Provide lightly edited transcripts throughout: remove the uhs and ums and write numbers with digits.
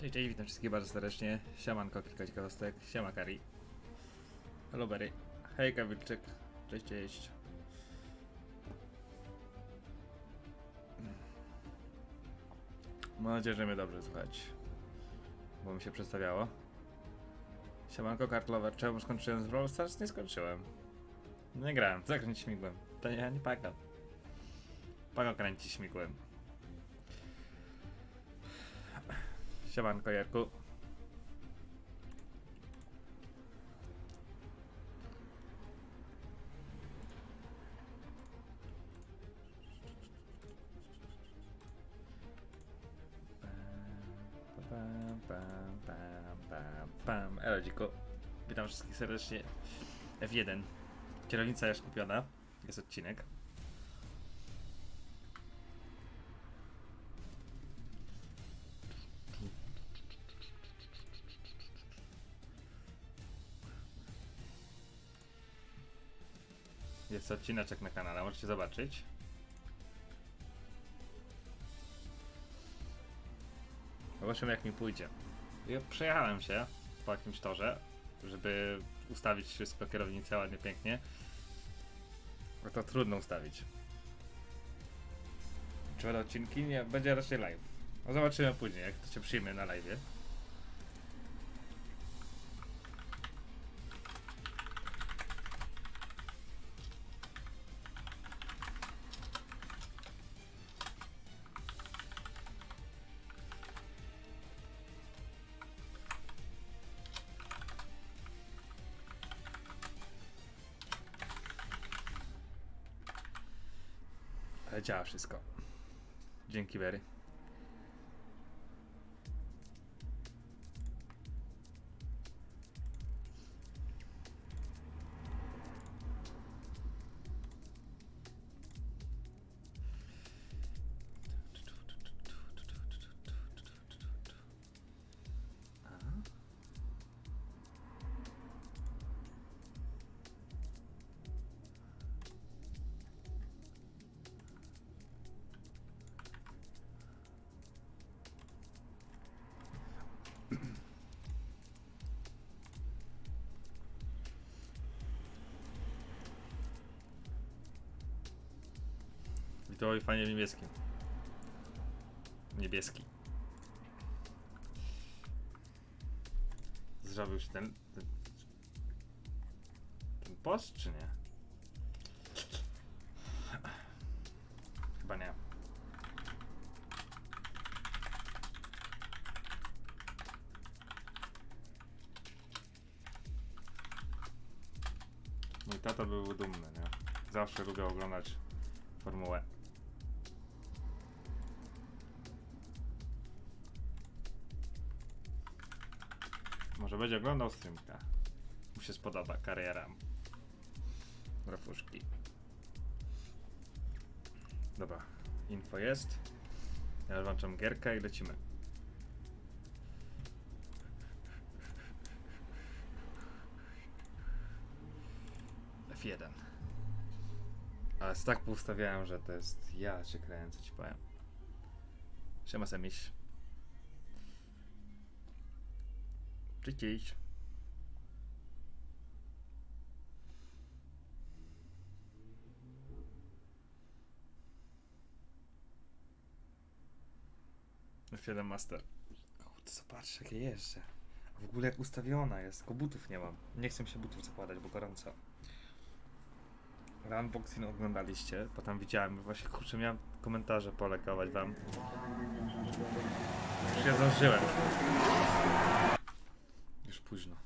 Cześć, cześć, witam wszystkich bardzo serdecznie. Siemanko, kilka ciekawostek. Siema Kari. Hello Berry. Hej Kawilczyk. Cześć, cześć. Mam nadzieję, że mnie dobrze słuchać, bo mi się przedstawiało. Siemanko Kartlover. Czemu skończyłem z Brawl Stars? Nie skończyłem. Nie grałem, zakręć śmigłem. To ja nie Pago. Pago kręci śmigłem. Siemanko Jarku. Elo dziku. Witam wszystkich serdecznie. F1. Kierownica już kupiona. Jest odcinek. Jest odcineczek na kanale, możecie zobaczyć. Zobaczymy jak mi pójdzie. Ja przejechałem się po jakimś torze, żeby ustawić wszystko, kierownicę ładnie, pięknie. No to trudno ustawić. Czy będą odcinki? Nie, będzie raczej live. No zobaczymy później, jak to się przyjmie na live'ie. Ale działa wszystko. Dzięki Berry. I to fajnie niebieskim. Niebieski. Zrobił się ten post, czy nie? Chyba nie. Mój tata był dumny, nie? Zawsze lubił oglądać formułę. Może będzie oglądał strumykach. Mu się spodoba kariera Rafuszki. Dobra, info jest. Ja włączam gierkę i lecimy. F1. Ale tak poustawiałem, że to jest ja się kręcę, ci powiem. Siema Semiś. Cześć. F1 Master. Kurde, zobacz jakie jeżdżę. A w ogóle jak ustawiona jest, tylko butów nie mam. Nie chcę się butów zakładać, bo gorąco. Unboxing oglądaliście, potem widziałem, właśnie kurczę, miałem komentarze polekować wam. Już się zdążyłem. Już późno.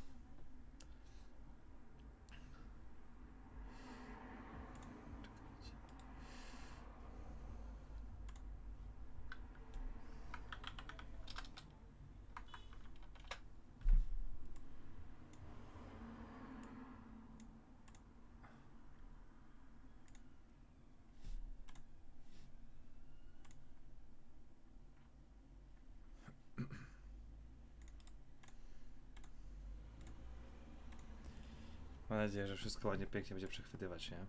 Mam nadzieję, że wszystko ładnie, pięknie będzie przechwytywać, nie?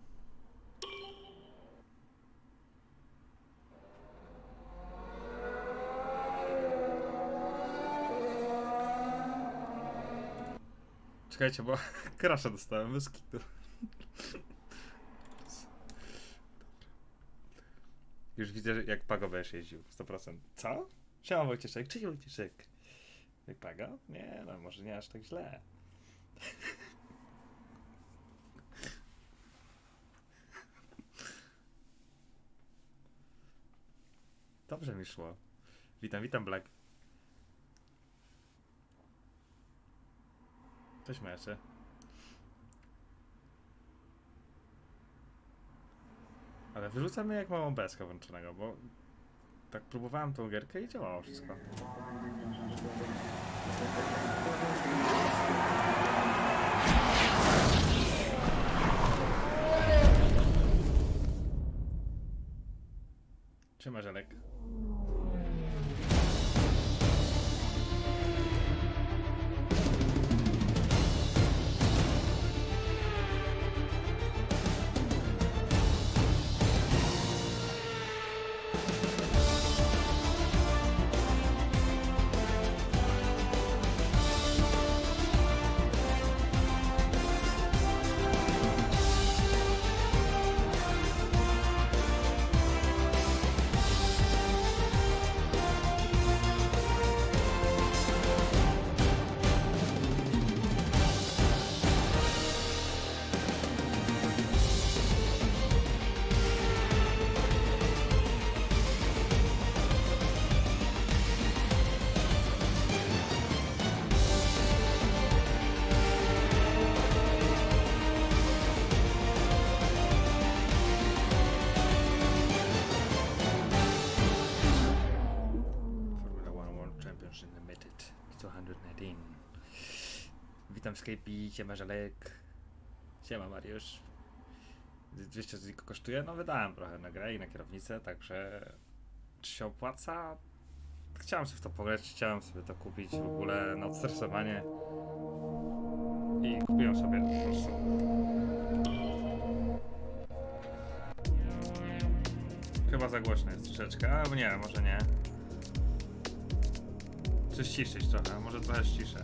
czekajcie, bo krasza dostałem bez kitu. Już widzę, jak Pago będziesz jeździł, 100%. Co? Siema Wojcieszek, cześć Wojcieszek. Jak Pago? Nie, no może nie aż tak źle. Dobrze mi szło. Witam, witam Black. Cześć mecze. Ale wyrzucamy jak mam OBS-ka włączonego, bo tak próbowałem tą gierkę i działało wszystko. Trzyma Żelek. Witam Skype'i, siema Żelek. Siema Mariusz. 200 zł kosztuje? No wydałem trochę na grę i na kierownicę, także czy się opłaca? Chciałem sobie w to pograć, chciałem sobie to kupić w ogóle na odstresowanie i kupiłem sobie po prostu. Chyba za głośno jest troszeczkę, albo nie, może nie. Czy ściszyć trochę, może trochę ściszę.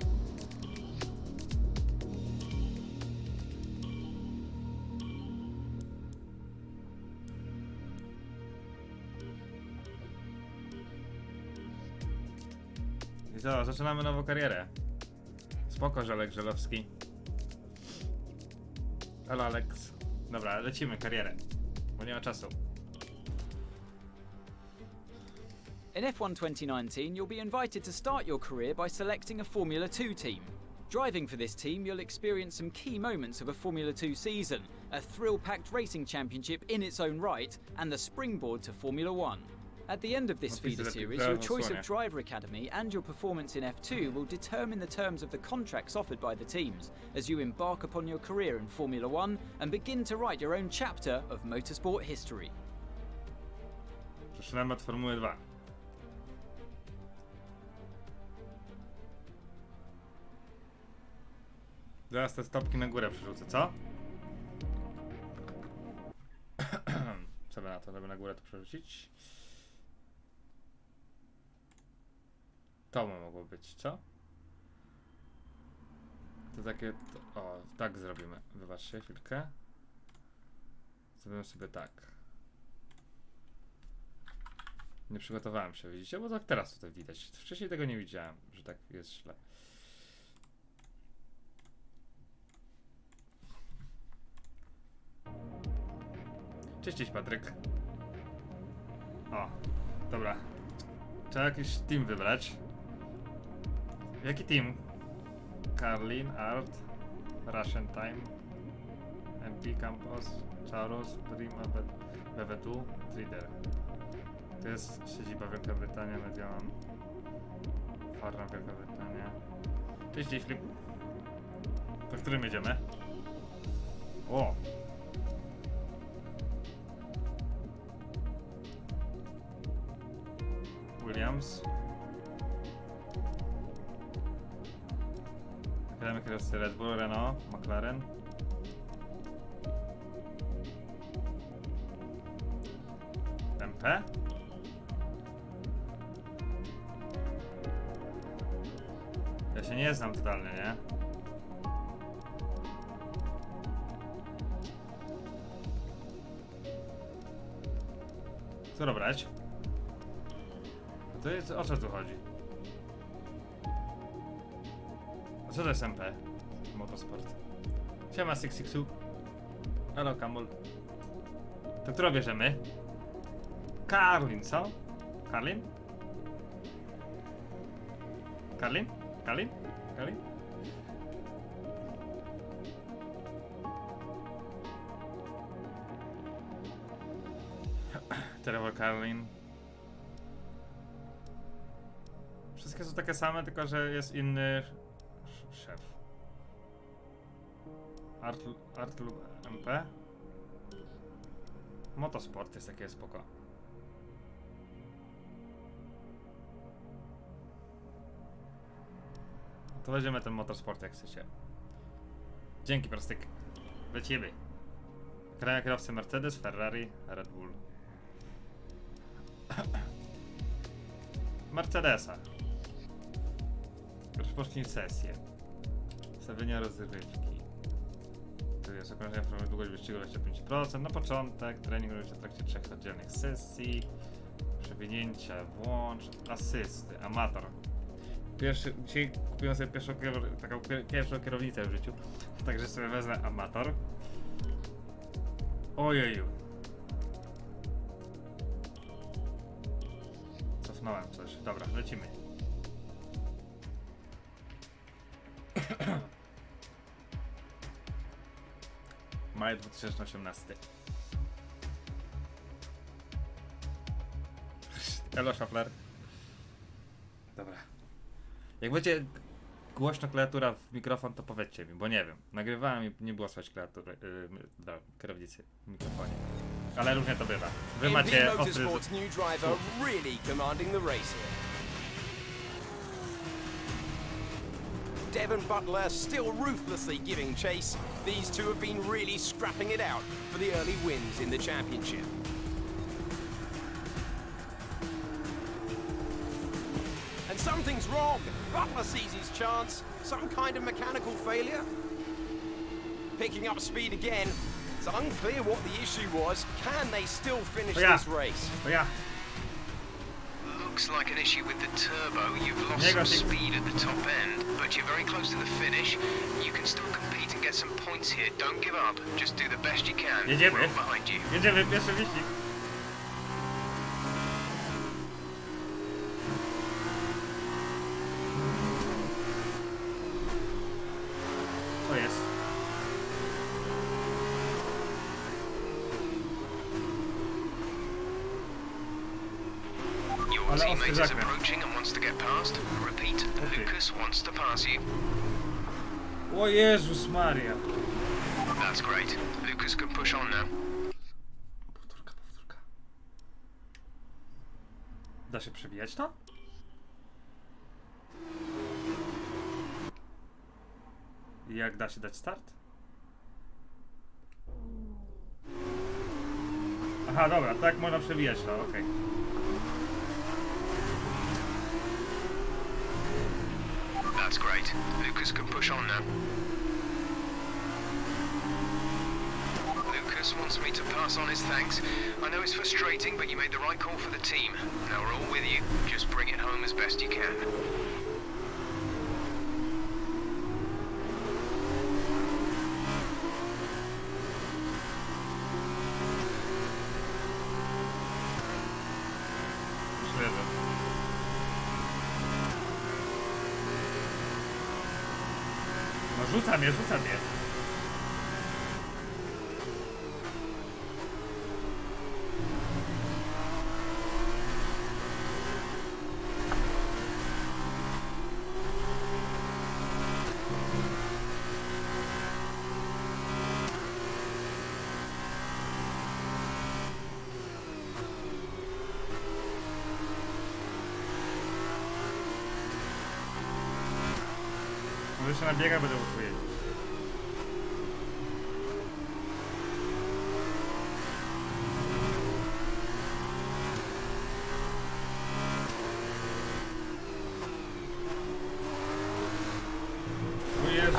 I co, zaczynamy nową karierę. Spoko, Żelek Żelowski. Halo, Alex. Dobra, lecimy karierę, bo nie ma czasu. In F1 2019, you'll be invited to start your career by selecting a Formula 2 team. Driving for this team, you'll experience some key moments of a Formula 2 season, a thrill-packed racing championship in its own right, and the springboard to Formula 1. At the end of this feeder series, your choice of driver academy and your performance in F2 will determine the terms of the contracts offered by the teams as you embark upon your career in Formula 1 and begin to write your own chapter of motorsport history. Zaczynamy od Formuły 2. Zaraz te stopki na górę przerzucę, co? Co by na to, żeby na górę to przerzucić? To by mogło być, co? To takie... To, o, tak zrobimy. Wybaczcie chwilkę. Zrobimy sobie tak. Nie przygotowałem się, widzicie? Bo tak teraz tutaj widać. Wcześniej tego nie widziałem, że tak jest źle. Cześć Patryk. O, dobra. Trzeba jakiś team wybrać. Jaki team? Karlin, Art, Russian Time, MP Campus, Charos, Prima, BW2, Trader. To jest siedziba Wielka Brytania, Median, Farma Wielka Brytania. Cześć Flip. Po którym jedziemy? O! Williams. Gramy kierowcy Red Bull, Renault, McLaren. MP? Ja się nie znam totalnie, nie? Co brać? To jest, o co tu chodzi? A co to jest MP? Motosport. Siema Sixixu. Hello Kamul. To którą bierzemy? Karlin, co? Karlin? Karlin? Karlin? Karlin? Trevor Karlin. Wszystkie są takie same, tylko że jest inny szef. Art lub MP? Motosport jest takie spoko. To weźmiemy ten motorsport jak chcecie. Dzięki prostyk. Lecimy. Kraja kierowcy Mercedes, Ferrari, Red Bull. Mercedesa. Rozpocznij sesję. Stawienie rozrywki. Tu jest okrążenie formy długość wyścigu 25%. Na początek trening robi się w trakcie 3 oddzielnych sesji. Przewinięcia, włącz, asysty, amator. Dzisiaj kupiłem sobie taką pierwszą kierownicę w życiu. Także sobie wezmę amator. Ojeju. Cofnąłem coś. Dobra, lecimy. Maj 2018. Elo, szafler. Dobra. Jak będzie głośno klawiatura w mikrofon, to powiedzcie mi, bo nie wiem. Nagrywałem i nie było słychać klawiatury, kierownicy w mikrofonie. Ale różnie to bywa. Wy macie ostry... Devon Butler still ruthlessly giving chase. These two have been really scrapping it out for the early wins in the championship. And something's wrong. Butler sees his chance. Some kind of mechanical failure. Picking up speed again. It's unclear what the issue was. Can they still finish this race? To ja. Looks like an issue with the turbo. You've lost some speed at the top end, but you're very close to the finish. You can still compete and get some points here. Don't give up. Just do the best you can. Jedziemy. We're all behind you. Jedziemy, pierwszy wyścig. Co jest? Your teammate is approaching and wants to get past. Repeat, Lucas wants to pass you. O Jezus Maria. That's great. Lucas can push on now. Powtórka. Da się przebijać to? Jak da się dać start? Aha, dobra, tak można przewijać to, okej. That's great. Lucas can push on now. Lucas wants me to pass on his thanks. I know it's frustrating, but you made the right call for the team. Now we're all with you. Just bring it home as best you can. No rzuca mnie. Może jeszcze na biegach będę mógł jeździć. O Jezu.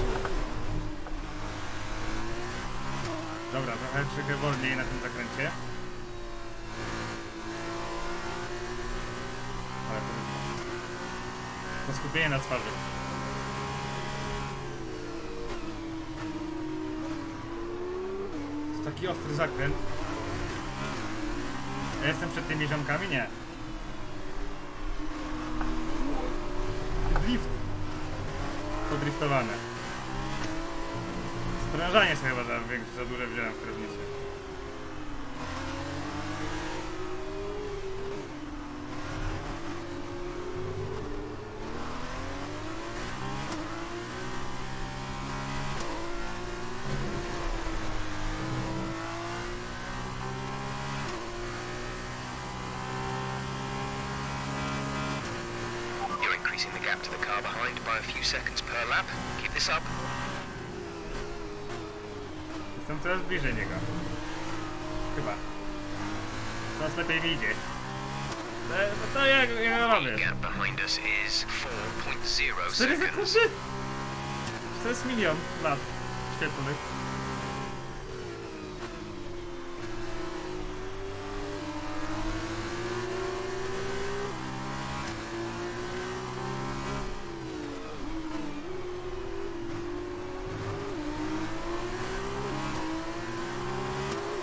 Dobra, trochę wolniej na tym zakręcie. skupienie na twarzy. To jest taki ostry zakręt. Ja jestem przed tymi ziomkami? Nie. Drift. Podriftowane. Sprężanie sobie chyba za duże wziąłem w kierownicy. You're increasing the gap to the car behind by a few seconds per lap. Keep this up. Jestem coraz bliżej niego. Chyba. Coraz lepiej mi idzie. To jak robię? The gap behind us is 4.0 4 seconds. sekundy? To jest 1 milion lat świetlnych.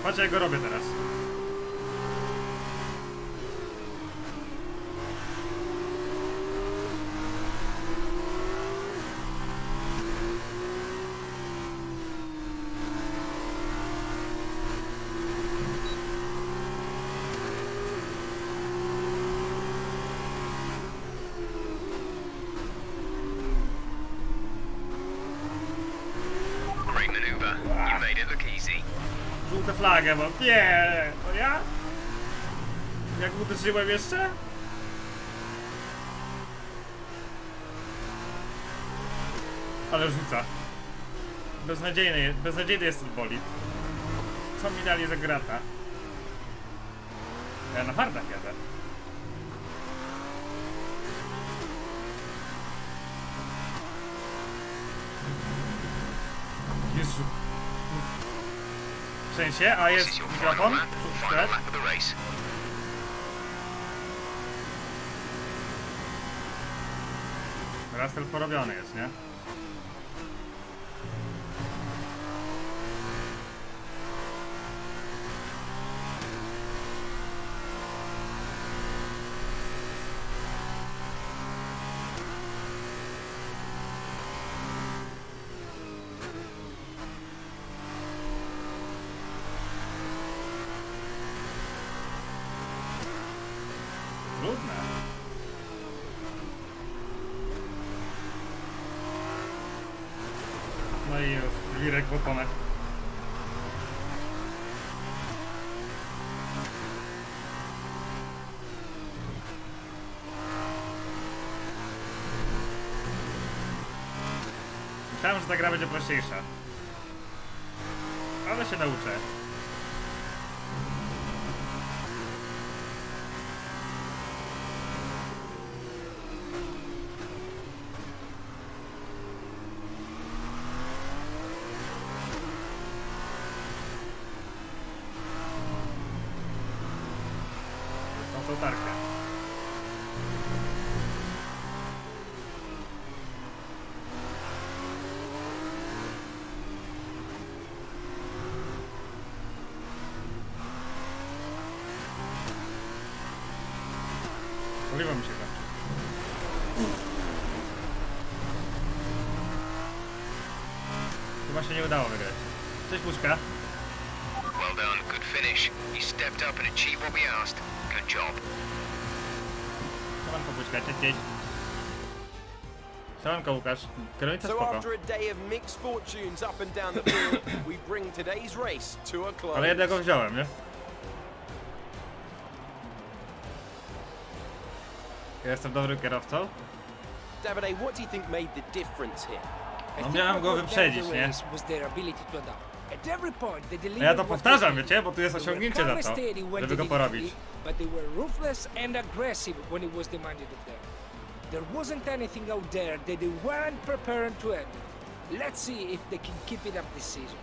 Patrz jak go robię teraz. Great maneuver. You made it look easy. Żółtą flagę mam. Nie, to ja? Jak uderzyłem jeszcze? Ale rzuca. Beznadziejny jest ten bolid. Co mi dali za grata? Ja na hardach jadę. Jezu. W sensie, a This jest is your mikrofon? final lap of the race. Rastel porobiony jest, nie? Trudne. No i już, lirek w oponach. Myślałem, że ta gra będzie prościejsza. Ale się nauczę. Tą tarkę. Paliwo mi się kończy. Chyba się nie udało wygrać. Cześć Puszka. Well done, good finish. You stepped up and achieved what we asked. Good job. Siemanko Puszka, cześć. Siemanko Łukasz. Kierownica So spoko. after a day of mixed fortunes up and down the field, we bring today's race to a close. Ale jednego wziąłem, nie? Ja jestem dobrym kierowcą. Davide, what do you think made the difference here? No miałem go wyprzedzić, nie? A ja to powtarzam, wiecie, bo tu jest osiągnięcie za to, żeby go porobić. But they were ruthless and aggressive when it was demanded of them. There wasn't anything out there that they weren't prepared to handle. Let's see if they can keep it up this season.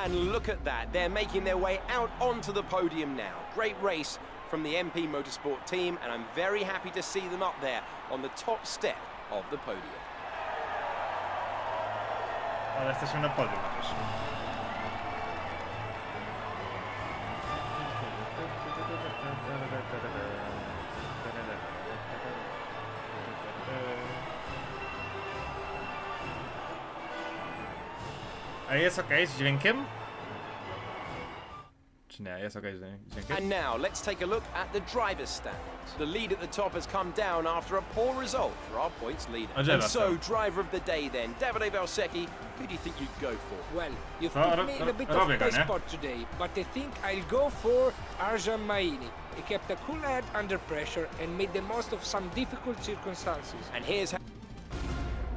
And look at that, they're making their way out onto the podium now. Great race from the MP Motorsport team, and I'm very happy to see them up there on the top step of the podium. Ale jesteśmy na podium też. A jest okej z dźwiękiem? Czy nie? Jest okej z dźwiękiem? And now let's take a look at the driver's standings. The lead at the top has come down after a poor result for our points leader. And so, driver of the day then, Davide Valsecchi, who do you think you'd go for? Well, you've Oh, put me in a bit of a spot today, but I think I'll go for Arjan Maini. He kept a cool head under pressure and made the most of some difficult circumstances. And here's how...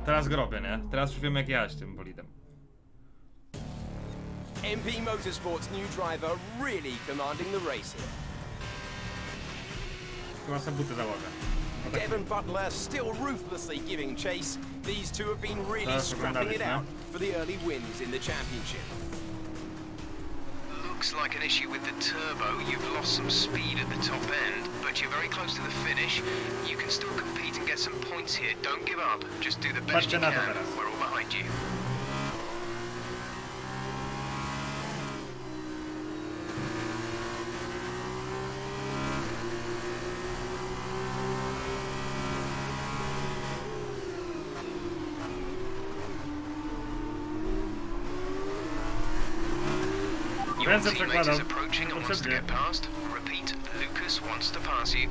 Teraz go robię, nie? Teraz już wiem jak jechać tym bolidem. MP Motorsport's new driver really commanding the race here. Chyba sobie buty założę. No tak. Devon Butler still ruthlessly giving chase. These two have been really scrapping it out for the early wins in the championship. Looks like an issue with the turbo. You've lost some speed at the top end, but you're very close to the finish. You can still compete and get some points here. Don't give up. Just do the best you can. We're all behind you. Your teammate is approaching and wants to get past. Repeat, Lucas wants to pass you.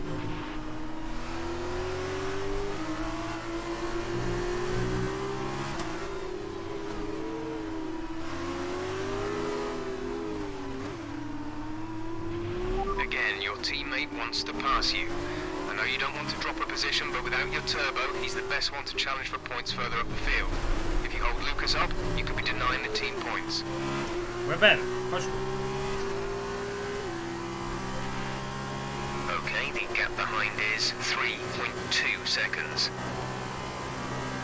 Again, your teammate wants to pass you. I know you don't want to drop a position, but without your turbo, he's the best one to challenge for points further up the field. If you hold Lucas up, you could be denying the team points. Ben, chodź. Okay, the gap behind is 3.2 seconds.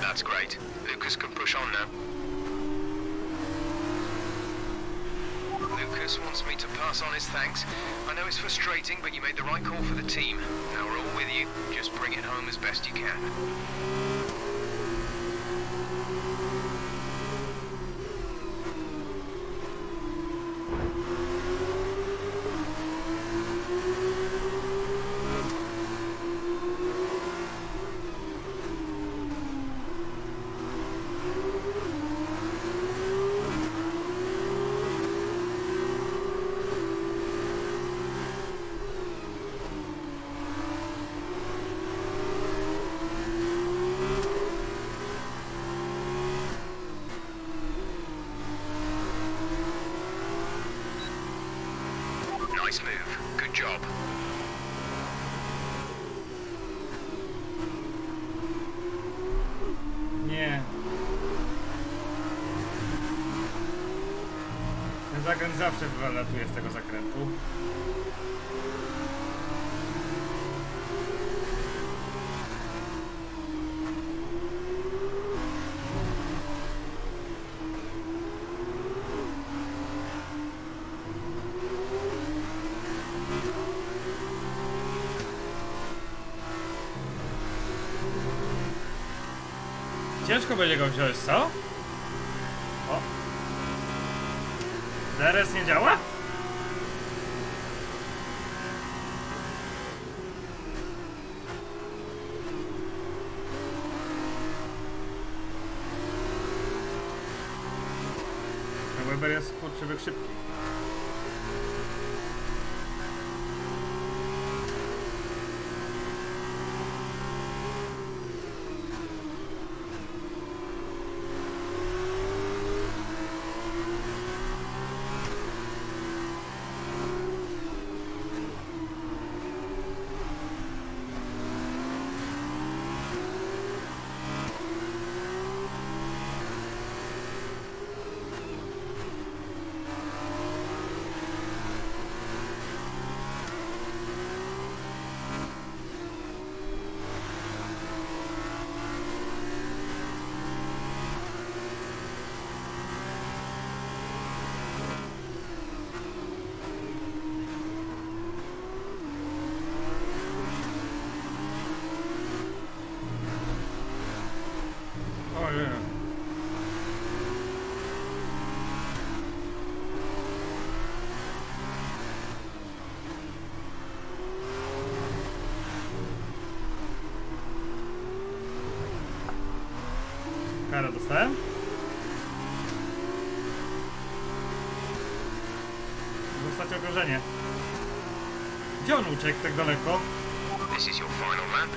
That's great. Lucas can push on now. Lucas wants me to pass on his thanks. I know it's frustrating, but you made the right call for the team. Now we're all with you. Just bring it home as best you can. Nice move. Good job. Nie. Ten zakręt zawsze wylatuje z tego zakrętu. Ciężko będzie go wziąć, co? O! DRS nie działa? Weber jest kurczywyk szybki. Dostałem? Zostać ogrożenie. Gdzie on uciekł tak daleko? This is your final lap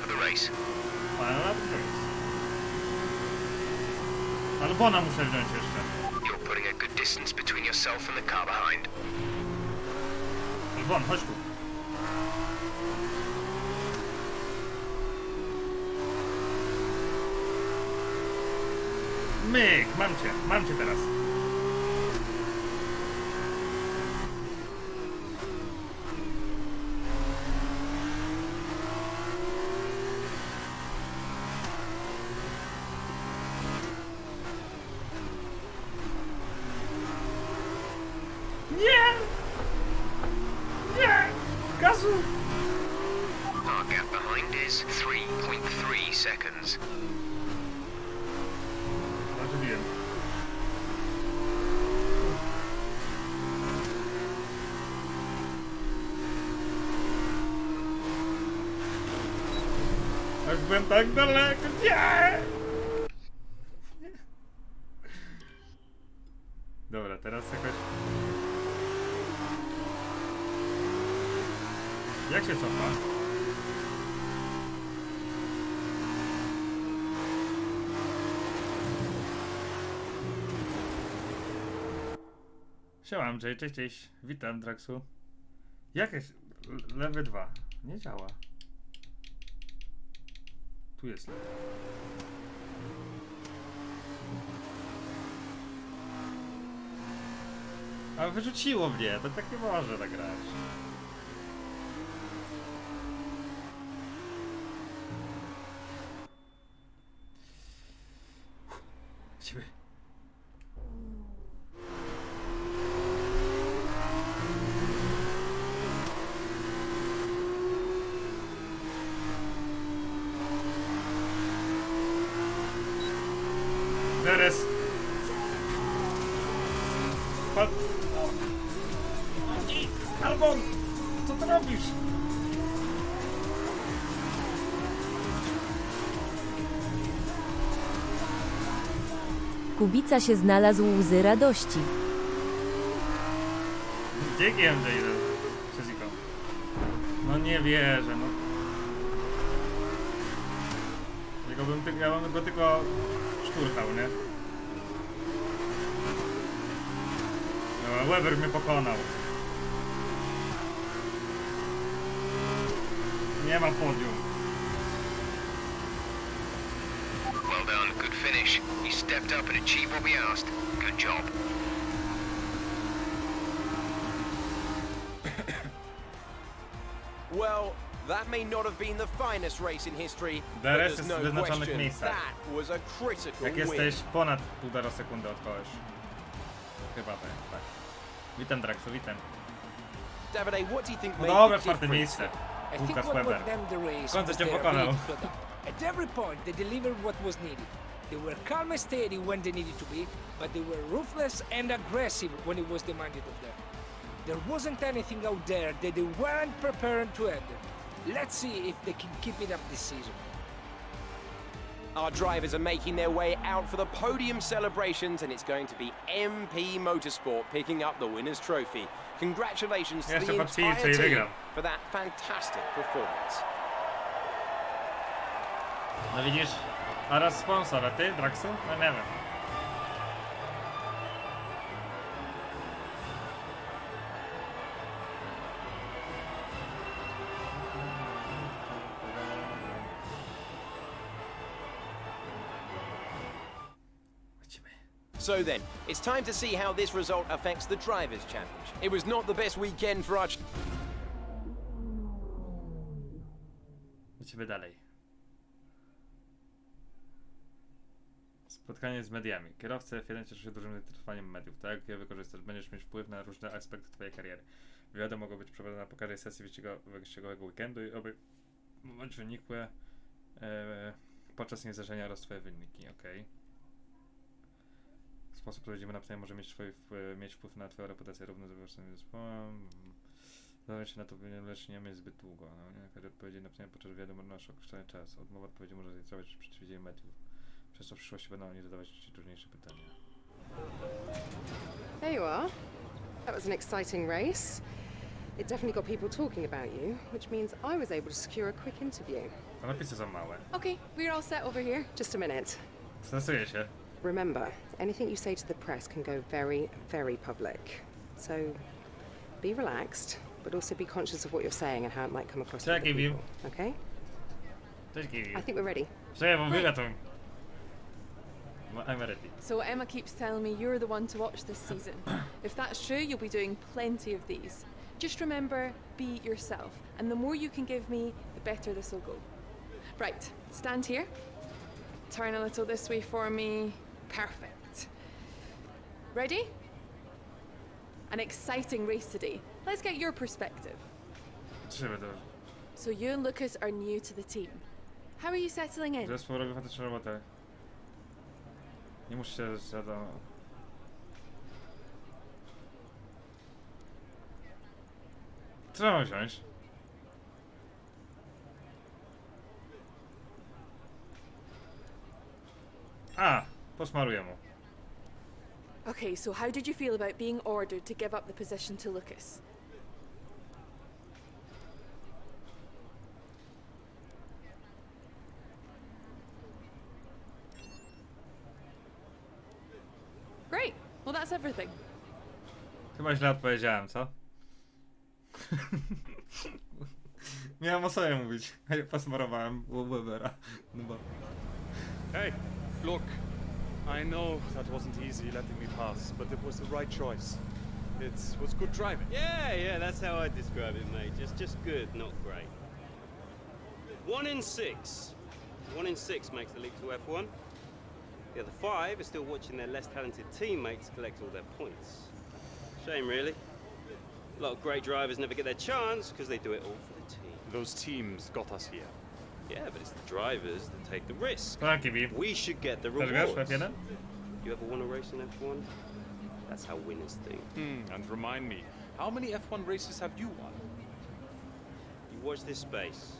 of the race. Final lap of the race. Albona muszę wziąć jeszcze. You're putting a good distance between yourself and the car behind. Albon, chodź tu. Myk, mam cię teraz. Nie! Nie! Gazu! Our gap behind is 3.3 seconds. Zażywiłem. Aż byłem tak daleko. Nie! Dobra, teraz jakoś... Jak się cofa? Siema MJ, cześć. Witam Draxu. Jakieś... Lewy 2. Nie działa. Tu jest lewy. A wyrzuciło mnie, to tak nie może tak grać. Ciebie. Teraz. Albo co ty robisz? Kubica się znalazł łzy radości. Dzięki MJ przez ikon. No nie wierzę, no. Ja bym go tylko szturchał, nie? No, Weber mnie pokonał. Nie ma podium. Well done, good finish. You stepped up and achieved what we asked. Good job. Well, that may not have been the finest race in history, but The rest there's is no wyznaczonych question miejscach. that was a critical Jak win. jesteś ponad 1,5 sekundy od kogoś. Chyba tak. Witam Draxu, witam. Davide, what do you think No made dobra, the czwarte difference? miejsce. I think Łukasz what Weber. won them the race W końcu was cię their pokonał. ability to adapt. At every point, they delivered what was needed. They were calm and steady when they needed to be, but they were ruthless and aggressive when it was demanded of them. There wasn't anything out there that they weren't prepared to handle. Let's see if they can keep it up this season. Our drivers are making their way out for the podium celebrations, and it's going to be MP Motorsport picking up the winner's trophy. Congratulations to Jeszcze the podpili, entire czyli team wygrał. for that fantastic performance. No widzisz, a raz sponsor, a ty Draxu? No nie wiem. So then, it's time to see how this result affects the Drivers' Championship. It was not the best weekend for our... Lecimy dalej. Spotkanie z mediami. Kierowca F1 cieszy się dużym zainteresowaniem mediów. Tak jak je wykorzystasz, będziesz mieć wpływ na różne aspekty twojej kariery. Wywiady mogą być prowadzone po każdej sesji wyścigowego weekendu i oby bądź wynikłe podczas niezdarzenia oraz twoje wyniki. Okej. Sposób, który będziemy napisać, może mieć wpływ na twoją reputację równo z wyborcami zespołem. Zależy się na to, lecz nie jest zbyt długo. No, nie? Każde odpowiedzi napisane podczas wywiadu można nasz określony czas. Odmowa odpowiedzi może zainteresować przeciwdziałanie mediów. Przez to w przyszłości będą oni zadawać ci trudniejsze pytania. There you are. That was an exciting race. It definitely got people talking about you, which means I was able to secure a quick interview. To napisy są małe. Okay, we're all set over here. Just a minute. Stresuję się. Remember, anything you say to the press can go very, very public. So be relaxed, but also be conscious of what you're saying and how it might come across to Cześć, other Givi. people. Okay? Cześć, Givi. I think we're ready. Czekaj, bo wygatam. I'm ready. So Emma keeps telling me you're the one to watch this season. If that's true, you'll be doing plenty of these. Just remember, be yourself. And the more you can give me, the better this will go. Right, stand here. Turn a little this way for me. Perfect. Ready? An exciting race today. Let's get your perspective. Trzeba to. So you and Lucas are new to the team. How are you settling in? Zespół robi fantastyczną robotę. Nie muszę się za to... Trzeba wziąć. A! Posmaruję mu. Okay, so how did you feel about being ordered to give up the position to Lucas? Great. Well, that's everything. Chyba źle odpowiedziałem, co? Miałem o sobie mówić, a ja posmarowałem Webera. No bo... Hey, look, I know that wasn't easy letting me pass, but it was the right choice. It was good driving. Yeah, that's how I describe it, mate. Just good, not great. 1 in 6. 1 in 6 makes the leap to F1. The other 5 are still watching their less talented teammates collect all their points. Shame, really. A lot of great drivers never get their chance because they do it all for the team. Those teams got us here. Yeah, but it's the drivers that take the risk. Tak, Kibi. We should get the Też wiesz, rewards. F1? You ever won a race in F1? That's how winners think. And remind me, how many F1 races have you won? You watch this space.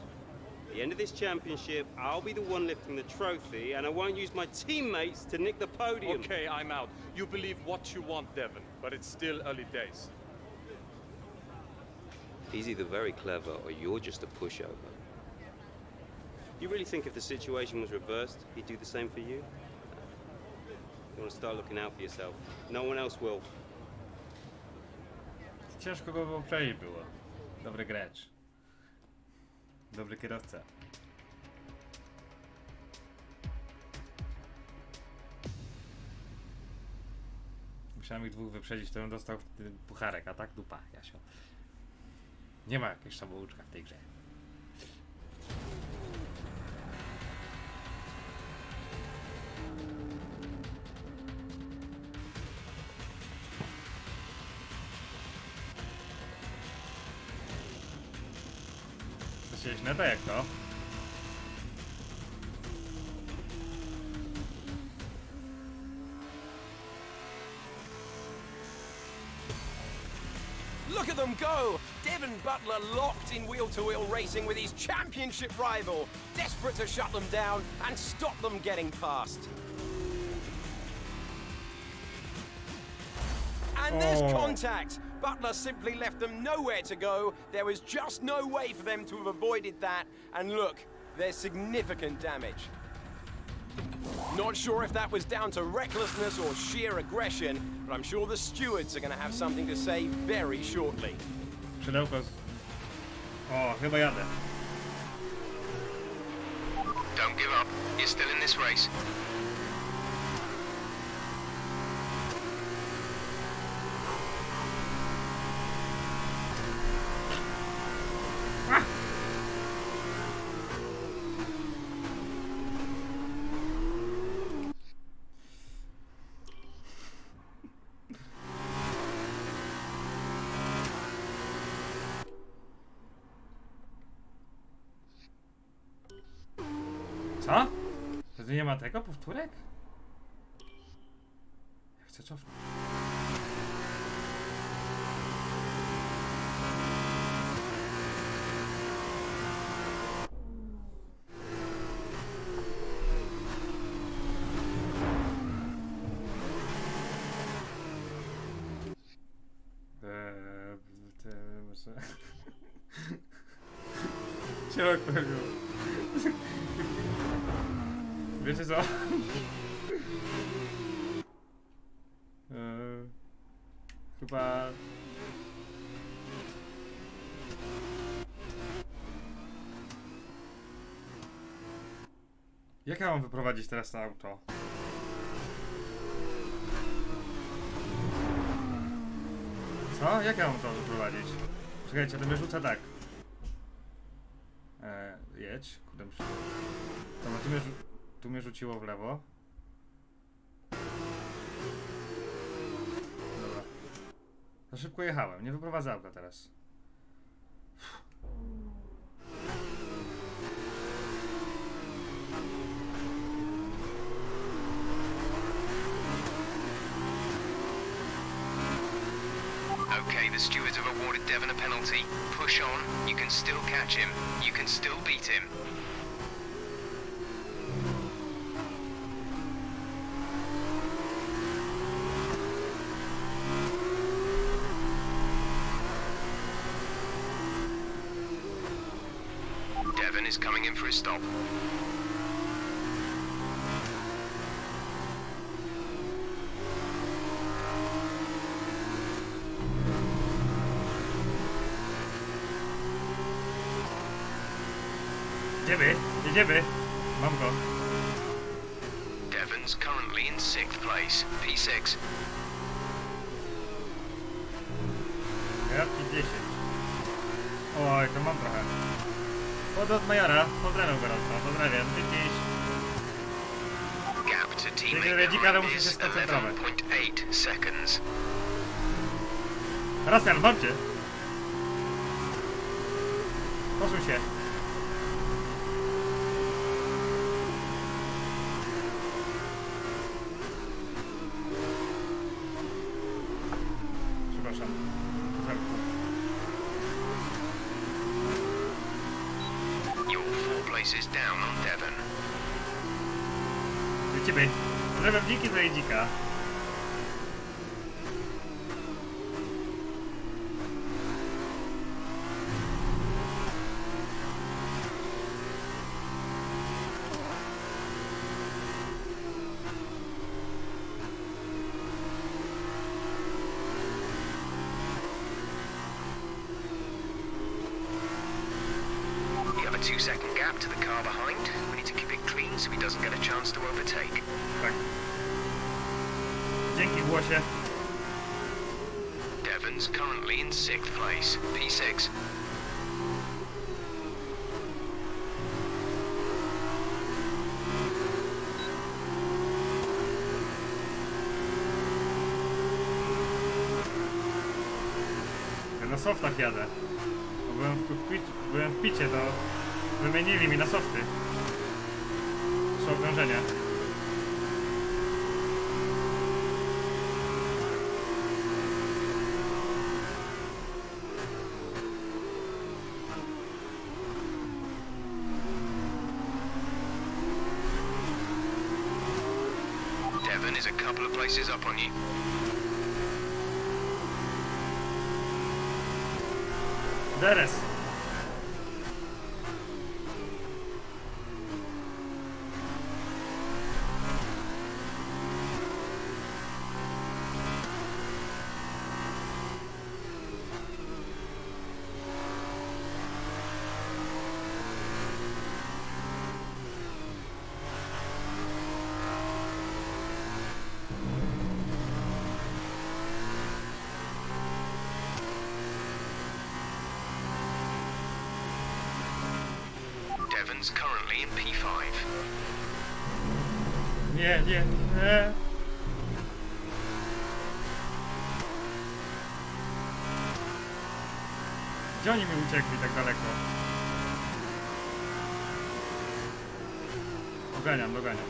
At the end of this championship, I'll be the one lifting the trophy, and I won't use my teammates to nick the podium. Okay, I'm out. You believe what you want, Devon, but it's still early days. He's either very clever or you're just a pushover. You really think if the situation was reversed, he'd do the same for you? You want to start looking out for yourself. No one else will. Ciężko go poprawić było. Dobry gracz. Dobry kierowca. Musiałem ich dwóch wyprzedzić, to bym dostał pucharek, a tak dupa, Jasio. Nie ma jakiejś samouczka w tej grze. To się źle, to jak to? Look at them go! Devon Butler locked in wheel-to-wheel racing with his championship rival, desperate to shut them down and stop them getting past. And there's contact! Butler simply left them nowhere to go. There was just no way for them to have avoided that. And look, there's significant damage. Not sure if that was down to recklessness or sheer aggression, but I'm sure the stewards are going to have something to say very shortly. Szydełko z... O, chyba jadę. Don't give up. You're still in this race. Co? To nie ma tego powtórek? Ja chcę cofnąć. proszę. Się pojawił. Wiecie co? Chyba... Jak ja mam wyprowadzić teraz to auto? Co? Jak ja mam to wyprowadzić? Czekajcie, to mnie rzuca tak. Jedź. Kurde, muszę... Dobra, tu mnie rzuciło w lewo. Dobra. Za szybko jechałem, nie wyprowadzę auta teraz. Okay, the stewards have awarded Devon a penalty. Push on, you can still catch him. You can still beat him. Devon is coming in for a stop. Jedziemy, jedziemy. Mam go. Devon's currently in 6th place. P6. Ja 50. Oj, to mam trochę. Pod od majora. Pozdrawiam gorąco. Pozdrawiam. Dzięki. Gap to Dzięki teammate Redzika, ale Rafał muszę się is skoncentrować. 11.8 seconds. Rasel, mam cię. Posuń się. Przepraszam. You're 4 places down on Devon. Lecimy. Pozdrawiam dziki za dzika. You have a 2-second gap to the car behind. We need to keep it clean so he doesn't get a chance to overtake. Tak. Dzięki głosie. Devon's currently in 6th place. P6. Ja na softach jadę. Bo byłem w picie, to wymienili mi na softy. Trzy obciążenia. Devon is a couple of places up on you. Deres. Devon's currently in P5. Nie, nie, nie. Gdzie oni mi uciekli tak daleko? Doganiam, doganiam.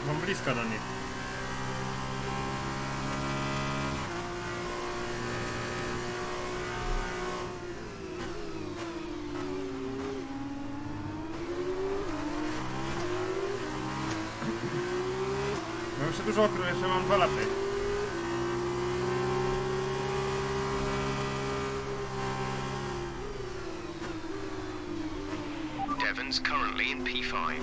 Mam blisko do nich. jeszcze dużo okrąg, jeszcze mam 2 lata. Devon's currently in P5.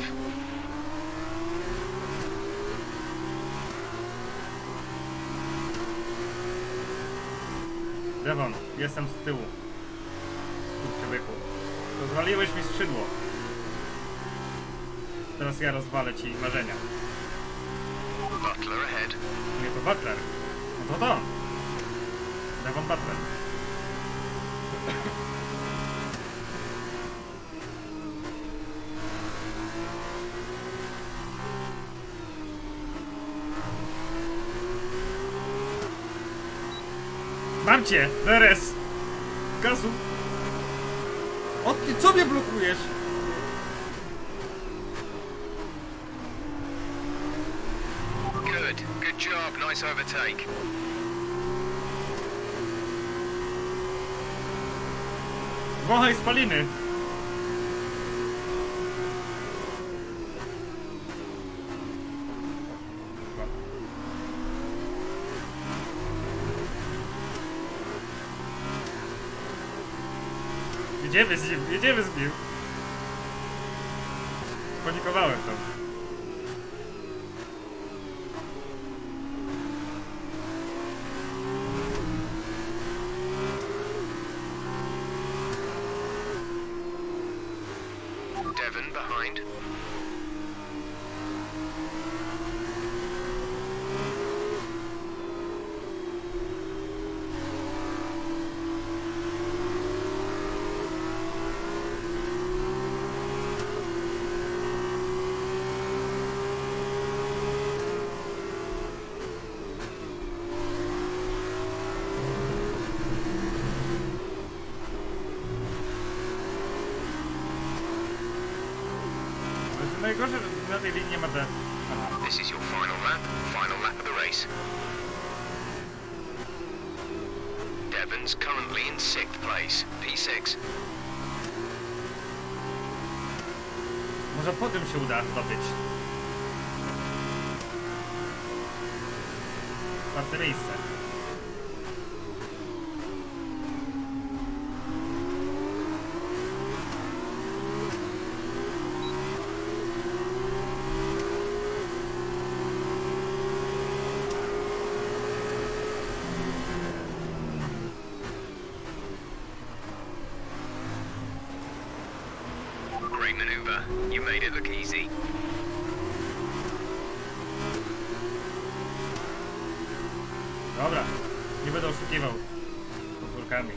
Devon, jestem z tyłu. Człowieku. Rozwaliłeś mi skrzydło. Teraz ja rozwalę ci marzenia. Butler ahead. Nie, to Butler. No to to. Devon Butler. Mam cię! Teraz! Gazu! O ty, co mnie blokujesz? Good job, nice overtake. Wąchaj spaliny! Jedziemy z nim. Panikowałem tam. Devon behind. Najgorsze, że na tej linii nie ma te... Aha. This is your final lap of the race. Devon's currently in 6th place, P6. Może potem się uda zdobyć. 4. miejsce. Maneuver. You made it look easy. Dobra, nie będę oszukiwał powtórkami.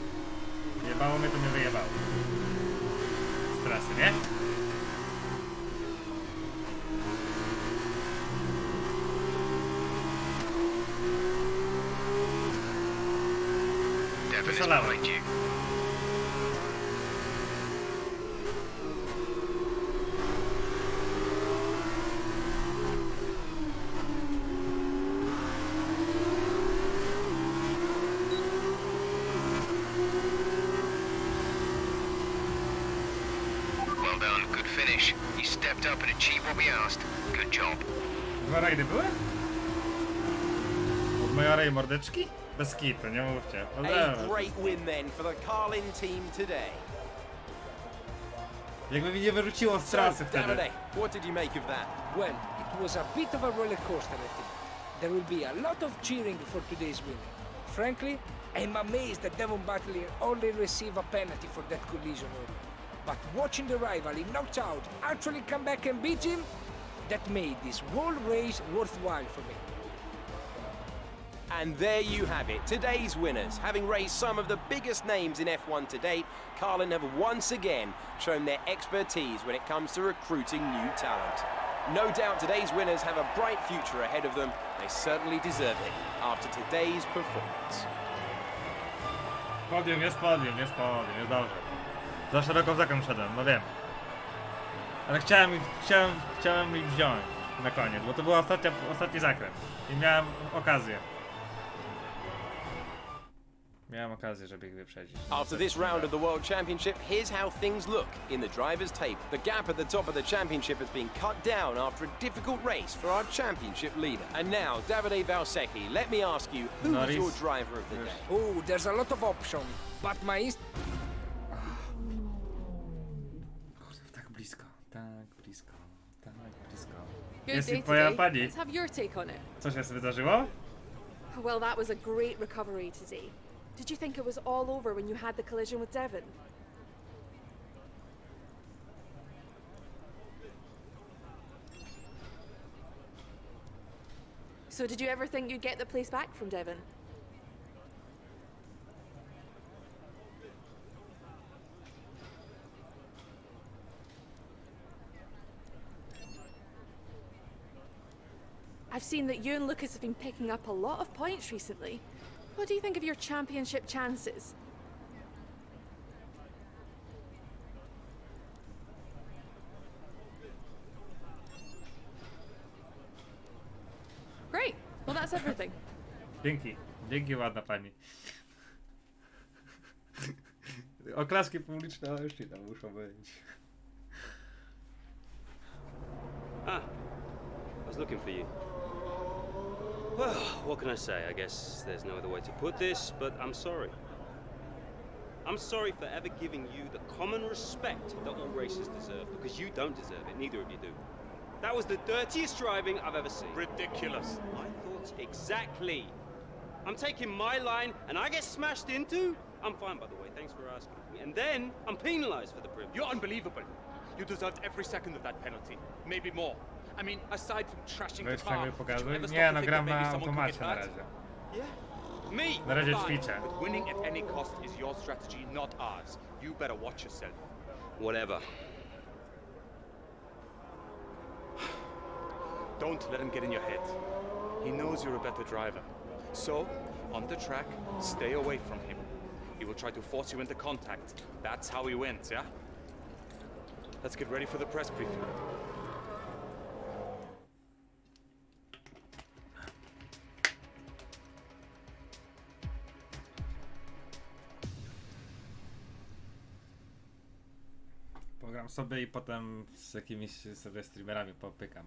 Jebało mnie, to mnie wyjebało. Z trasy, nie? Devon is behind you. Finish. You stepped up and achieved what we asked. Good job. 2 rajdy były? Od Majora i mordeczki? Bez kitu, nie mówcie. A great win then for the Carlin team today. Jakby mi nie wyrzuciło z trasy wtedy. What did you make of that? Well, it was a bit of a roller coaster, I think. There will be a lot of cheering for today's winner. Frankly, I'm amazed that Devon Butler only received a penalty for that collision earlier. But watching the rival he knocked out actually come back and beat him, that made this whole race worthwhile for me. And there you have it, today's winners. Having raised some of the biggest names in F1 to date, Carlin have once again shown their expertise when it comes to recruiting new talent. No doubt today's winners have a bright future ahead of them. They certainly deserve it after today's performance. Podium, jest dobrze. Za szeroko w zakręt szedłem, no wiem. Ale chciałem ich wziąć na koniec, bo to był ostatni zakręt. I miałem okazję. Miałem okazję, żeby ich wyprzedzić. After this round of the World Championship, here's how things look in the driver's table. The gap at the top of the championship has been cut down after a difficult race for our championship leader. And now, Davide Valsecchi, let me ask you, who was your driver of the day? Oh, there's a lot of options, but my Kurde, tak blisko, tak blisko, tak blisko. Good Jest day i twoja today. pani. Let's have your take on it. Co się wydarzyło? Well, that was a great recovery today. Did you think it was all over when you had the collision with Devon? So did you ever think you'd get the place back from Devon? I've seen that you and Lucas have been picking up a lot of points recently. What do you think of your championship chances? Great. Well, that's everything. Dzięki, dzięki ładna pani. Oklaski publiczne, ale już ci tam muszą być. Ah, I was looking for you. Well, what can I say? I guess there's no other way to put this, but I'm sorry. I'm sorry for ever giving you the common respect that all racers deserve, because you don't deserve it, neither of you do. That was the dirtiest driving I've ever seen. Ridiculous. My thoughts exactly. I'm taking my line and I get smashed into? I'm fine, by the way, thanks for asking. And then I'm penalized for the privilege. You're unbelievable. You deserved every second of that penalty. Maybe more. I mean, aside from trashing the Weź car, tego did you pokazuj. ever stop Nie, to no think gram that maybe na someone could get automacie na hurt? razie. Yeah? Me? Na razie Fine. ćwiczę. But winning at any cost is your strategy, not ours. You better watch yourself. Whatever. Don't let him get in your head. He knows you're a better driver. So, on the track, stay away from him. He will try to force you into contact. That's how he wins, yeah? Let's get ready for the press briefing. Pogram sobie i potem z jakimiś sobie streamerami popykam.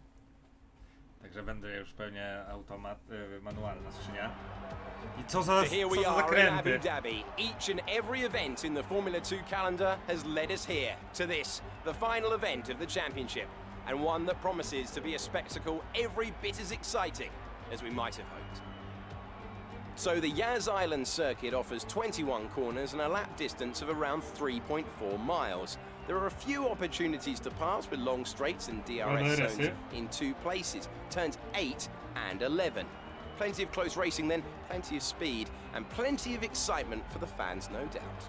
Także będę już pewnie manualna skrzynia. I co za So here we are in Abu zakręty! Dhabi. Each and every event in the Formula 2 calendar has led us here to this, the final event of the championship, and one that promises to be a spectacle every bit as exciting as we might have hoped. So the Yas Island circuit offers 21 corners and a lap distance of around 3.4 miles. There are a few opportunities to pass with long straights and DRS zones in 2 places, turns 8 and 11. Plenty of close racing then, plenty of speed, and plenty of excitement for the fans, no doubt.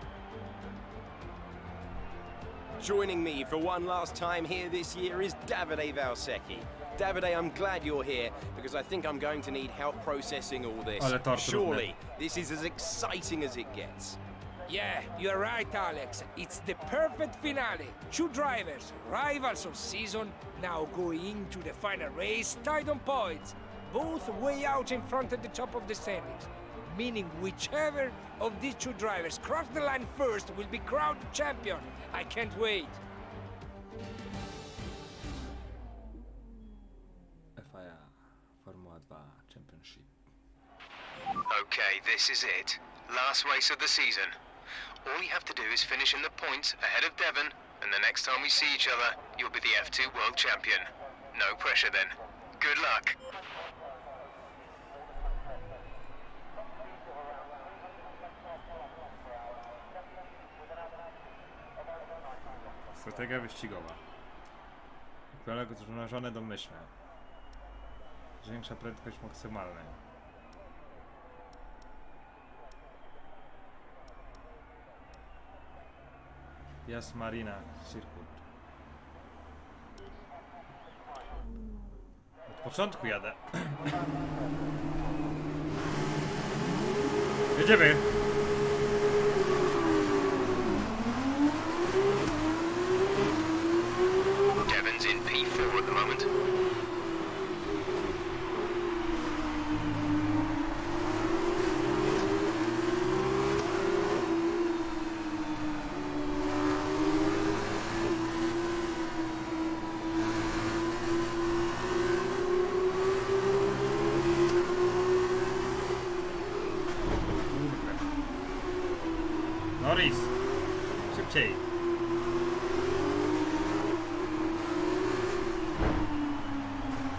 Joining me for one last time here this year is Davide Valsecchi. Davide, I'm glad you're here, because I think I'm going to need help processing all this. Surely, this is as exciting as it gets. Yeah, you're right, Alex. It's the perfect finale. 2 drivers, rivals of season, now going into the final race, tied on points. Both way out in front at the top of the standings. Meaning whichever of these 2 drivers cross the line first will be crowned champion. I can't wait. FIA Formuła 2 Championship. Okay, this is it. Last race of the season. All you have to do is finish in the points ahead of Devon, and the next time we see each other, you'll be the F2 World Champion. No pressure then. Good luck. Strategia wyścigowa. Którego zrównoważone domyślne. Zwiększa prędkość maksymalną. Jas Marina Circuit. Od początku jadę. Jedziemy! Devon's in P4 at the moment. Norris! Szybciej!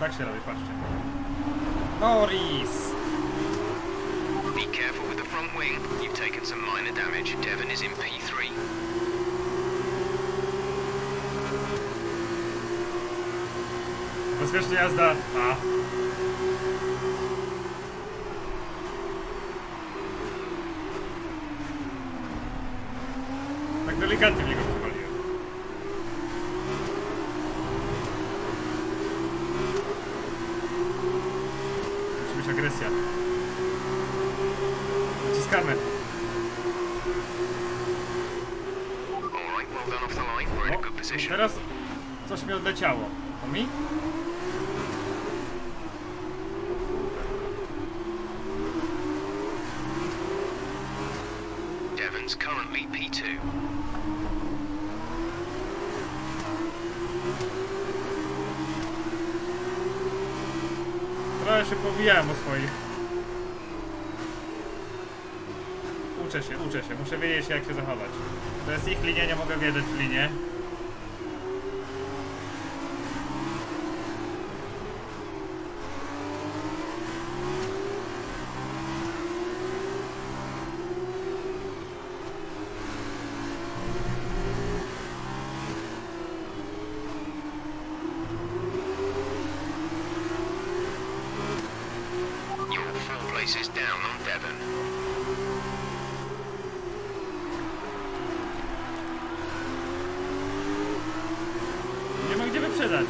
Tak się robi, patrzcie. Norris! Be careful with the front wing. You've taken some minor damage. Devon is in P3. Bezpiecznie jazda! A! Tak delikatnie mnie go przywaliłem. Musi być agresja. Naciskamy. Alright, well done off the line. We're in a good position. Teraz coś mi odleciało. To mi? Devon's currently P2. Trochę się pobijałem o swoich. Uczę się. Muszę wiedzieć, jak się zachować. To jest ich linia, nie mogę wjeżdżać w linię. You're 4 places down on Devon. Nie ma gdzie wyprzedzać.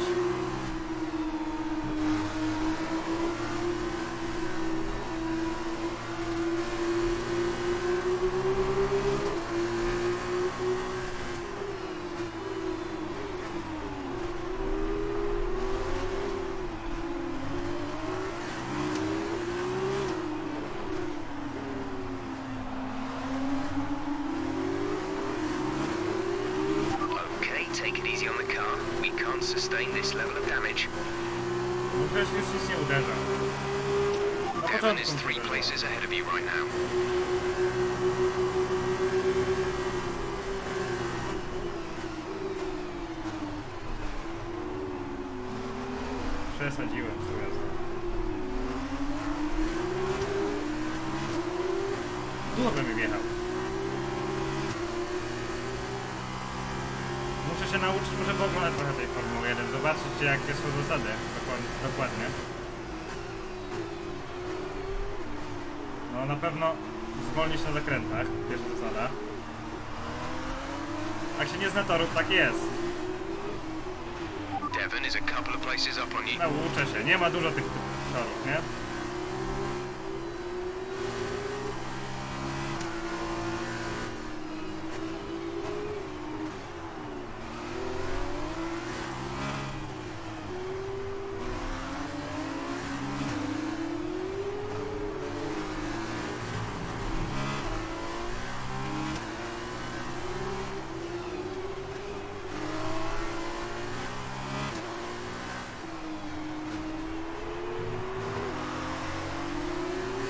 Okay, take it easy on the car. We can't sustain this level of damage. No przecież nic nie uderza. Na Devon is początku 3 places ahead of you right now. przesadziłem z tą jazdą. Dużo bym wjechał. Muszę się nauczyć, muszę pooglądać trochę tej Formuły 1, zobaczyć jakie są zasady dokładnie. No na pewno zwolnić na zakrętach, pierwsza zasada. Jak się nie zna torów, tak jest. Devon is a couple of places up on you. Nauczę się, nie ma dużo tych torów, nie?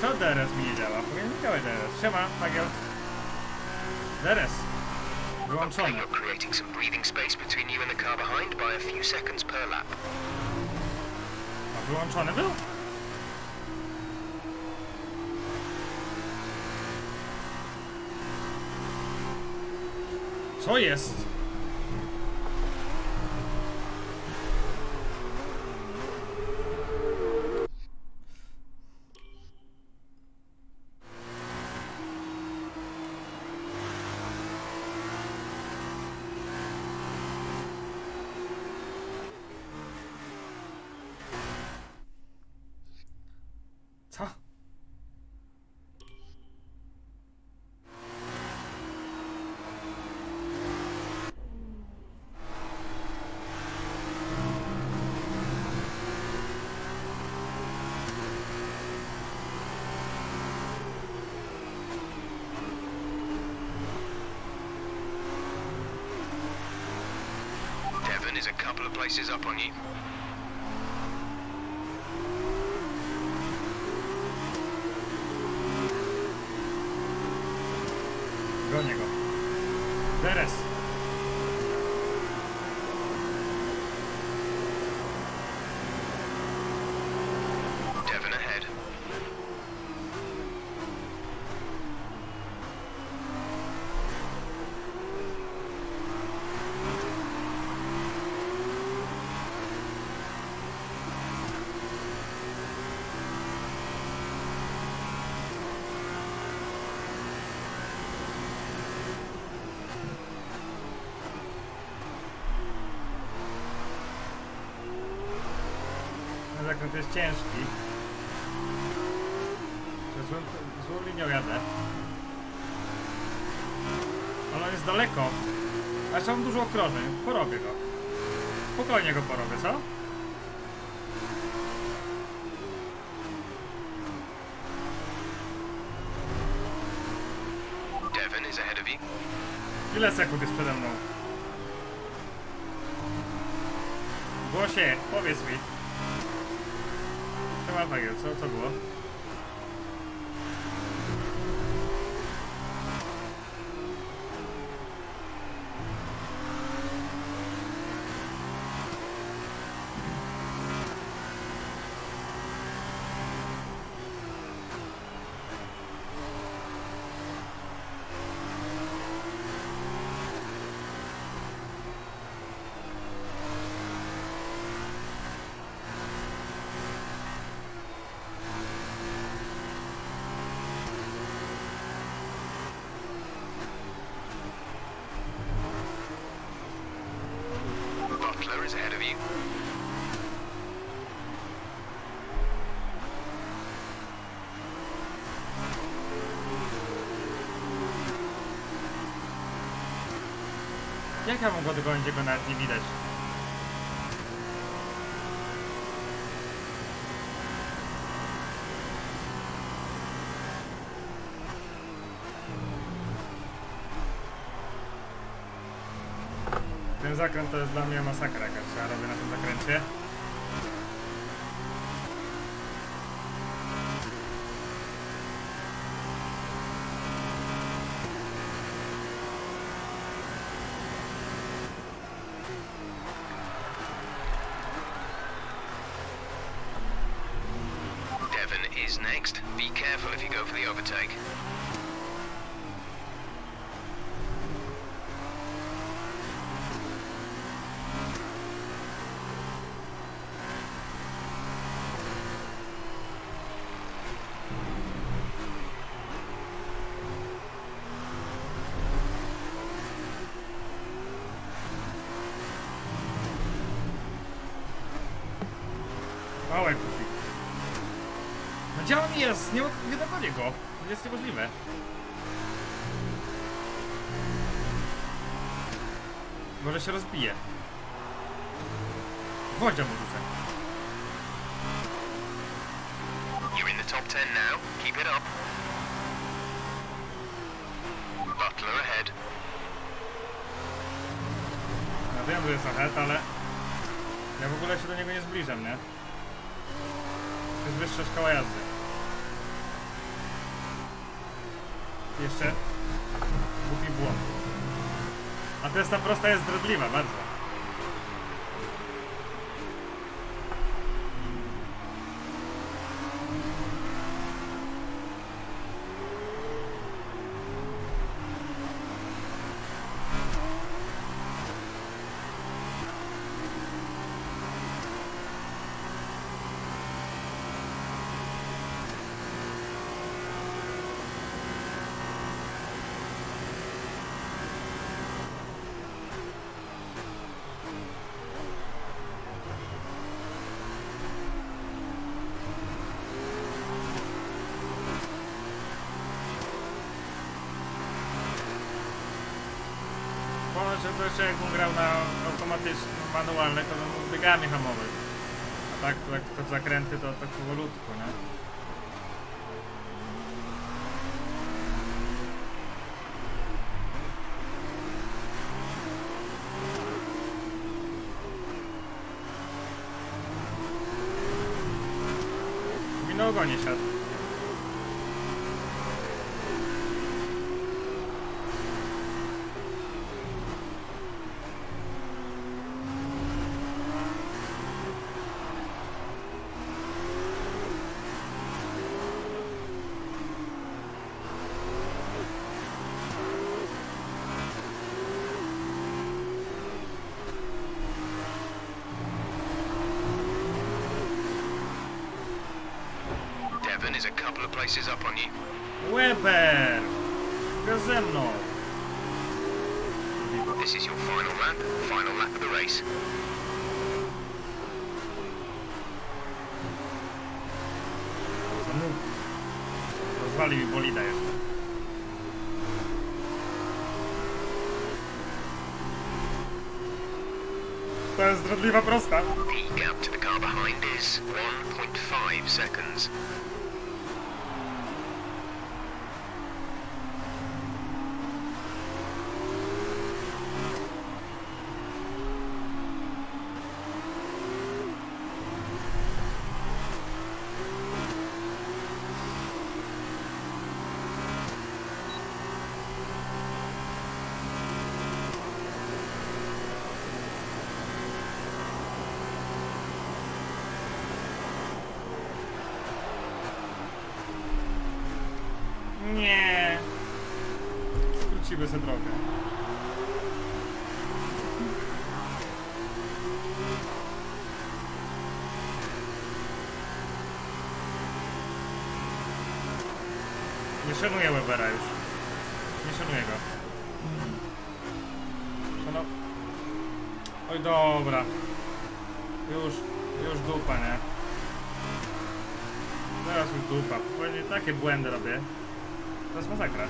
Co DRS mi nie działa? Powinien działać DRS. Siema, Pagiel. DRS. Okay, Wyłączony. you're creating some breathing space between you and the car behind by a few seconds per lap. A wyłączony był? Co jest? Co? Devon is a couple of places up on you. Gonię go. Teraz. Devon ahead. Zakręt jest ciężki. Złą linią jadę. Ale on jest daleko. A jeszcze mam dużo okrążeń. Porobię go. Spokojnie go porobię, co? Devon is ahead of you. Ile sekund jest przede mną? Głosie, powiedz mi. Co było? Butler is ahead of you. Jak ja mogę dogonić, go nawet nie widać? Ten zakręt to jest dla mnie masakra jakaś, co ja robię na tym zakręcie. Devon is next. Be careful if you go for the overtake. Małe kupi. No gdzie on jest? Nie dogonię go. To jest niemożliwe. Może się rozbije. Gwoździa mu rzucę. You're in the top 10 now. Keep it up. Butler ahead. Ja wiem, że jest ahead, ale ja w ogóle się do niego nie zbliżam, nie? To jest wyższa szkoła jazdy. Jeszcze głupi błąd. A to jest ta prosta jest zdradliwa, bardzo. Że to jeszcze jakbym grał na automatyczne, manualne, to bym mógł biegami hamować. A tak, to w zakręty to tak powolutku, nie? Mi na ogonie siadł. is a couple of places up on you. Weber! Go ze mną! This is your final lap of the race. Rozwali mi bolida jeszcze. To jest zdradliwa prosta. The gap to the car behind is 1.5 seconds. Nie. Skrócimy sobie drogę. Nie szanuję Webera już. Nie szanuję go. Szanow... Oj dobra. Już dupa, nie? Teraz już dupa. Powiem, takie błędy robię. To jest masakra.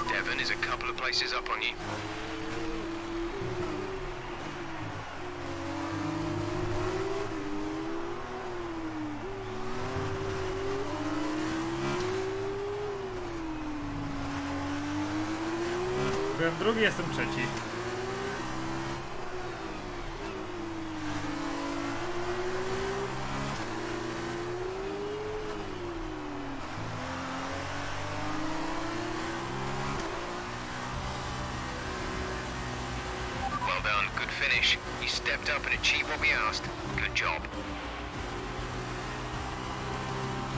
Devon is a couple of places up on you. Byłem drugi, jestem trzeci. Well done, good finish. You stepped up and achieved what we asked. Good job.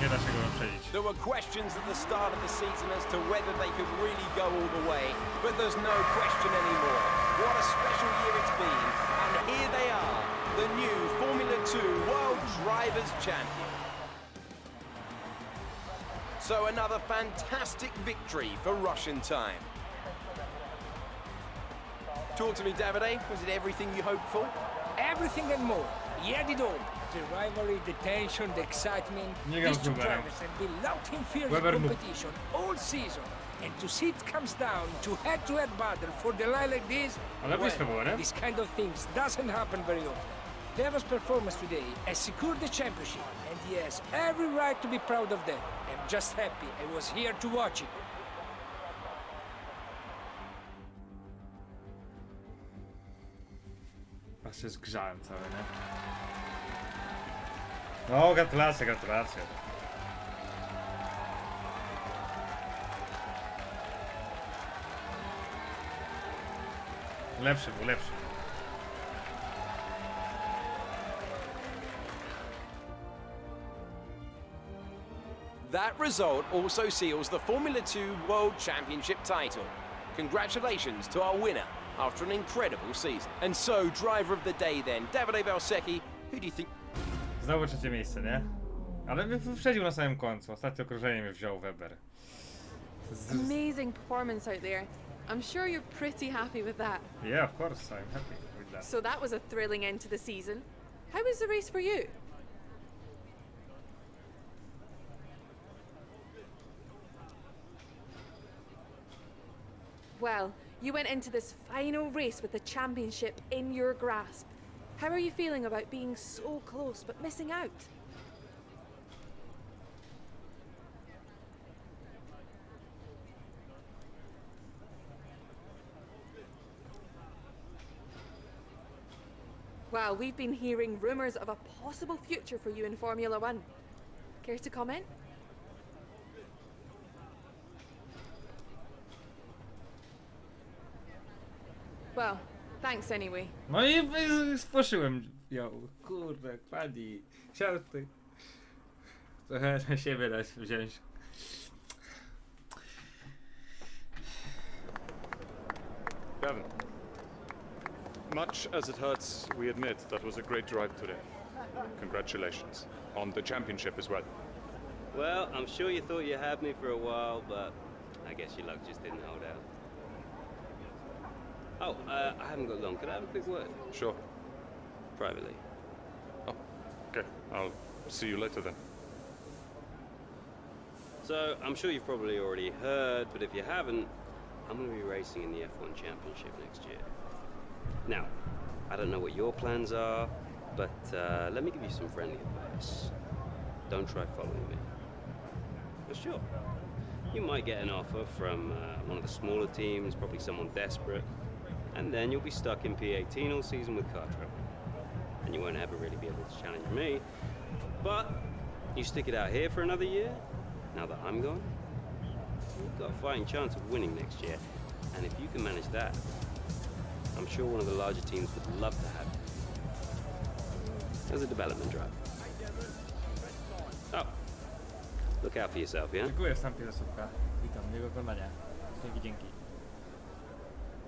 Nie da się go wyprzedzić. There were questions at the start of the season as to whether they could really go all the way, but there's no question anymore. What a special year it's been, and here they are, the new Formula 2 World Drivers' Champion. So another fantastic victory for Russian time. Talk to me, Davide. Was it everything you hoped for? Everything and more. He had it all. The rivalry, the tension, the excitement. These two drivers have been locked in fierce competition all season. And to see it comes down to head-to-head battle for the line like this, well, this kind of things doesn't happen very often. Deva's performance today has secured the championship, and he has every right to be proud of that. I'm just happy I was here to watch it. Aż się zgrzałem cały, nie? No, gratulacje, gratulacje. Lepszy był, lepszy. That result also seals the Formula 2 World Championship title. Congratulations to our winner after an incredible season. And so, driver of the day then, Davide Valsecchi, who do you think... Znowu trzecie miejsce, nie? Ale wyprzedził na samym końcu. Ostatnie okrążenie mnie wziął Weber. Amazing performance out there. I'm sure you're pretty happy with that. Yeah, of course, I'm happy with that. So that was a thrilling end to the season. How was the race for you? Well, you went into this final race with the championship in your grasp. How are you feeling about being so close but missing out? Well, we've been hearing rumours of a possible future for you in Formula One. Care to comment? Well, thanks anyway. No i spłoszyłem ją. Kurde, kładzi. Chciałem tutaj trochę na siebie dać wziąć. Devon, Much as it hurts, we admit that was a great drive today. Congratulations. On the championship as well. Well, I'm sure you thought you had me for a while, but I guess your luck just didn't hold out. Oh, I haven't got long. Could I have a quick word? Sure. Privately. Oh, okay. I'll see you later then. So, I'm sure you've probably already heard, but if you haven't, I'm going to be racing in the F1 Championship next year. Now, I don't know what your plans are, but let me give you some friendly advice. Don't try following me. For sure. You might get an offer from one of the smaller teams, probably someone desperate, and then you'll be stuck in P18 all season with car trouble. And you won't ever really be able to challenge me. But you stick it out here for another year, now that I'm gone, you've got a fighting chance of winning next year. And if you can manage that, I'm sure one of the larger teams would love to have you as a development driver. Oh, look out for yourself, yeah? Dziękuję, Stampie za słupka. Witam, miłego oglądania. Dzięki.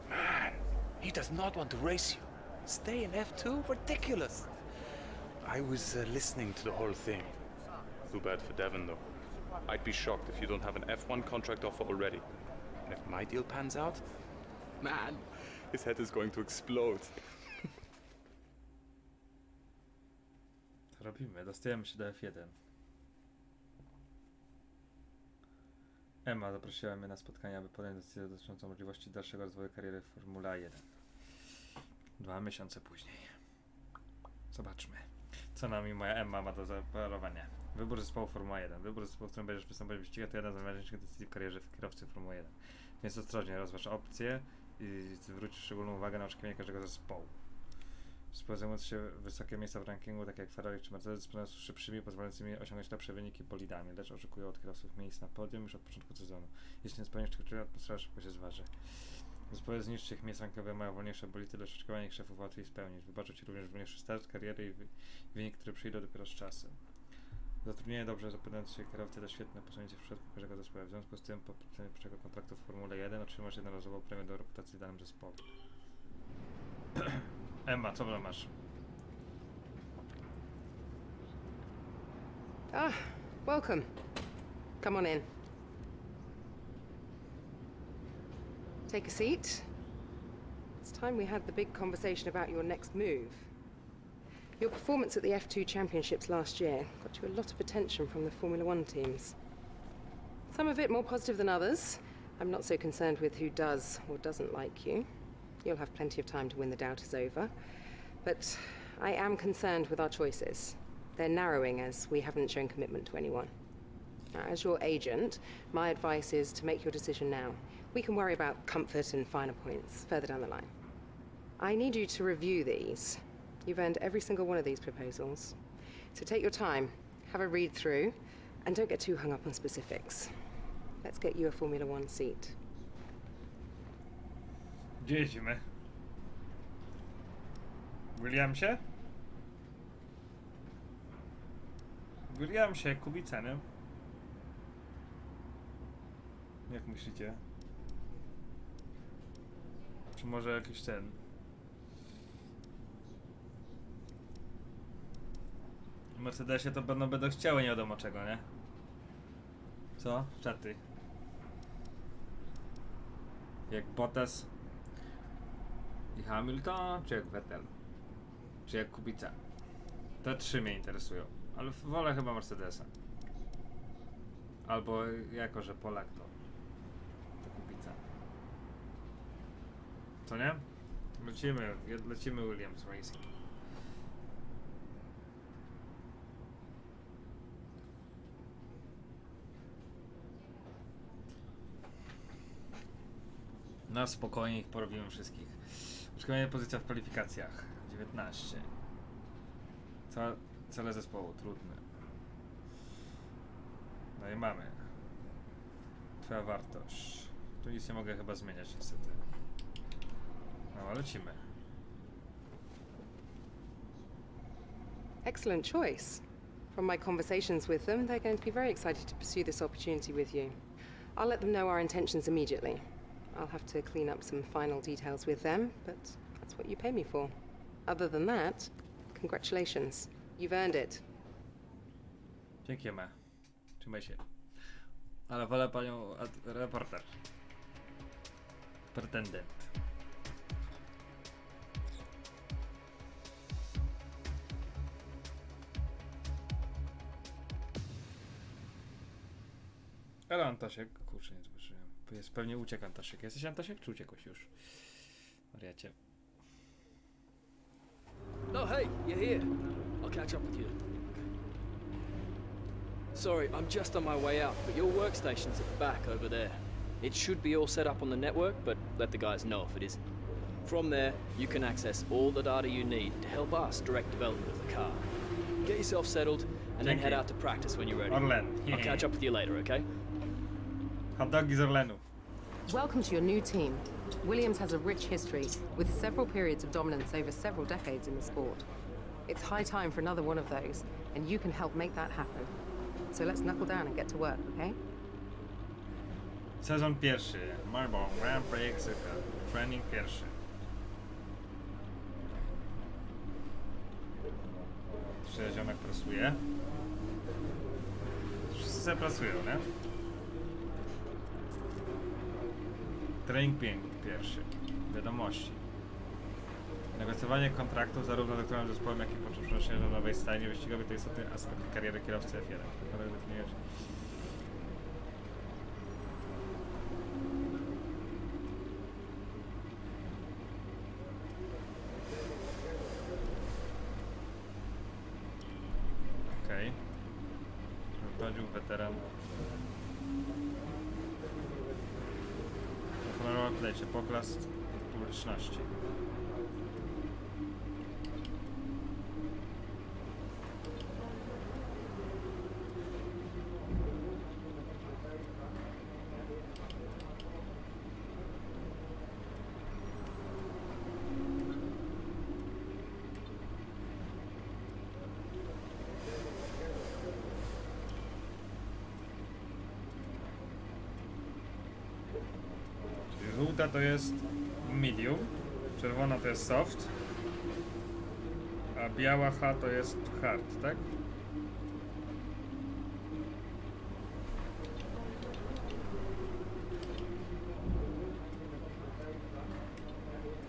Man, he does not want to race you. Stay in F2? Ridiculous. I was listening to the whole thing. Too bad for Devon, though. I'd be shocked if you don't have an F1 contract offer already. And if my deal pans out, man, his head is going to explode. Co robimy? Dostajemy się do F1. Emma zaprosiła mnie na spotkanie, aby podjąć decyzję dotyczącą możliwości dalszego rozwoju kariery w Formule 1. 2 miesiące później. Zobaczmy, co nami moja Emma ma do zaoferowania. Wybór zespołu Formuła 1. Wybór zespołu, w którym będziesz występować w wyścigach, to jedna z najważniejszych decyzji w karierze kierowcy Formuły 1. Więc ostrożnie rozważ opcje i zwróć szczególną uwagę na oczekiwania każdego zespołu. Zespoły zajmujące się wysokie miejsca w rankingu, takie jak Ferrari czy Mercedes, dysponują szybszymi, pozwalającymi osiągnąć lepsze wyniki bolidami, lecz oczekują od kierowców miejsc na podium już od początku sezonu. Jeśli nie spełnisz tych czynów, atmosfera szybko się zważy. Zespoły z niższych miejsc rankingowych mają wolniejsze bolidy, lecz oczekiwania ich szefów łatwiej spełnić. Wybaczą ci również wolniejszy start kariery i wynik, który przyjdą dopiero z czasem. Zatrudnienie dobrze zapewniające się kierowcy to świetne posunięcie w przypadku każdego zespołu. W związku z tym po podpisaniu pierwszego kontraktu w Formule 1 otrzymasz jednorazową premię do reputacji w danym zespole. Emma, co masz? Ah, welcome. Come on in. Take a seat. It's time we had the big conversation about your next move. Your performance at the F2 Championships last year got you a lot of attention from the Formula 1 teams. Some of it more positive than others. I'm not so concerned with who does or doesn't like you. You'll have plenty of time to win the doubt is over. But I am concerned with our choices. They're narrowing as we haven't shown commitment to anyone. Now, as your agent, my advice is to make your decision now. We can worry about comfort and finer points further down the line. I need you to review these. You've earned every single one of these proposals. So take your time, have a read through, and don't get too hung up on specifics. Let's get you a Formula 1 seat. Gdzie jedziemy? Williamsie? Williamsie, Kubica, nie? Jak myślicie? Czy może jakiś ten... W Mercedesie to będą chciały nie wiadomo czego, nie? Co? Czaty. Jak Bottas i Hamilton, czy jak Vettel? Czy jak Kubica? Te trzy mnie interesują, ale wolę chyba Mercedesa. Albo jako, że Polak to Kubica. Co nie? Lecimy Williams Racing. Na spokojnie ich porobimy wszystkich. Oczekiwanie pozycja w kwalifikacjach 19. Cele zespołu trudne. No i mamy. Twoja wartość. Tu nic nie mogę chyba zmieniać niestety. No, lecimy. Excellent choice. From my conversations with them, they're going to be very excited to pursue this opportunity with you. I'll let them know our intentions immediately. I'll have to clean up some final details with them, but that's It's what you pay me for. Other than that, congratulations. You've earned it. Dziękujemy. Trzymaj się. Ale wolę panią reporter. Pretendent. Ale Antosiek, kurczę, nie zobaczyłem. Jest pewnie uciekł Antosiek. Jesteś Antosiek, czy uciekłeś już? Wariacie. Oh, hey, you're here. I'll catch up with you. Sorry, I'm just on my way out, but your workstation's at the back over there. It should be all set up on the network, but let the guys know if it isn't. From there, you can access all the data you need to help us direct development of the car. Get yourself settled, and then head out to practice when you're ready. Orlen. I'll catch up with you later, okay? Hot dogi z Orlenu. Welcome to your new team. Williams has a rich history, with several periods of dominance over several decades in the sport. It's high time for another one of those, and you can help make that happen. So let's knuckle down and get to work, okay? Sezon pierwszy. Marble Grand Prix Training pierwszy. Jeszcze ziomek pracuje. Wszyscy sobie pracują, nie? Trening pierwszy. Wiadomości. Negocjowanie kontraktów zarówno z aktualnym zespołem, jak i podczas przenoszenia do nowej stajni wyścigowej to istotny aspekt kariery kierowcy F1. Okej. Prowadził weteran. Honorowa plecie, poklast publiczności. Żółta to jest medium, czerwona to jest soft, a biała H to jest hard, tak?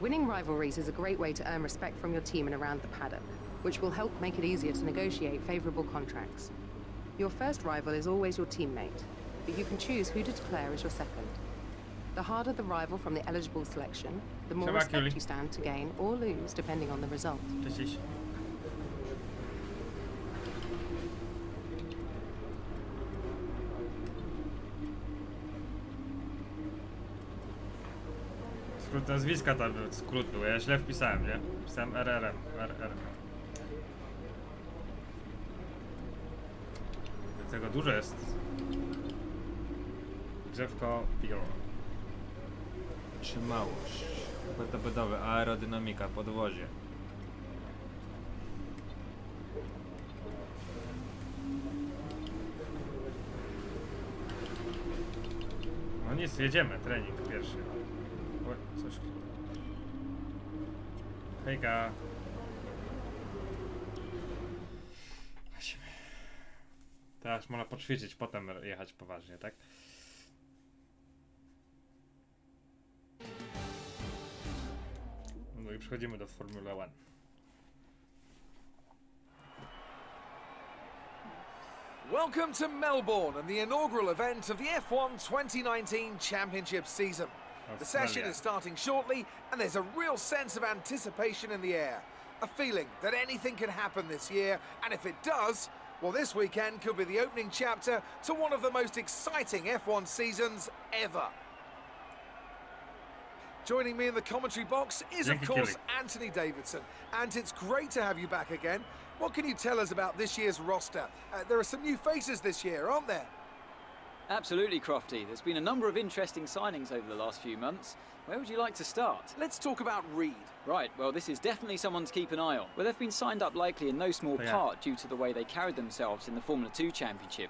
Winning rivalries is a great way to earn respect from your team and around the paddock, which will help make it easier to negotiate favourable contracts. Your first rival is always your teammate, but you can choose who to declare as your second. The harder the rival from the eligible selection, the more respect you stand to gain or lose depending on the result. Cześć. Skrót nazwiska to był, skrót był, ja źle wpisałem, nie? Wpisałem RRM. Tego dużo jest. Drzewko Piro. Trzymałość. Ortopedowy, aerodynamika, podwozie. No nic, jedziemy, trening pierwszy. O, coś. Hejka. Teraz można poćwiczyć, potem jechać poważnie, tak? No i przechodzimy do Formuły 1. Welcome to Melbourne and the inaugural event of the F1 2019 Championship season. The session is starting shortly and there's a real sense of anticipation in the air. A feeling that anything can happen this year, and if it does, well, this weekend could be the opening chapter to one of the most exciting F1 seasons ever. Joining me in the commentary box is, of course, Anthony Davidson, and it's great to have you back again. What can you tell us about this year's roster? There are some new faces this year, aren't there? Absolutely, Crofty. There's been a number of interesting signings over the last few months. Where would you like to start? Let's talk about Reed. Right, well, this is definitely someone to keep an eye on. Well, they've been signed up likely in no small part due to the way they carried themselves in the Formula 2 Championship.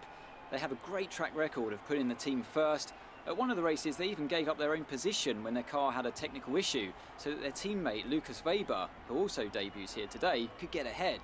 They have a great track record of putting the team first, At one of the races, they even gave up their own position when their car had a technical issue, so that their teammate Lucas Weber, who also debuts here today, could get ahead.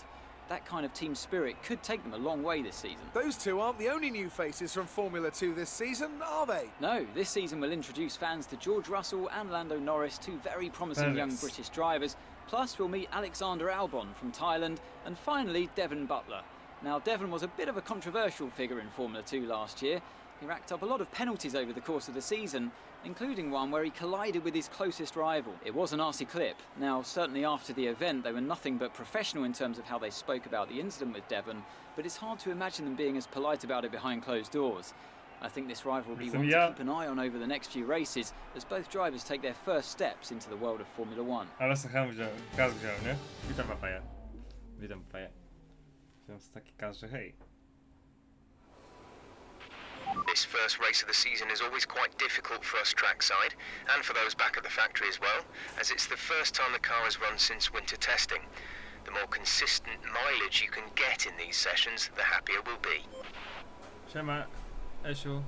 That kind of team spirit could take them a long way this season. Those two aren't the only new faces from Formula 2 this season, are they? No, this season will introduce fans to George Russell and Lando Norris, two very promising young British drivers. Plus, we'll meet Alexander Albon from Thailand, and finally, Devon Butler. Now, Devon was a bit of a controversial figure in Formula 2 last year. He racked up a lot of penalties over the course of the season, including one where he collided with his closest rival. It was an arsey clip. Now, certainly after the event, they were nothing but professional in terms of how they spoke about the incident with Devon, but it's hard to imagine them being as polite about it behind closed doors. I think this rivalry will to keep an eye on over the next few races, as both drivers take their first steps into the world of Formula 1. Ale słucham, gaz wziąłem, nie? Witam papaję. Witam papaję. Wziąłem taki gaz, że hej. This first race of the season is always quite difficult for us trackside, and for those back at the factory as well, as it's the first time the car has run since winter testing. The more consistent mileage you can get in these sessions, the happier we'll be. Siema, Esiu.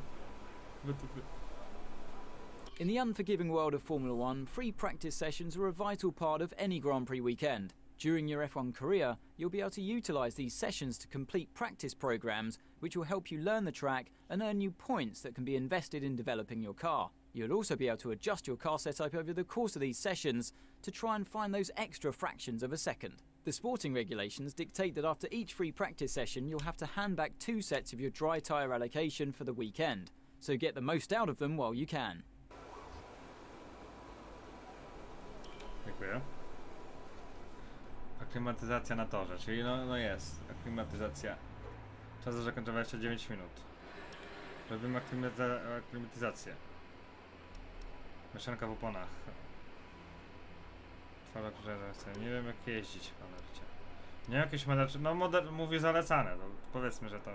In the unforgiving world of Formula 1, free practice sessions are a vital part of any Grand Prix weekend. During your F1 career, you'll be able to utilise these sessions to complete practice programmes, which will help you learn the track and earn you points that can be invested in developing your car. You'll also be able to adjust your car setup over the course of these sessions to try and find those extra fractions of a second. The sporting regulations dictate that after each free practice session, you'll have to hand back 2 sets of your dry tyre allocation for the weekend, so get the most out of them while you can. Dziękuję. Aklimatyzacja na torze, czyli no jest. Aklimatyzacja. Czas do zakończenia 29 minut. Robimy aklimatyzację. Mieszanka w oponach. Trwała krzyża, nie wiem jak jeździć, cholercie. Nie jakieś model, no model mówi zalecane, no powiedzmy, że to...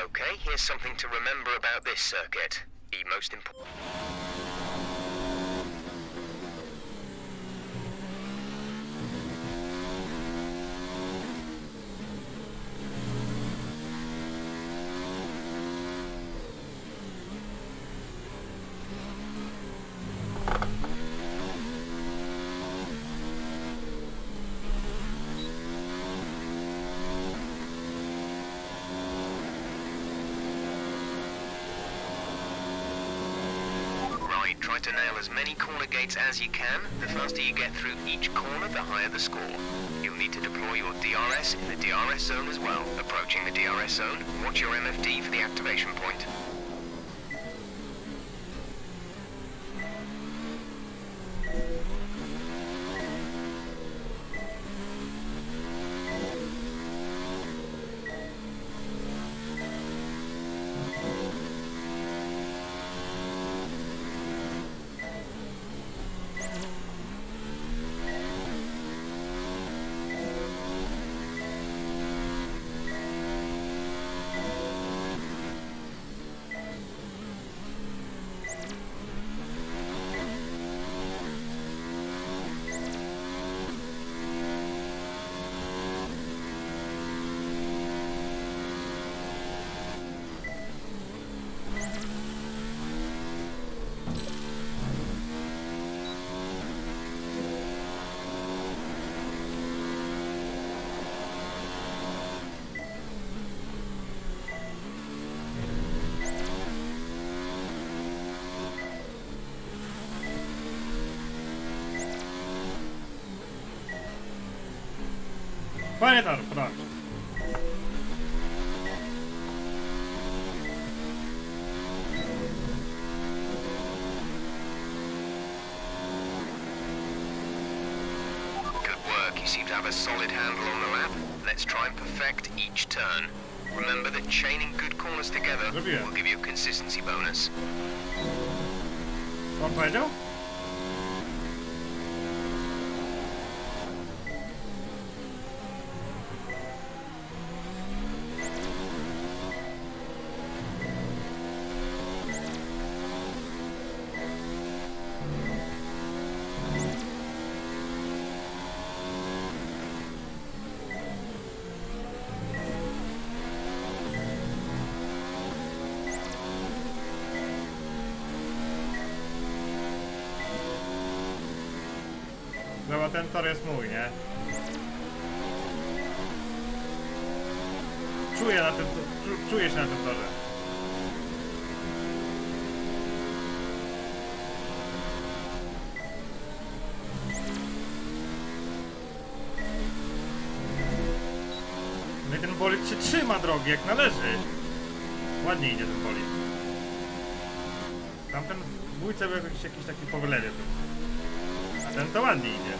Okay, here's something to remember about this circuit. The most important... Try to nail as many corner gates as you can. The faster you get through each corner, the higher the score. You'll need to deploy your DRS in the DRS zone as well. Approaching the DRS zone, watch your MFD for the activation point. Panie tor, proszę. Good work, you seem to have a solid handle on the lap. Let's try and perfect each turn. Remember that chaining good corners together will give you a consistency bonus. Co on powiedział? Dobra, ten tor jest mój, nie? Czuję się na tym torze. No i ten bolid się trzyma drogi jak należy. Ładnie idzie ten bolid. Tamten w bójce był jakiś taki po wylewie. A ten to ładnie idzie.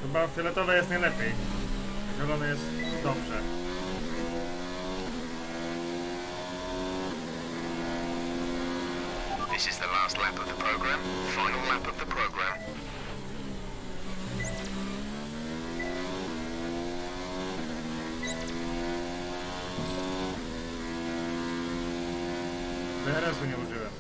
Chyba fioletowe jest najlepiej. Zielony jest dobrze. This is the last lap of the program, final lap of the program. DRS-u nie użyłem.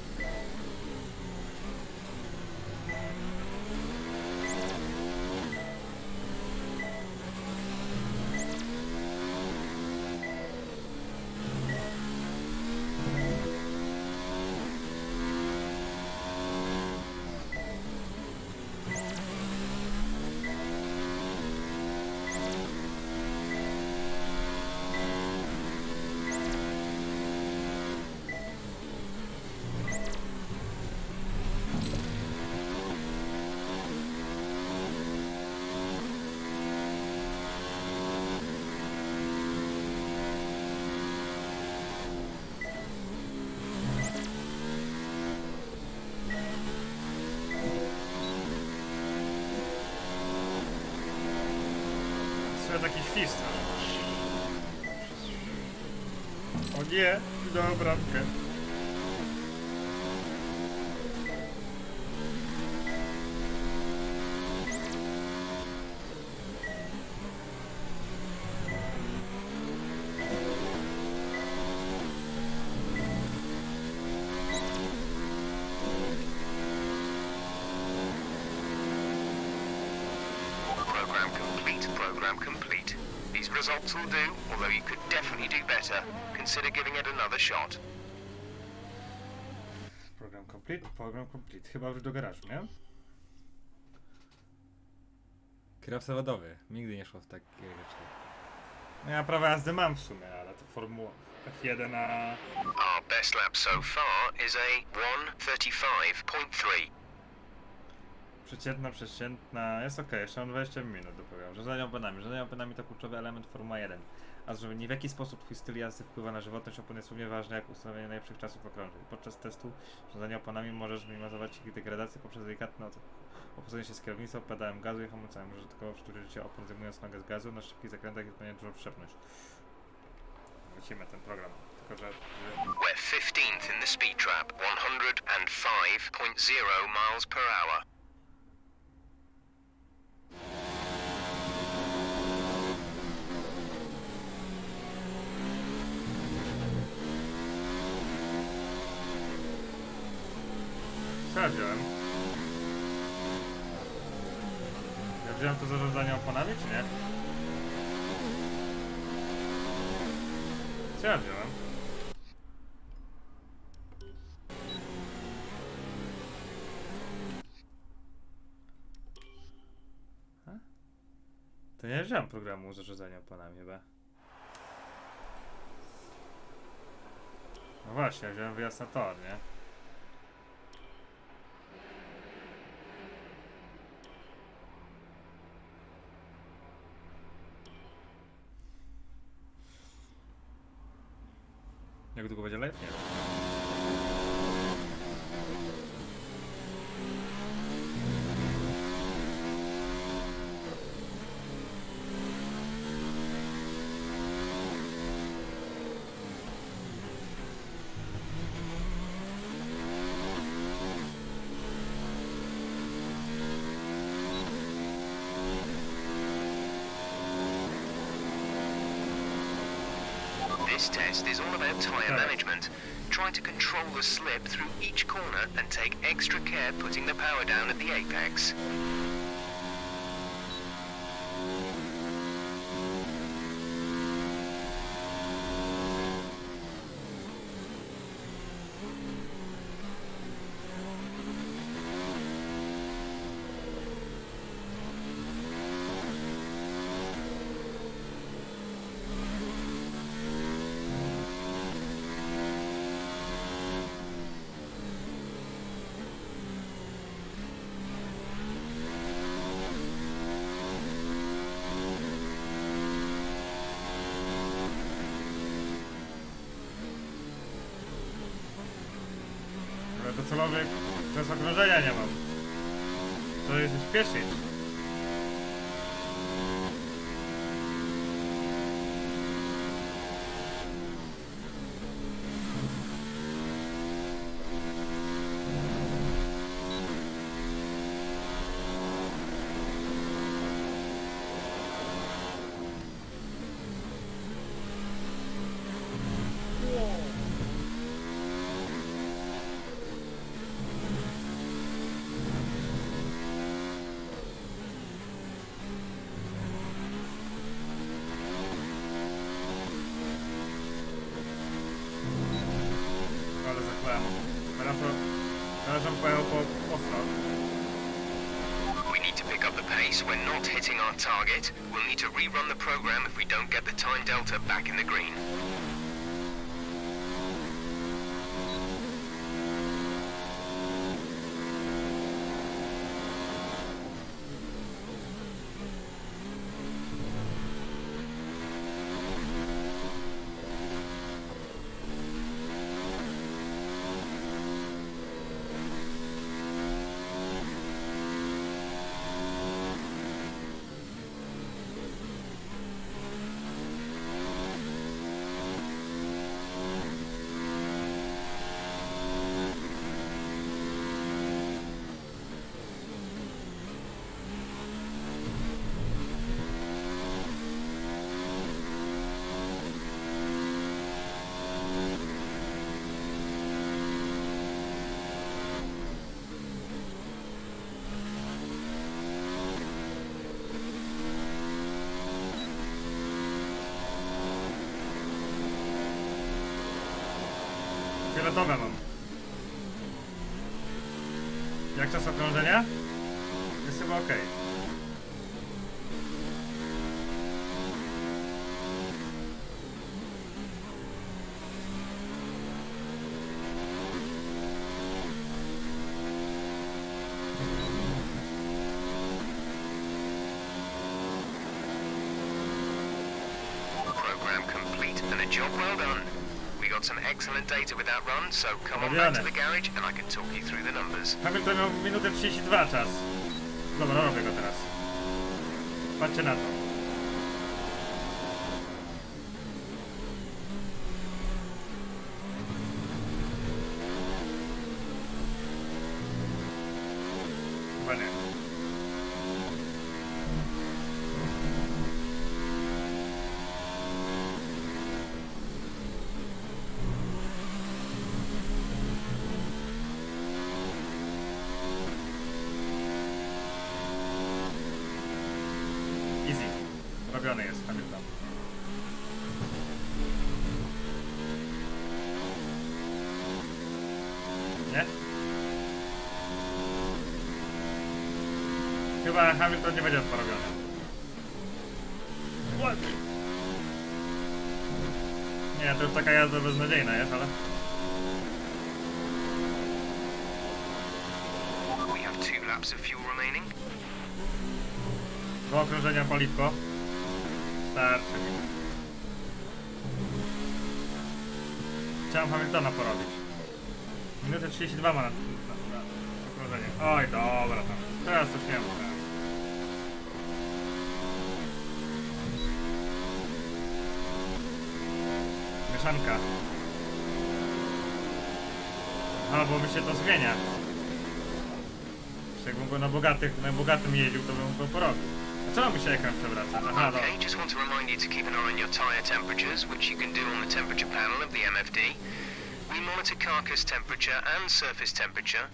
Taki świst. O nie, dałem bramkę. Program complete. These results will do, although you could definitely do better. Consider giving it another shot. Program complete. Chyba już do garażu, nie? Kierowca zawodowy. Nigdy nie szło w takie rzeczy. No ja prawo jazdy mam w sumie, ale to Formuła F1 a... Our best lap so far is a 1:35.3. Przeciętna, jest ok, jeszcze mam 20 minut do programu. Rządzenie oponami to kluczowy element Formuła 1. A że nie w jaki sposób twój styl jazdy wpływa na żywotność opon jest równie ważne jak ustawienie najlepszych czasów okrążeń. Podczas testu rządzenia oponami możesz minimalizować ich degradację poprzez delikatne opozycenie się z kierownicą, pedałem gazu i hamulcami. Może tylko przytulić życie opon zajmując nogę z gazu, na szybkich zakrętach jest pewnie dużo przyczepność. Lecimy ten program. Tylko, że... We're 15th in the speed trap, 105.0 miles per hour. Co ja wziąłem? Ja wziąłem to zarządzanie oponami, czy nie? Co ja wziąłem? To nie wziąłem programu zarządzania oponami chyba. No właśnie, ja wziąłem wyjazd na tor, nie? Jak długo będzie live? Nie. This test is all about tyre management. Try to control the slip through each corner and take extra care putting the power down at the apex. docelowy czas okrążenia nie mam. To jest śpieszyć. We need to pick up the pace. We're not hitting our target. We'll need to rerun the program if we don't get the time delta back in the green. Fioletowe mam. Jak czas okrążenia? Jest chyba ok. Program complete and a job well done. We got some excellent data with that run, so come on back to the garage and I can talk you through the numbers. Hamilton miał minutę 32 czas. Dobra, robię go teraz. Patrzcie na to. Chyba nie. Robiony jest, pamiętam. Nie? Chyba Hamilton nie będzie porobiony. Nie, to już taka jazda beznadziejna jest, ale... We have 2 laps of fuel remaining. Do okrążenia paliwko. Starczy. Chciałem Hamiltona porobić. Minutę 32 ma na okrążenie. Oj, dobra tam. Teraz już nie ma. Mieszanka. Albo mi się to zmienia. Jakbym go na bogatym jeździł, to bym go porobił. A czemu mi się ekran przewraca? Aha, dobra. Okay, just want to remind you to keep an eye on your tyre temperatures, which you can do on the temperature panel of the MFD. We monitor carcass temperature and surface temperature,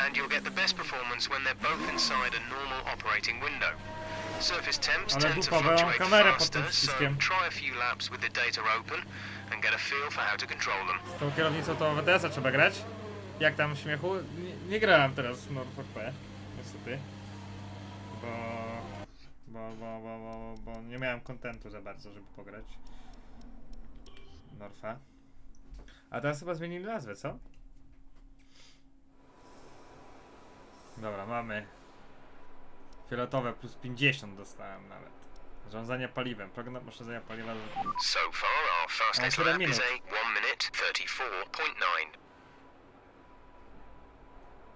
and you'll get the best performance when they're both inside a normal operating window. Surface temps tend to fluctuate faster, so try a few laps with the data open and get a feel for how to control them. Z tą kierownicą to WTS-a trzeba grać. Jak tam śmiechu? Nie grałem teraz w P, niestety. Bo nie miałem kontentu za bardzo, żeby pograć Norfa. A teraz chyba zmienili nazwę, co? Dobra, mamy fioletowe plus 50 dostałem nawet. Zarządzanie paliwem, program oszczędzania paliwa. So far our fastest lap is a 1 minute 34.9.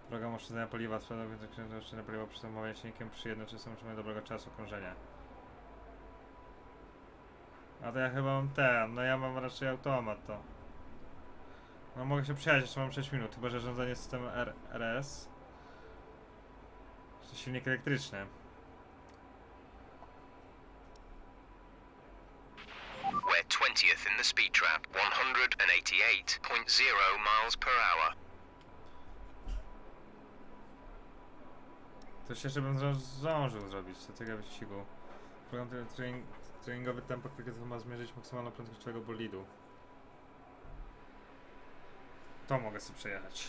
Program oszczędzania paliwa, sprawdza więcej księży oszczędzania paliwa przy samochodzie silnikiem przy jednoczesnym utrzymaniu dobrego czasu krążenia. A to ja chyba mam ten, no ja mam raczej automat to. No mogę się przejechać, jeszcze mam 6 minut, chyba że rządzenie systemem RS. To silnik elektryczny. We're 20th in the speed trap, 188.0 miles per hour. Coś jeszcze bym zdążył zrobić, do tego wyścigu. Program treningowy tempo, który ma zmierzyć maksymalną prędkość twojego bolidu. To mogę sobie przejechać.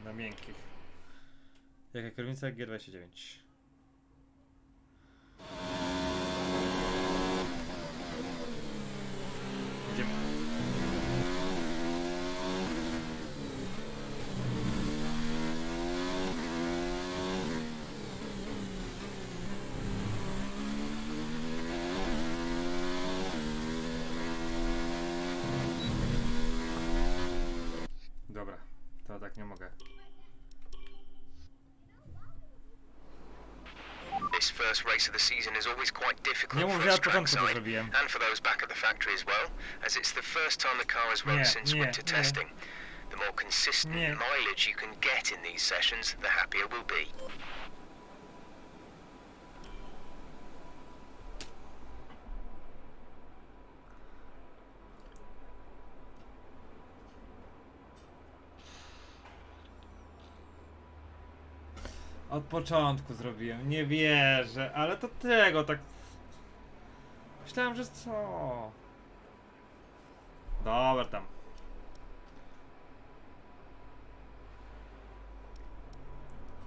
Na miękkich. Jaka kierownica? G29. Idziemy. Dobra, to tak nie mogę. This first race of the season is always quite difficult Nie mów, for że ja us od początku to trackside zrobiłem. and for those back at the factory as well, as it's the first time the car has run since winter testing. The more consistent mileage you can get in these sessions, the happier we'll be. Od początku zrobiłem, nie wierzę, ale to tego tak... Myślałem, że co? Dobra tam.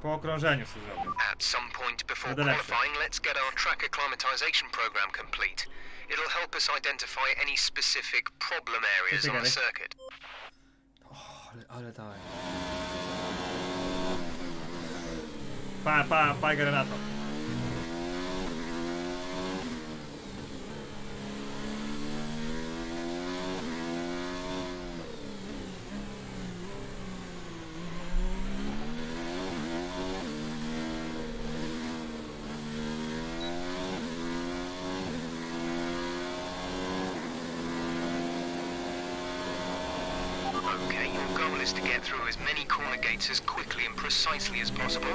Po okrążeniu sobie zrobię. At some point before Będę lepszy. qualifying, let's get our track acclimatization program complete. It'll help us identify any specific problem areas on the circuit. Ale daj. Pa, granato. Okay, your goal is to get through as many corner gates as quickly and precisely as possible.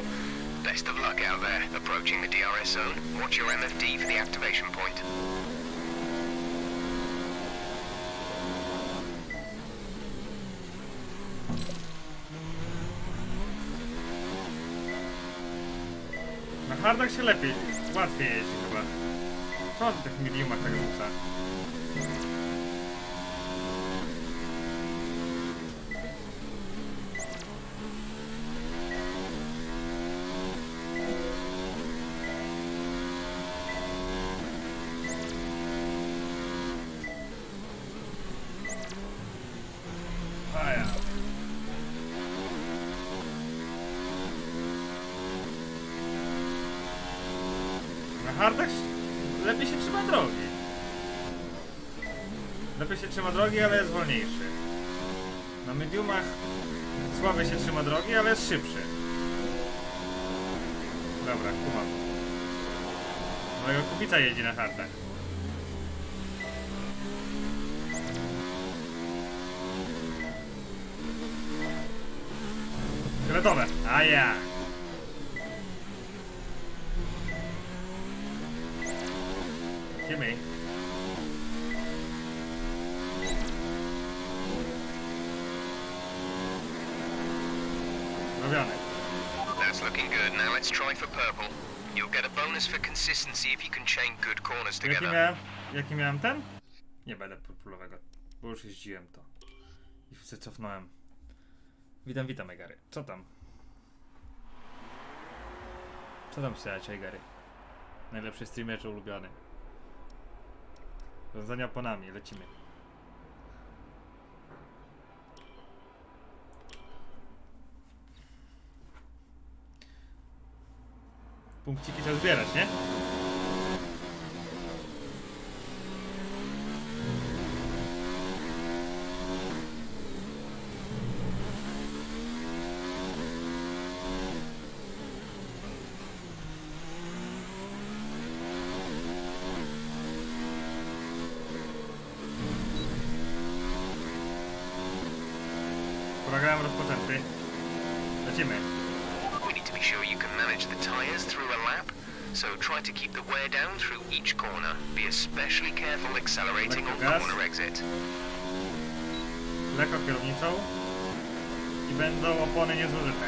Best of luck out there, approaching the DRS zone. Watch your MFD for the activation point. Na hardach się lepiej, łatwiej jeździ chyba. Co on w tych mediumach tak rzuca? Na hardach lepiej się trzyma drogi. Lepiej się trzyma drogi, ale jest wolniejszy. Na mediumach słabiej się trzyma drogi, ale jest szybszy. Dobra, kumam. Mojego kubica jeździ na hardach. Fioletowe. A ja. Gimme. Robione. That's looking good. Now let's try for purple. You'll get a bonus for consistency if you can chain good corners together. Jaki miałem ten? Nie będę purpurowego, bo już jeździłem to. I się cofnąłem. Witam, Gary. Co tam? Co tam się Gary? Najlepszy streamer ulubiony. Rozwiązania oponami, lecimy. Punkciki trzeba zbierać, nie? Program rozpoczęty. Lecimy. We need to be sure you can manage the tyres through a lap, so try to keep the wear down through each corner. Be especially careful accelerating on corner exit. Lekko kierownicą i będą opony niezużyte.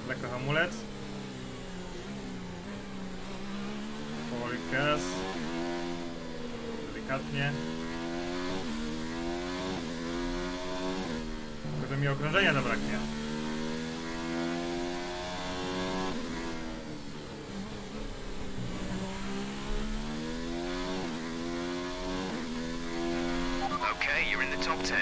Lekko hamulec. Powoli gaz. Delikatnie. Gdyby mi okrążenia zabraknie. Okay, you're in the top 10.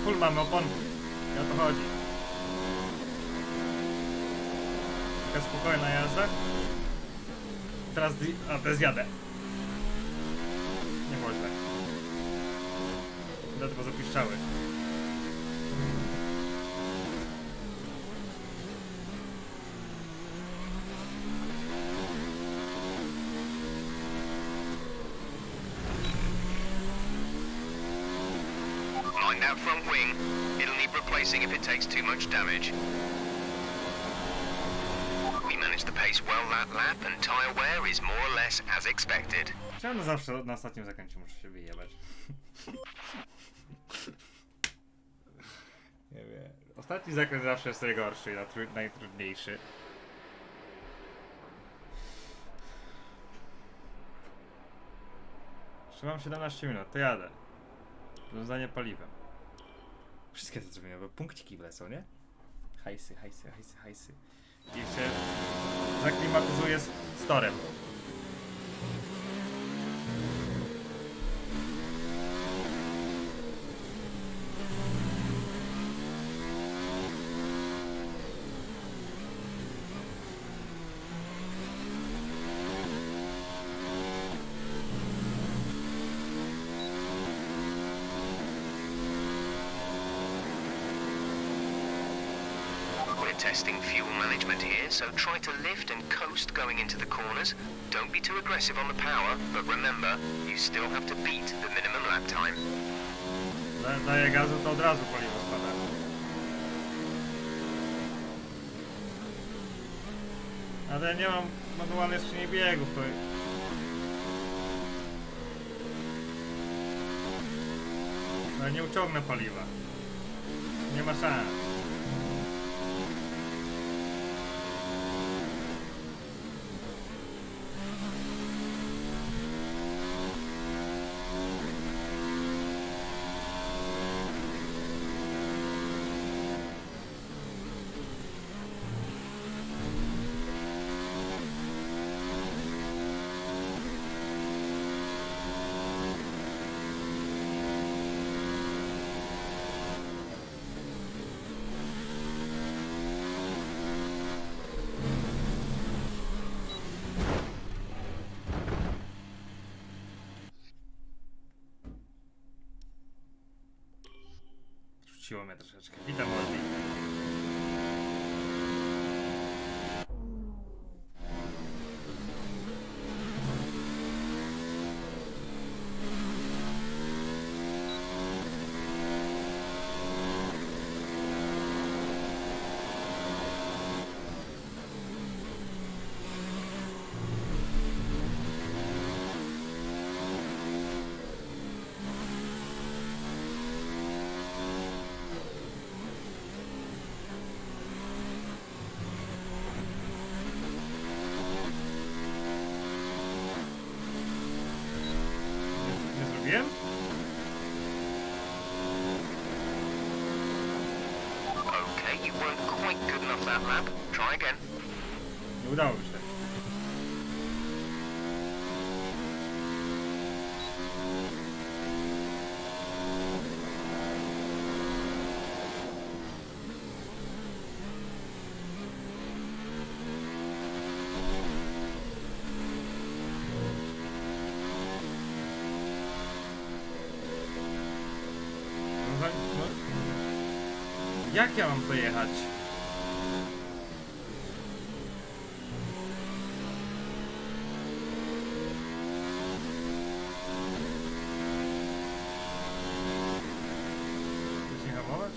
Full mamy oponki. I o to chodzi. Taka spokojna jazda. Teraz teraz jadę. Nie było źle. Ledwo zapiszczały. Mind that front wing. It'll need replacing if it takes too much damage. We managed the pace well that lap and tyre wear is more or less as expected. Czemu zawsze na ostatnim zakręcie muszę się wyjebać? Nie wiem. Ostatni zakręt zawsze jest najgorszy, najtrudniejszy. Jeszcze mam 17 minut, to jadę. Zarządzanie paliwem. Wszystkie te zrobione, bo punkciki wlecą, nie? Hajsy. I się zaklimatyzuje z torem. Testing fuel management here, so try to lift and coast going into the corners. Don't be too aggressive on the power, but remember, you still have to beat the minimum lap time. Daję gazu, to od razu paliwo spada. Ale ja nie mam manualnej skrzyni biegów, to... Ale nie uciągnę paliwa. Nie ma szans. Rzuciło mnie troszeczkę. Witam, Młody. Wiem? Okay, you weren't quite good enough that lap. Try again. Nie udało mi się. Jak ja mam dojechać? Chcesz nie hamować?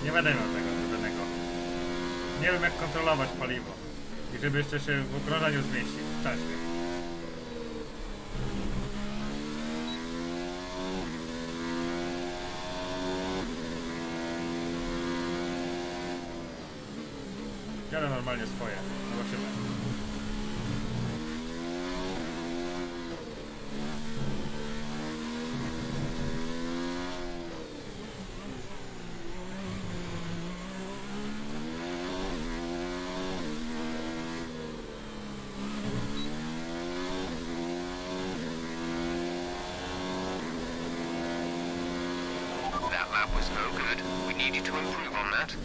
Nie będę miał tego żadnego. Nie wiem jak kontrolować paliwo. I żeby jeszcze się w okrążeniu zmieścić w czasie. Jadę normalnie swoje. Zobaczymy. That lap was no good. We need you to improve on that.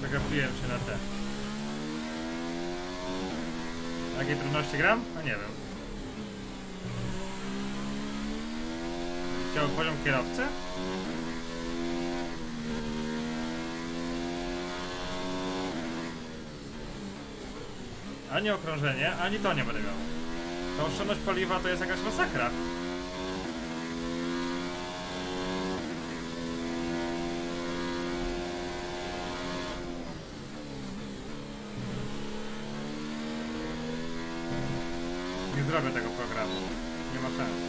Zagapiłem się na te. Jakiej trudności gram? No nie wiem. Chciał poziom kierowcy? Ani okrążenie, ani to nie będę miał. Ta oszczędność paliwa to jest jakaś masakra. Nie zrobię tego programu. Nie ma sensu.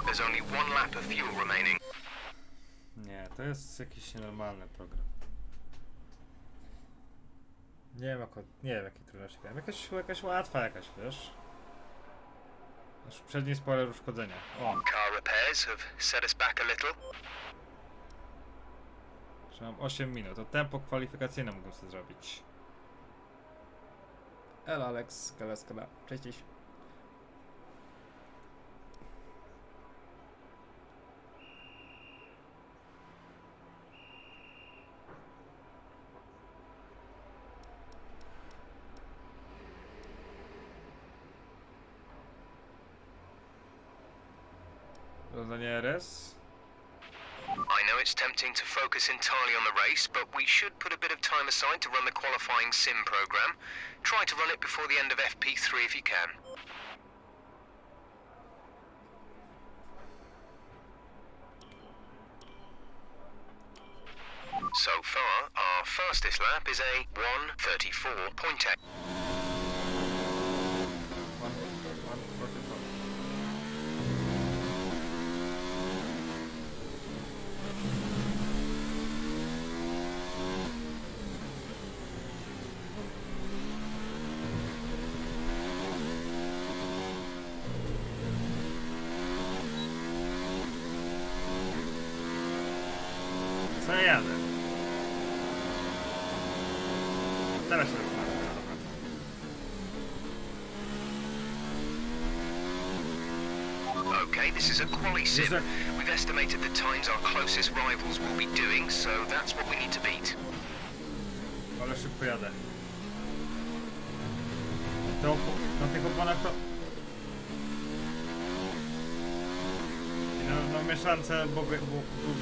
There's only one lap of fuel remaining. Nie, to jest jakiś nienormalny program. Nie wiem, nie wiem jakiej trudności grałem. Jakaś łatwa jakaś, wiesz? Już przedni spoiler uszkodzenia. O! Car repairs have set us back a little. Że mam 8 minut, to tempo kwalifikacyjne mógłbym sobie zrobić. Elo Alex, skala. Cześć, cześć. Rozwiązanie RS. I know it's tempting to focus entirely on the race, but we should put a bit of time aside to run the qualifying sim program. Try to run it before the end of FP3 if you can. So far, our fastest lap is a 1:34.8. Co ja jadę? Teraz się rozmawiam. Okay, this is a quali sim. We've estimated the times our closest rivals will be doing, so that's what we need to beat. Ale szybko jadę. To na tych oponach to... Na mieszance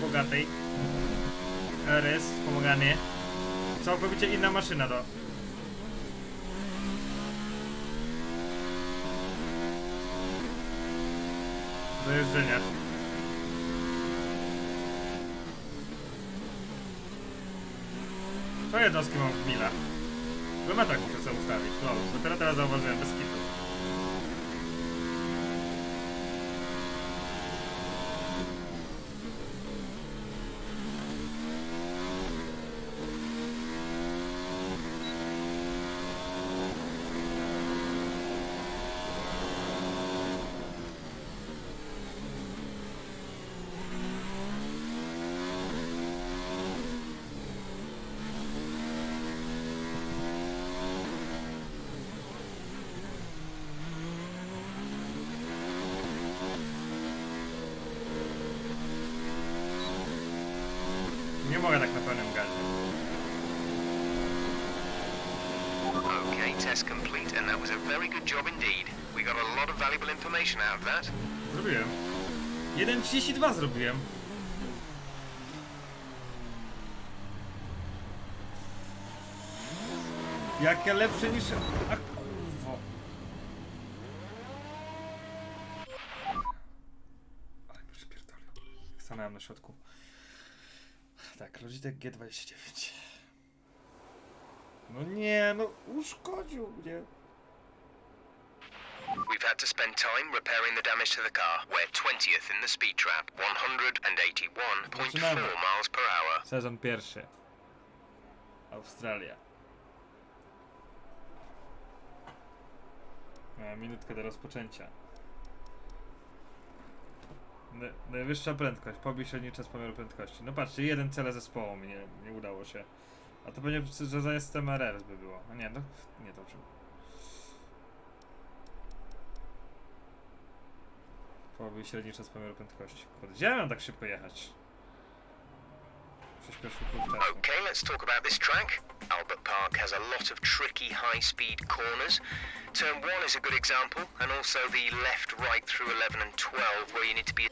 bogatej. RS, wspomaganie. Całkowicie inna maszyna to. do jeżdżenia. To jednostki mam w milach. W metrach muszę sobie ustawić. No, dopiero teraz zauważyłem, bez kitu. Nie mogę tak na pełnym gazie. Okay, test complete, and that was a very good job indeed. We got a lot of valuable information out of that. Zrobiłem. 1.32 zrobiłem. Jak ja lepszy niż... A kurwo. Ale mi przypierdolił. Stanąłem na środku. Tak, Logitech G29. No nie, no uszkodził mnie. We've had to spend time repairing the damage to the car. We're 20th in the speed trap, 181.4 miles per hour. Sezon pierwszy. Australia. Minutkę do rozpoczęcia. Najwyższa prędkość. Pobij średni czas pomiaru prędkości. No patrzcie, jeden cel zespołu mi nie udało się. A to pewnie, że za STMRR by było. A nie, no nie dobrze. Pobij średni czas pomiaru prędkości. Kurde, gdzie ja mam tak szybko jechać? Przyspieszył pół czasu. Okay, let's talk about this track. Albert Park has a lot of tricky high-speed corners. Turn 1 is a good example, and also the left, right through 11 and 12, where you need to be...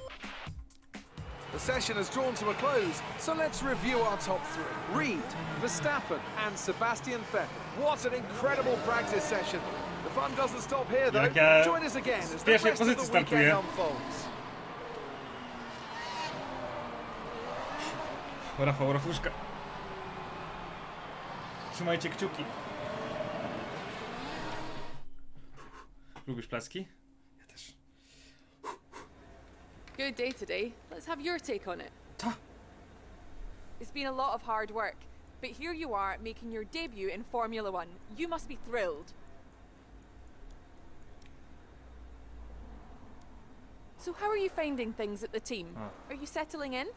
The session has drawn to a close, so let's review our top three. Reed, Verstappen and Sebastian Vettel. What an incredible practice session. The fun doesn't stop here though. Join us again as the rest of the weekend unfolds. Rafał, Rafuszka. Trzymajcie kciuki. Lubisz plaski? Ja też. Good day today. Let's have your take on it. Ta. It's been a lot of hard work, but here you are making your debut in Formula One. You must be thrilled. So how are you finding things at the team? Are you settling in?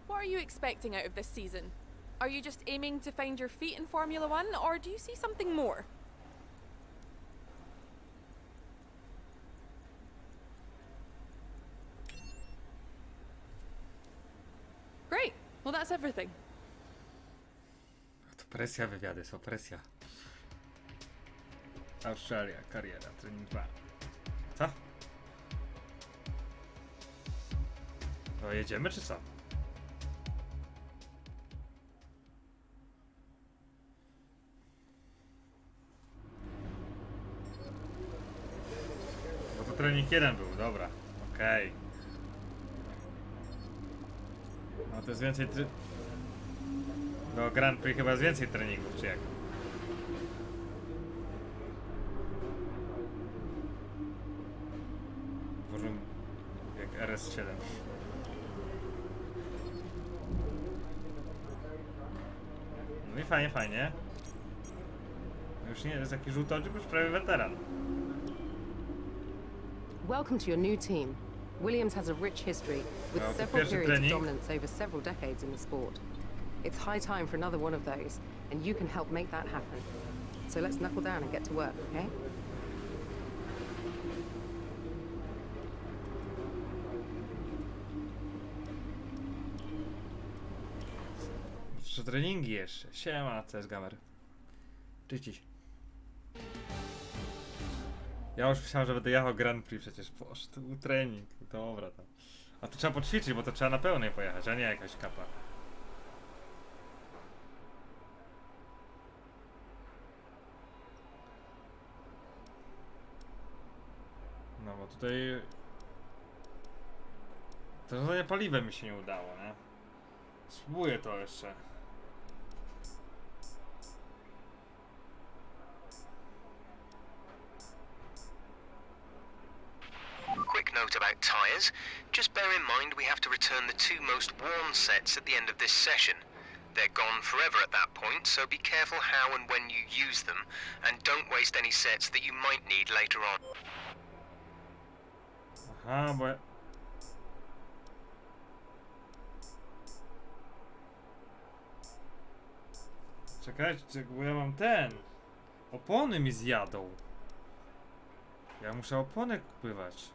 What are you expecting out of this season? Are you just aiming to find your feet in Formula One, or do you see something more? Great. Well, that's everything. To presja, wywiady są, presja. Australia, kariera, trening 2. Co? To jedziemy czy co? Bo to trening 1 był, dobra. Okej. No to jest więcej do Grand Prix chyba jest więcej treningów, czy jak? Włożyłem jak RS7. No i fajnie, fajnie. Już nie jest jakiś żółtodziób, już prawie weteran. Welcome to your new team. Williams has a rich history, with several periods of dominance over several decades in the sport. It's high time for another one of those, and you can help make that happen. So let's knuckle down and get to work, okay? Trzy treningi jeszcze. Siema, CS Gamer. Cześć. Ja już myślałem, że będę jechał Grand Prix przecież. Boże, to był trening. Dobra tam. A to trzeba poćwiczyć, bo to trzeba na pełnej pojechać, a nie jakaś kapa. tutaj... To zarządzanie paliwem mi się nie udało, nie? Spróbuję to jeszcze. Quick note about tyres. Just bear in mind we have to return the 2 most worn sets at the end of this session. They're gone forever at that point, so be careful how and when you use them, and don't waste any sets that you might need later on. Aha, bo ja... Czekajcie, bo ja mam ten. Opony mi zjadą. Ja muszę opony kupywać.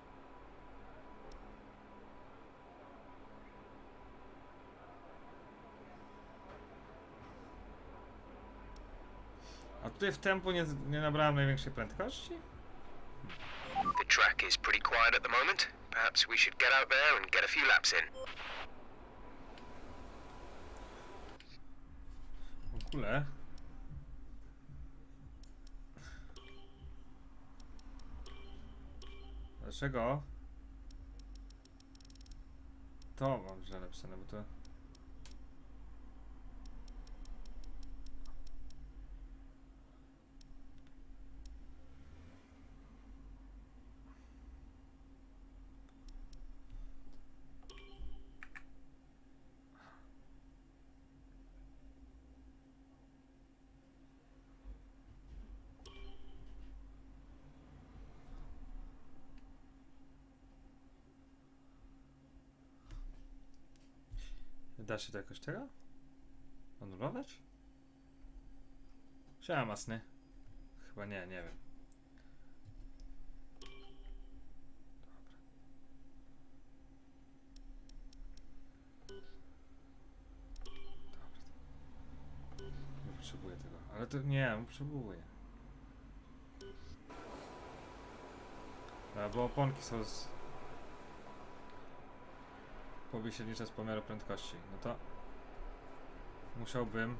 A tutaj w tempu nie nabrałem największej prędkości? The track is pretty quiet at the moment. Perhaps we should get out there and get a few laps in. W ogóle... Dlaczego? To mam źle napisane, bo to... Da się to jakoś tego? Anulować? Siema masny. Chyba nie, nie wiem. Dobra. Nie potrzebuję tego. Ale to nie, potrzebuję. Bo oponki są z... Pobij średniczy z pomiaru prędkości. No to... Musiałbym...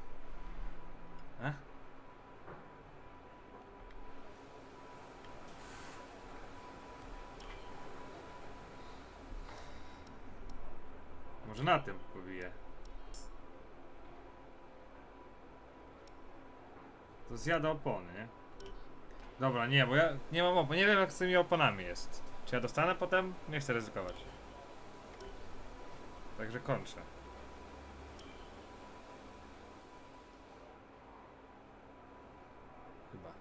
Może na tym pobiję. To zjada opony, nie? Dobra, nie, bo ja nie mam opon. Nie wiem jak z tymi oponami jest. Czy ja dostanę potem? Nie chcę ryzykować. Także kończę. Chyba.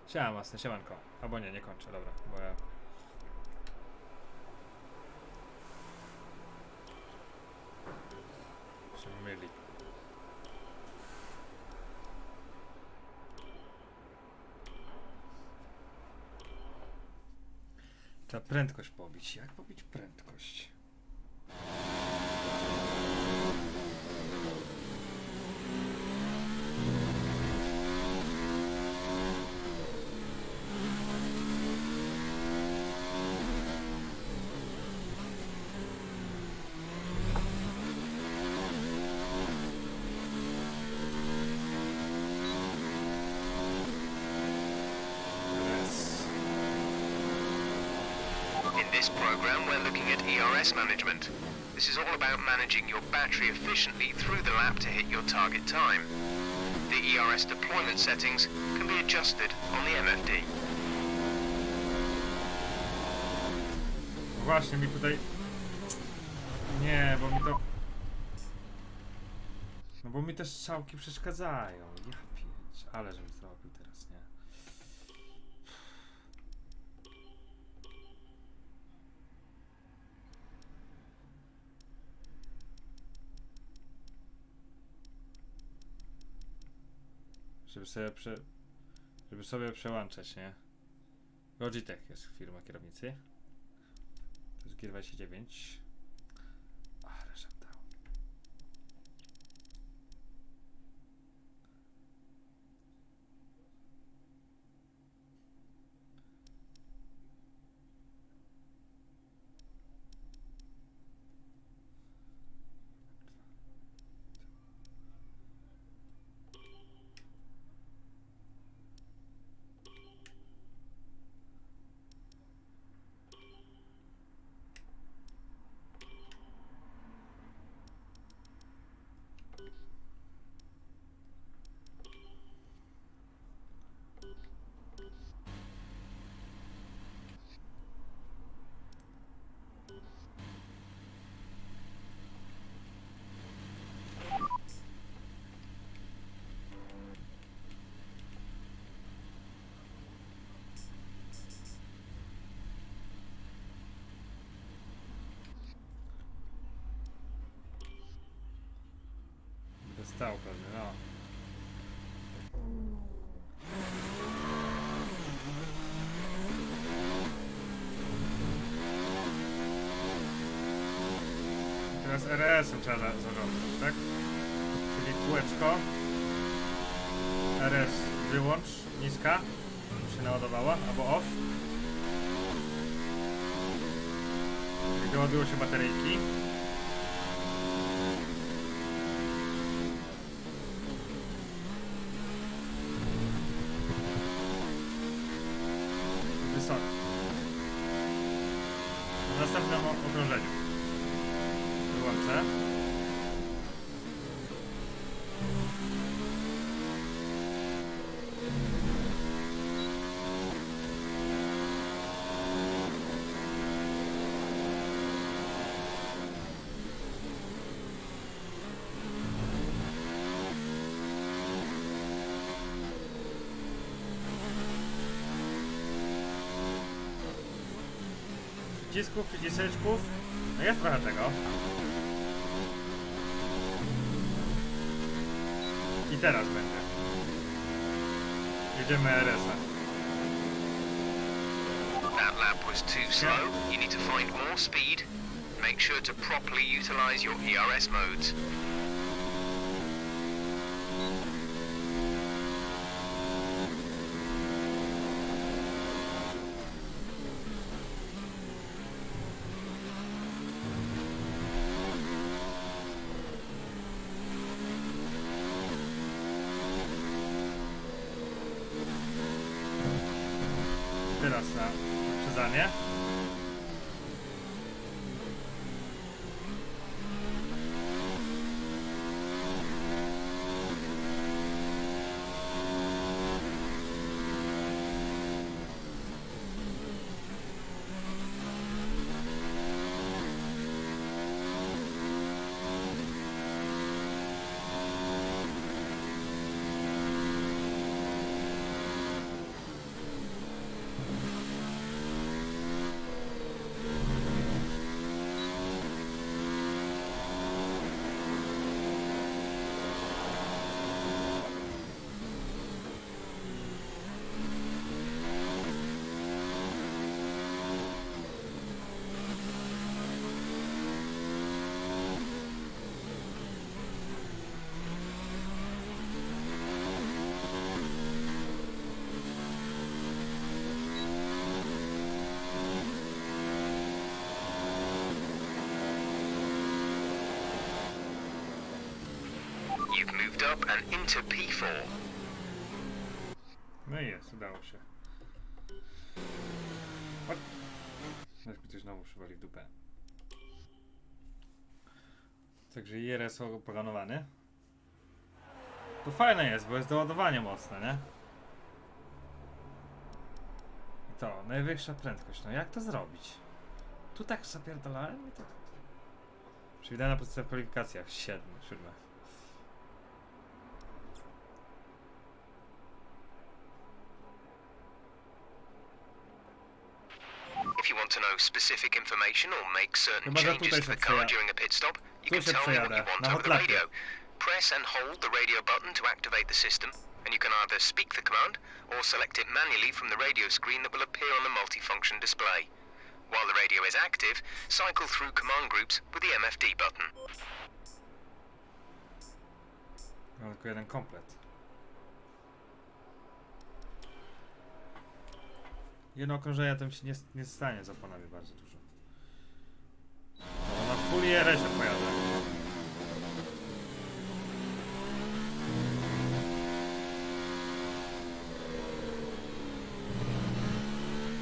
Siema masne, siemanko. Albo nie, nie kończę, dobra, bo ja... się myli. Trzeba prędkość pobić. Jak pobić prędkość? In this program, we're looking at ERS management. This is all about managing your battery efficiently through the lap to hit your target time. The ERS deployment settings can be adjusted on the MFD. Właśnie mi tutaj... Nie, bo mi to... No bo mi te strzałki przeszkadzają. Ja pięć. Ale żebym zrobił teraz, nie? Żeby sobie przełączać, nie? Logitech jest firma kierownicy. To jest G29. Ale żebym dał. Stał pewnie, no. Teraz RS-em trzeba zarządzać, tak? Czyli kółeczko. RS wyłącz, niska. Się naładowała, albo off. Wyładują się bateryjki. Wysoko. Na następnym okrążeniu. Wyłączę. Przycisków, przyciseczków. No jest trochę tego. I teraz będzie. Jedziemy RS-a. That lap was too slow. You need to find more speed. Make sure to properly utilize your ERS modes. Teraz na uprzedzanie. You've moved up and into P4. No i jest, udało się. Chodź. Weź mi coś znowu przywali w dupę. Także IRS opanowany. To fajne jest, bo jest doładowanie mocne, nie? I to, najwyższa prędkość. No jak to zrobić? Tu tak zapierdalałem i to... Przewidziane na podstawie w kwalifikacjach 7. If you want to know specific information or make certain changes to the car during a pit stop, you can tell me what you want over the radio. Press and hold the radio button to activate the system, and you can either speak the command or select it manually from the radio screen that will appear on the multifunction display. While the radio is active, cycle through command groups with the MFD button. Mam tylko jeden komplet. Jedno okrążenie to mi się nie stanie za ponami bardzo dużo. No, na full IRS-ie pojadę.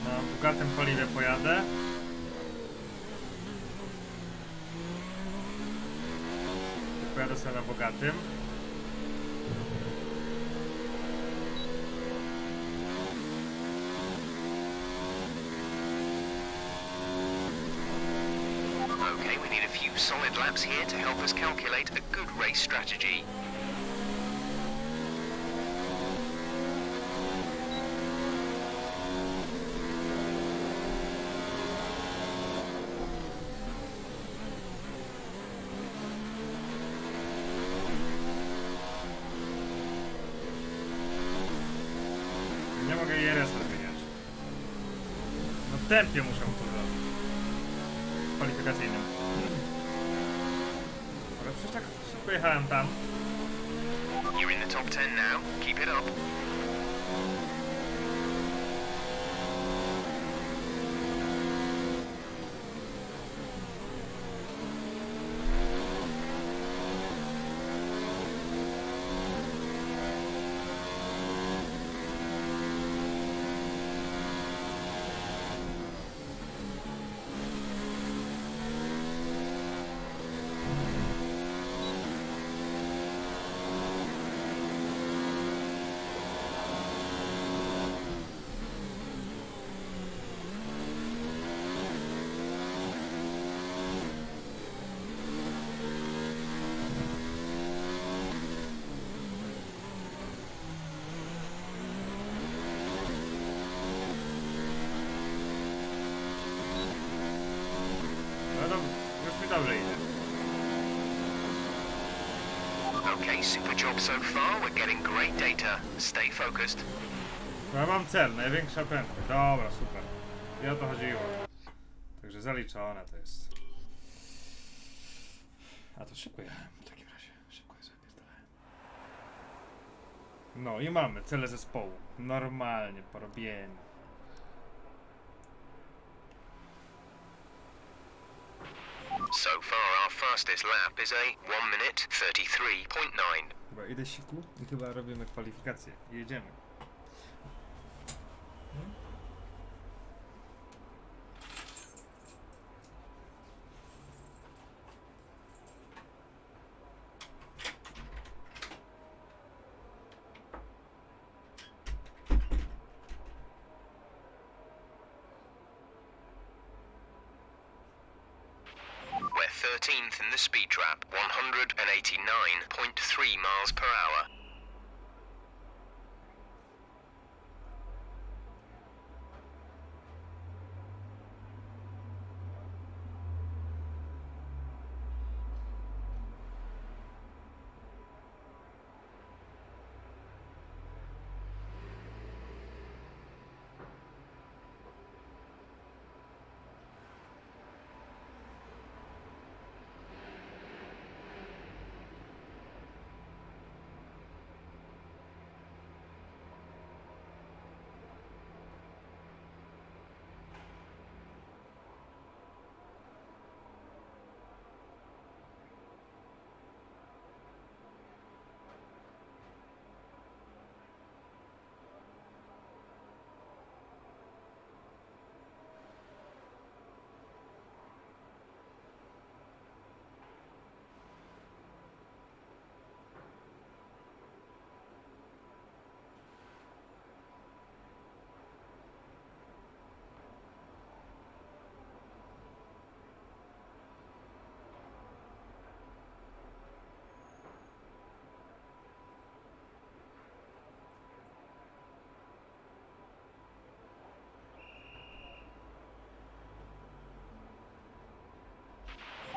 Na bogatym paliwie pojadę. Pojadę sobie na bogatym. Okay, we need a few solid laps here to help us calculate a good race strategy. tempie muszę to zrobić. Kwalifikacyjnym. Ale przecież tak szybko jechałem tam. You're in the top 10 now. Keep it up. Dobrze idzie. Okay, super job so far. We're getting great data. Stay focused. Ja mam cel, największa prędkość. Dobra, super. I o to chodziło. Także zaliczone to jest. A to szybko jechałem w takim razie. Szybko je zapierdolałem. No i mamy cele zespołu. Normalnie porobieni. So far, our fastest lap is a 1 minute 33.9. Chyba idę siku i chyba robimy kwalifikacje. Jedziemy. We're 13th in the speed trap, 189.3 miles per hour.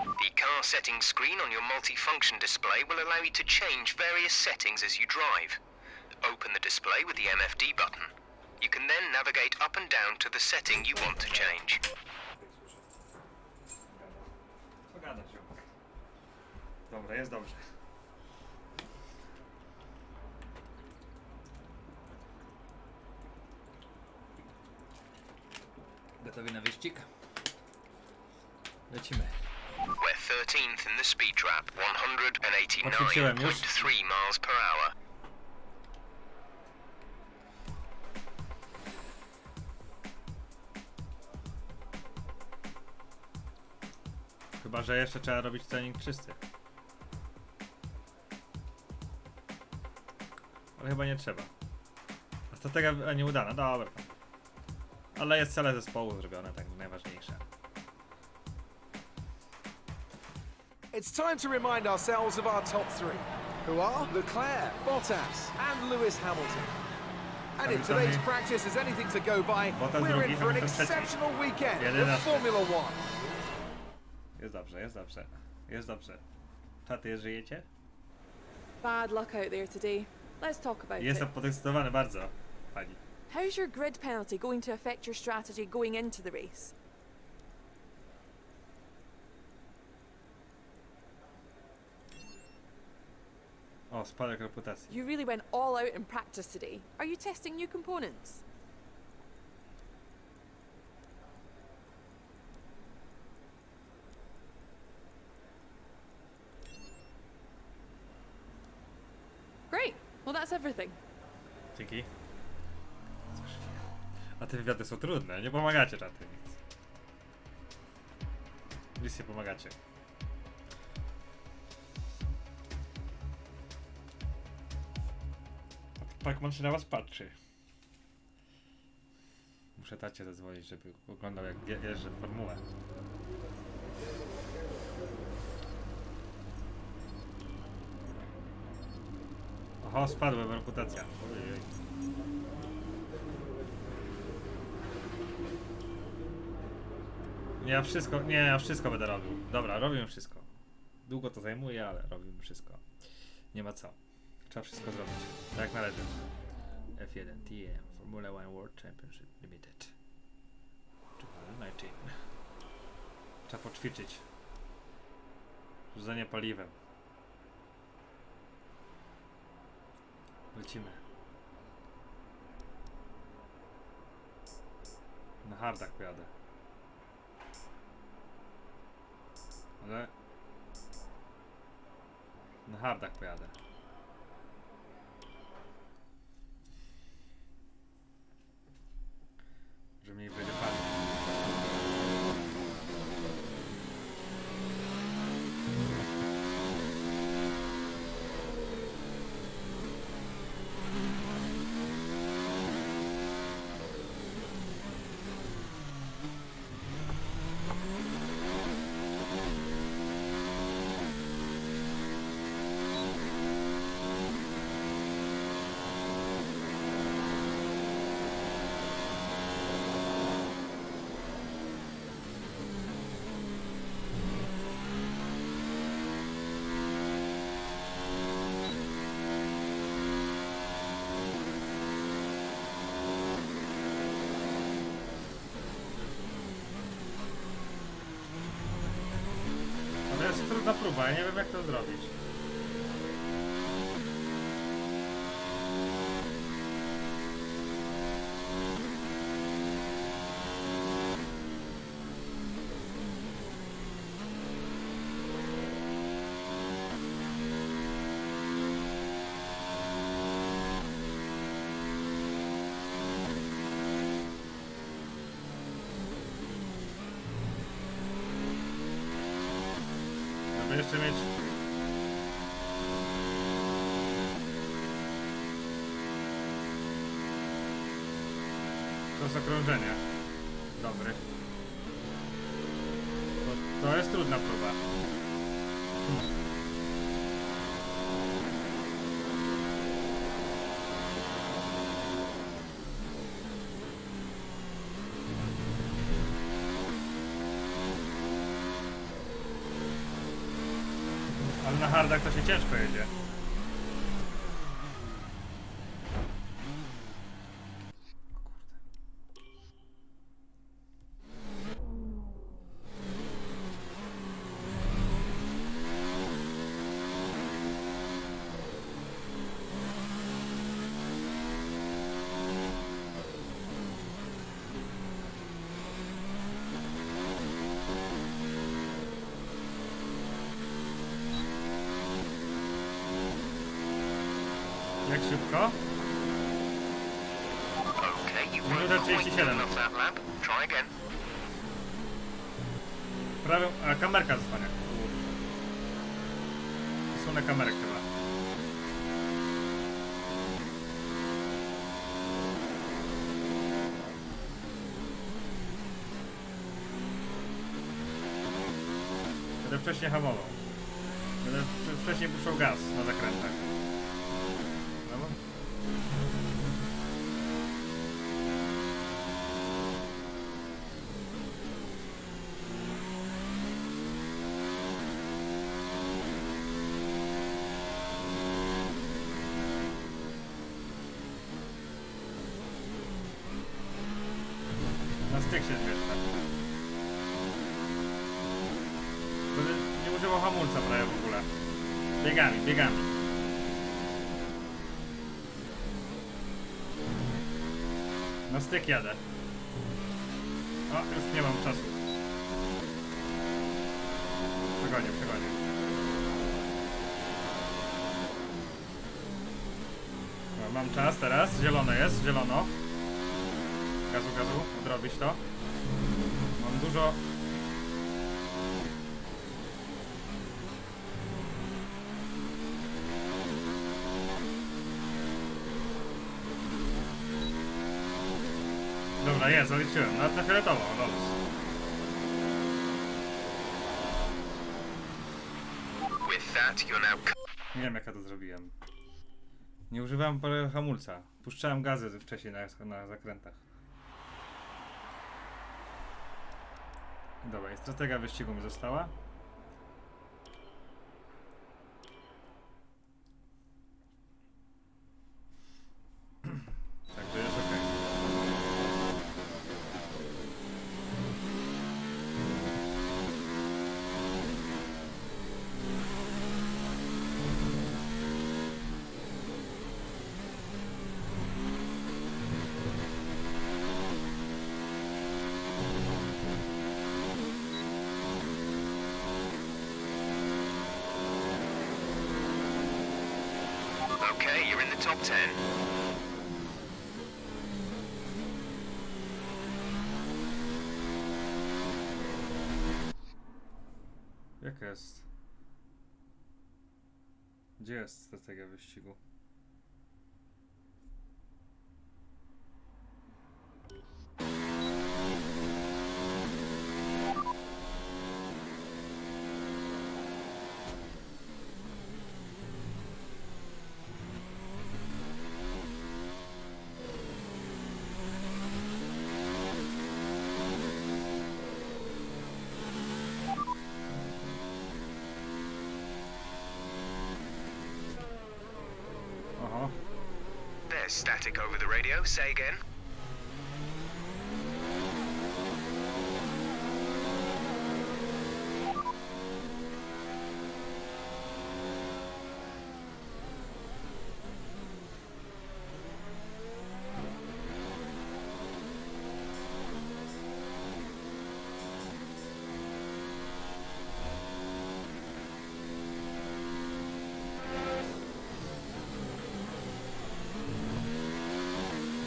The car settings screen on your multi-function display will allow you to change various settings as you drive. Open the display with the MFD button. You can then navigate up and down to the setting you want to change. Dobra, jest dobrze. Gotowi na wyścig? Lecimy. We're 13th in the speed trap, 189.3 miles per hour. Chyba, że jeszcze trzeba robić trening czysty. Ale chyba nie trzeba. A strategia nieudana, dobra. Ale jest cele zespołu zrobione, tak najważniejsze. It's time to remind ourselves of our top three, who are Leclerc, Bottas, and Lewis Hamilton. And if today's practice is anything to go by, we're in for an exceptional weekend of Formula One. Jest dobrze, jest dobrze. Jest dobrze. Czaty, żyjecie? Bad luck out there today. Let's talk about Jestem it. podekscytowany bardzo, pani. How's your grid penalty going to affect your strategy going into the race? O, spadek reputacji. You really went all out in practice today. Are you testing new components? Great. Well, that's everything. Dzięki. A te wywiady są trudne, nie pomagacie czaty. Nic nie pomagacie. Pacman się na was patrzy. Muszę tacie zadzwonić, żeby oglądał jak jeżdżę w formułę. Oho, spadłem, reputacja. Ojej. Ja wszystko będę robił. Dobra, robimy wszystko. Długo to zajmuje, ale robimy wszystko. Nie ma co. Trzeba wszystko zrobić. Tak jak należy. F1 TM Formula 1 World Championship Limited 2019. Trzeba poćwiczyć. Rzucenie paliwem. Lecimy. Na hardach pojadę. Ale... Na hardach pojadę. Że mniej będzie padł. To jest trudna próba, ja nie wiem jak to zrobić. Jeszcze mieć czas okrążenia dobry. To jest trudna próba. Ale na hardach to się ciężko jedzie. Jak szybko? Minuta 37. Prawie... A kamerka zostanie. Usunę kamerę chyba. Będę wcześniej hamował. Będę wcześniej puszczał gaz na zakrętach. Brawo. styk się zmieszcza. Będę nie używał hamulca prawie w ogóle. Biegami, biegami. Na styk jadę. O, już nie mam czasu. Przegonię, przegonię. No, mam czas teraz. Zielone jest, zielono. Gazu, gazu, odrobić to. Mam dużo. Dobra, jest, zaliczyłem. Nawet na fioletową, dobrze. Nie wiem, jak ja to zrobiłem. Nie używałem hamulca. Puszczałem gazy wcześniej na zakrętach. Dobra, i strategia wyścigu mi została. Także jest ok. Okay, you're in the top 10. Jaka jest? Gdzie jest strategia wyścigu? There's static over the radio. Say again.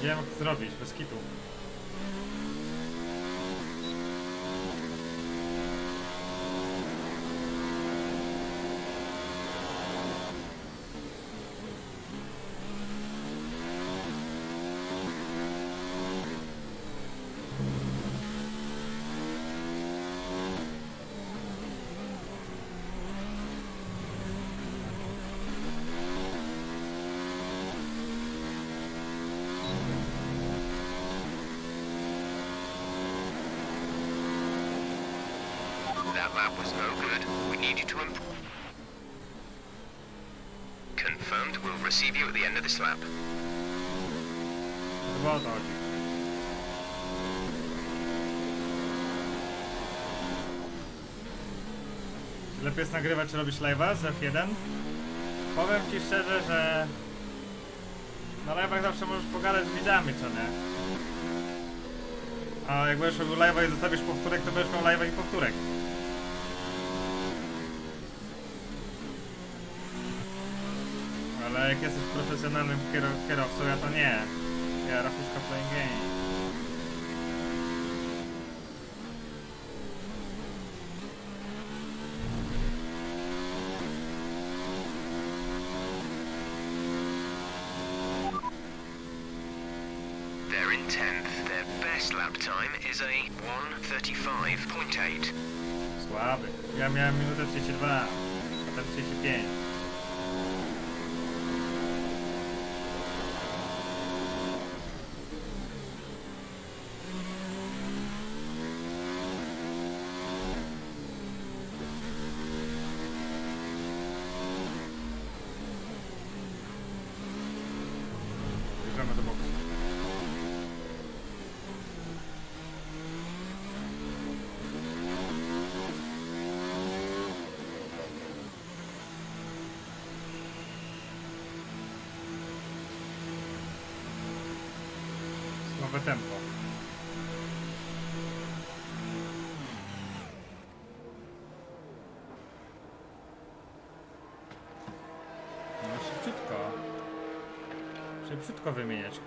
Nie wiem, jak to zrobić, bez kitu. That lap was no good. We need you to improve. Confirmed. We'll receive you at the end of this lap. Chyba o to chodzi. Lepiej jest nagrywać, czy robić live'a z F1? Powiem ci szczerze, że na live'ach zawsze możesz pogadać z widzami, co nie? A jak będziesz robił live'a i zostawisz powtórek, to będziesz miał live'a i powtórek. Ale jak jesteś profesjonalnym kierowcą, ja to nie. Ja RAFUSZKA playing game. They're in 10th. Their best lap time is a 1:35.8. Słaby. Ja miałem minutę 32, potem 35. Bierzemy do boksu. Niezwykłe tempo. No szybciutko. Szybciutko wymieniać.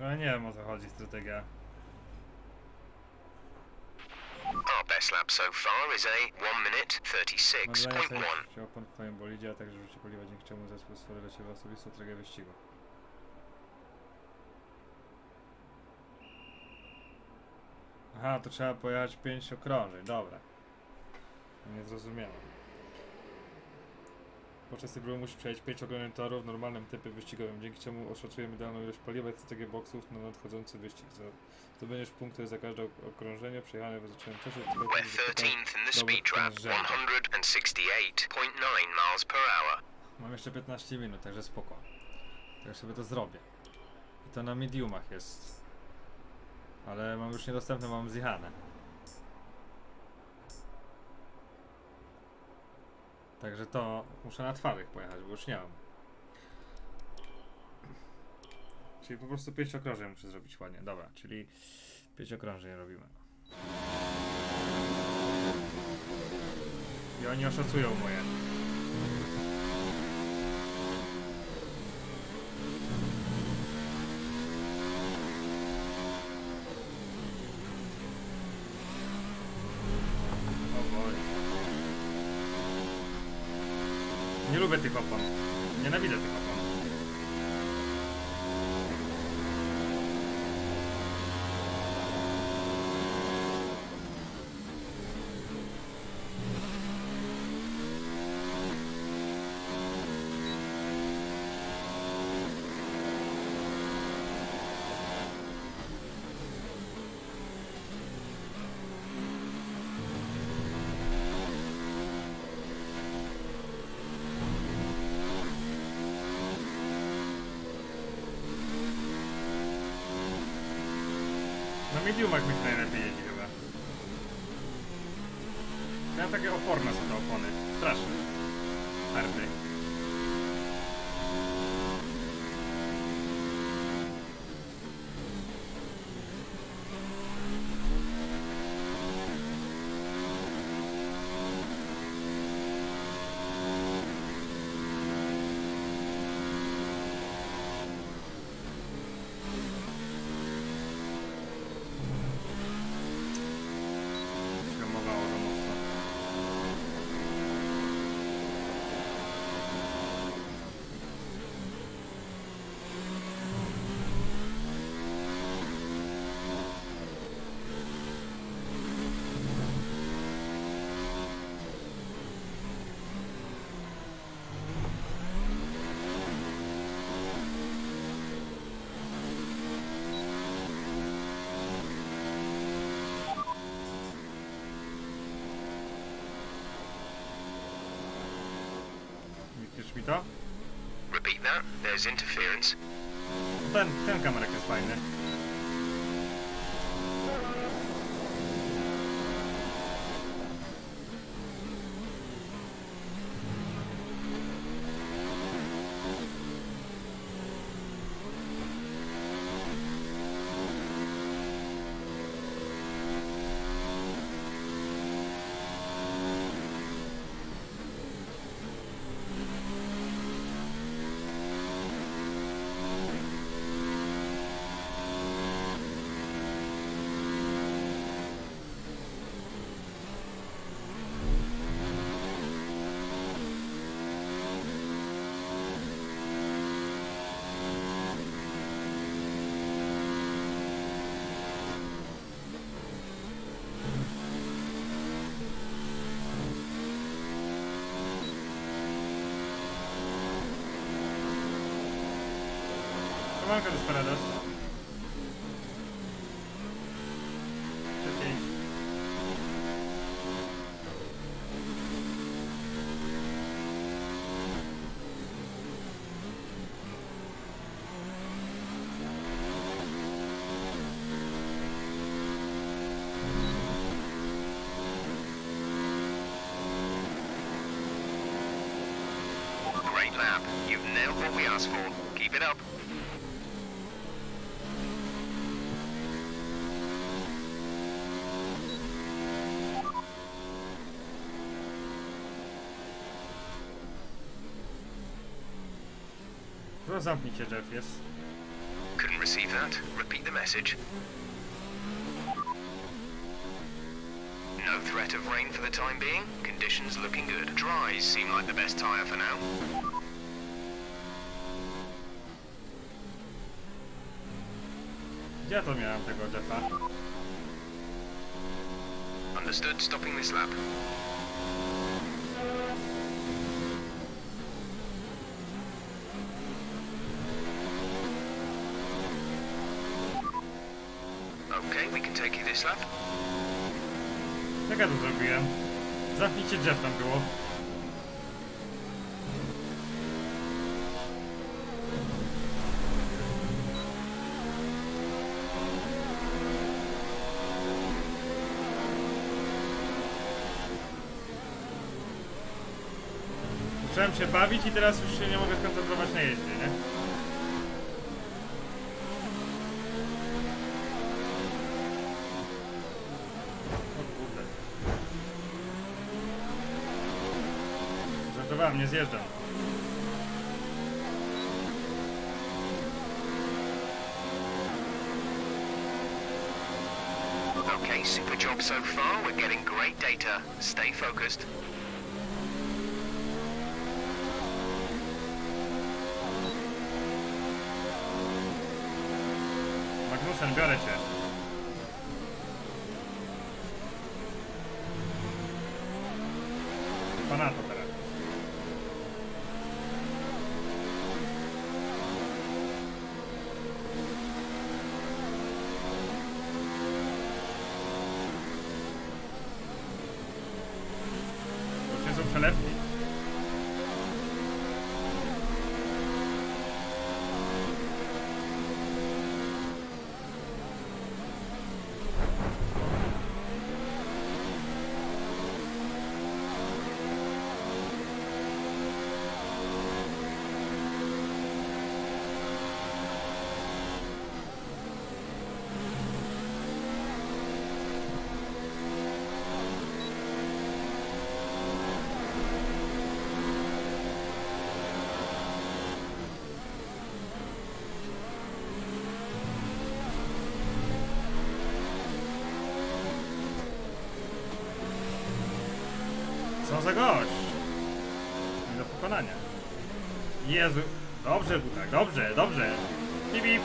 No nie wiem, o co chodzi strategia. Our best lap so far is a 1 minute 36.1. Chciał pan w twoim bolidzie, a także rzucie paliwa, dzięki czemu zespół stworzył dla ciebie osobistą tragedię wyścigu. Aha, to trzeba pojechać 5 okrążeń, dobra. Nie zrozumiałem. Podczas tej próby musisz przejść 5 okrążeń toru w normalnym typie wyścigowym, dzięki czemu oszacujemy idealną ilość paliwa i strategię boksów na nadchodzący wyścig. Zdobędziesz punkty za każde okrążenie przejechane w wyznaczonym czasie. We're 13th in the speed trap, 168.9 miles per hour. Mam jeszcze 15 minut, także spoko. Tak sobie to zrobię. I to na mediumach jest. Ale mam już niedostępne, mam zjechane. Także to muszę na twardych pojechać, bo już nie mam. Czyli po prostu 5 okrążeń muszę zrobić ładnie. Dobra, czyli 5 okrążeń robimy. I oni oszacują moje. Nie lubię tych opon. Nienawidzę tych opon. Na mediumach mi to najlepiej jeździ chyba. Ja takie oporne są te opony. Straszne. Hardy. Widzisz mi to? Repeat that. There's interference. Ten kamerek jest fajny. Come on, Desperados. nailed what we asked for. Keep it up. No zamknijcie, Jeff, jest. Couldn't receive that. Repeat the message. No threat of rain for the time being. Conditions looking good. Dries seem like the best tyre for now. Gdzie ja to miałem tego Jeffa? Understood. Stopping this lap. Okay, we can take you this lap. Jak ja to zrobiłem? Zamknijcie Jeff tam było. Zacząłem się bawić i teraz już się nie mogę skoncentrować na jeździe, nie? Żartowałem, nie zjeżdżam. Okay, super job so far. We're getting great data. Stay focused. Magnusen, biorę cię. Pana to teraz. To już nie są przelewki. Co za gość? Nie do pokonania. Jezu. Dobrze, tak, dobrze, dobrze. Bip, bip.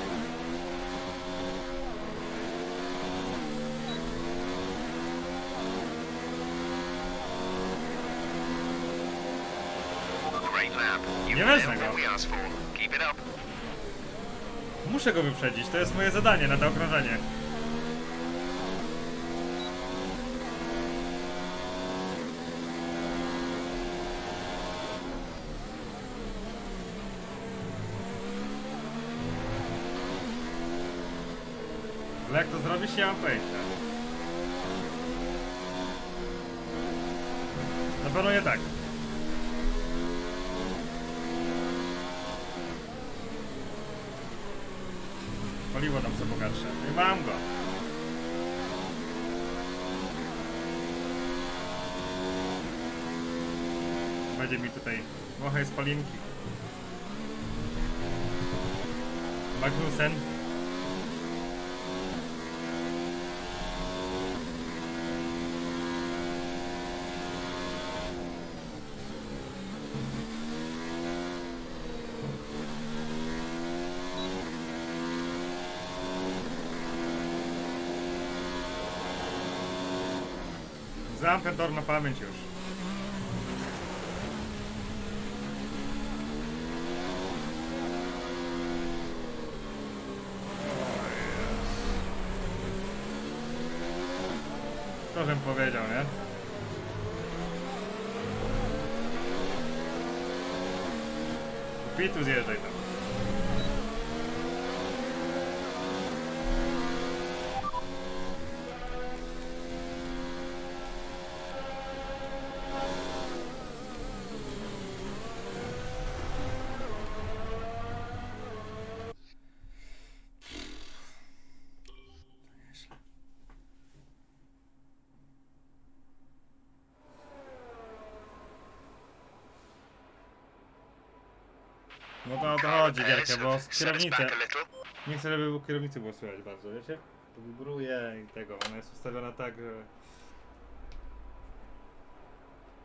Great lap. You Nie nailed wezmę go. what we asked for. Keep it up. Muszę go wyprzedzić, to jest moje zadanie na to okrążenie. Ale jak to zrobić, nie mam pojęcia. Na pewno nie tak. Paliwo tam sobie pogatrze. I mam go. Będzie mi tutaj trochę spalinki. Magnusen. Znam ten tor na pamięć już. To żem powiedział, nie? Pitu zjeżdżaj tam. chodzi, wielkie, bo kierownicę... Nie chcę, żeby kierownicy było słychać bardzo, wiecie? To wibruje i tego, ona jest ustawiona tak, że...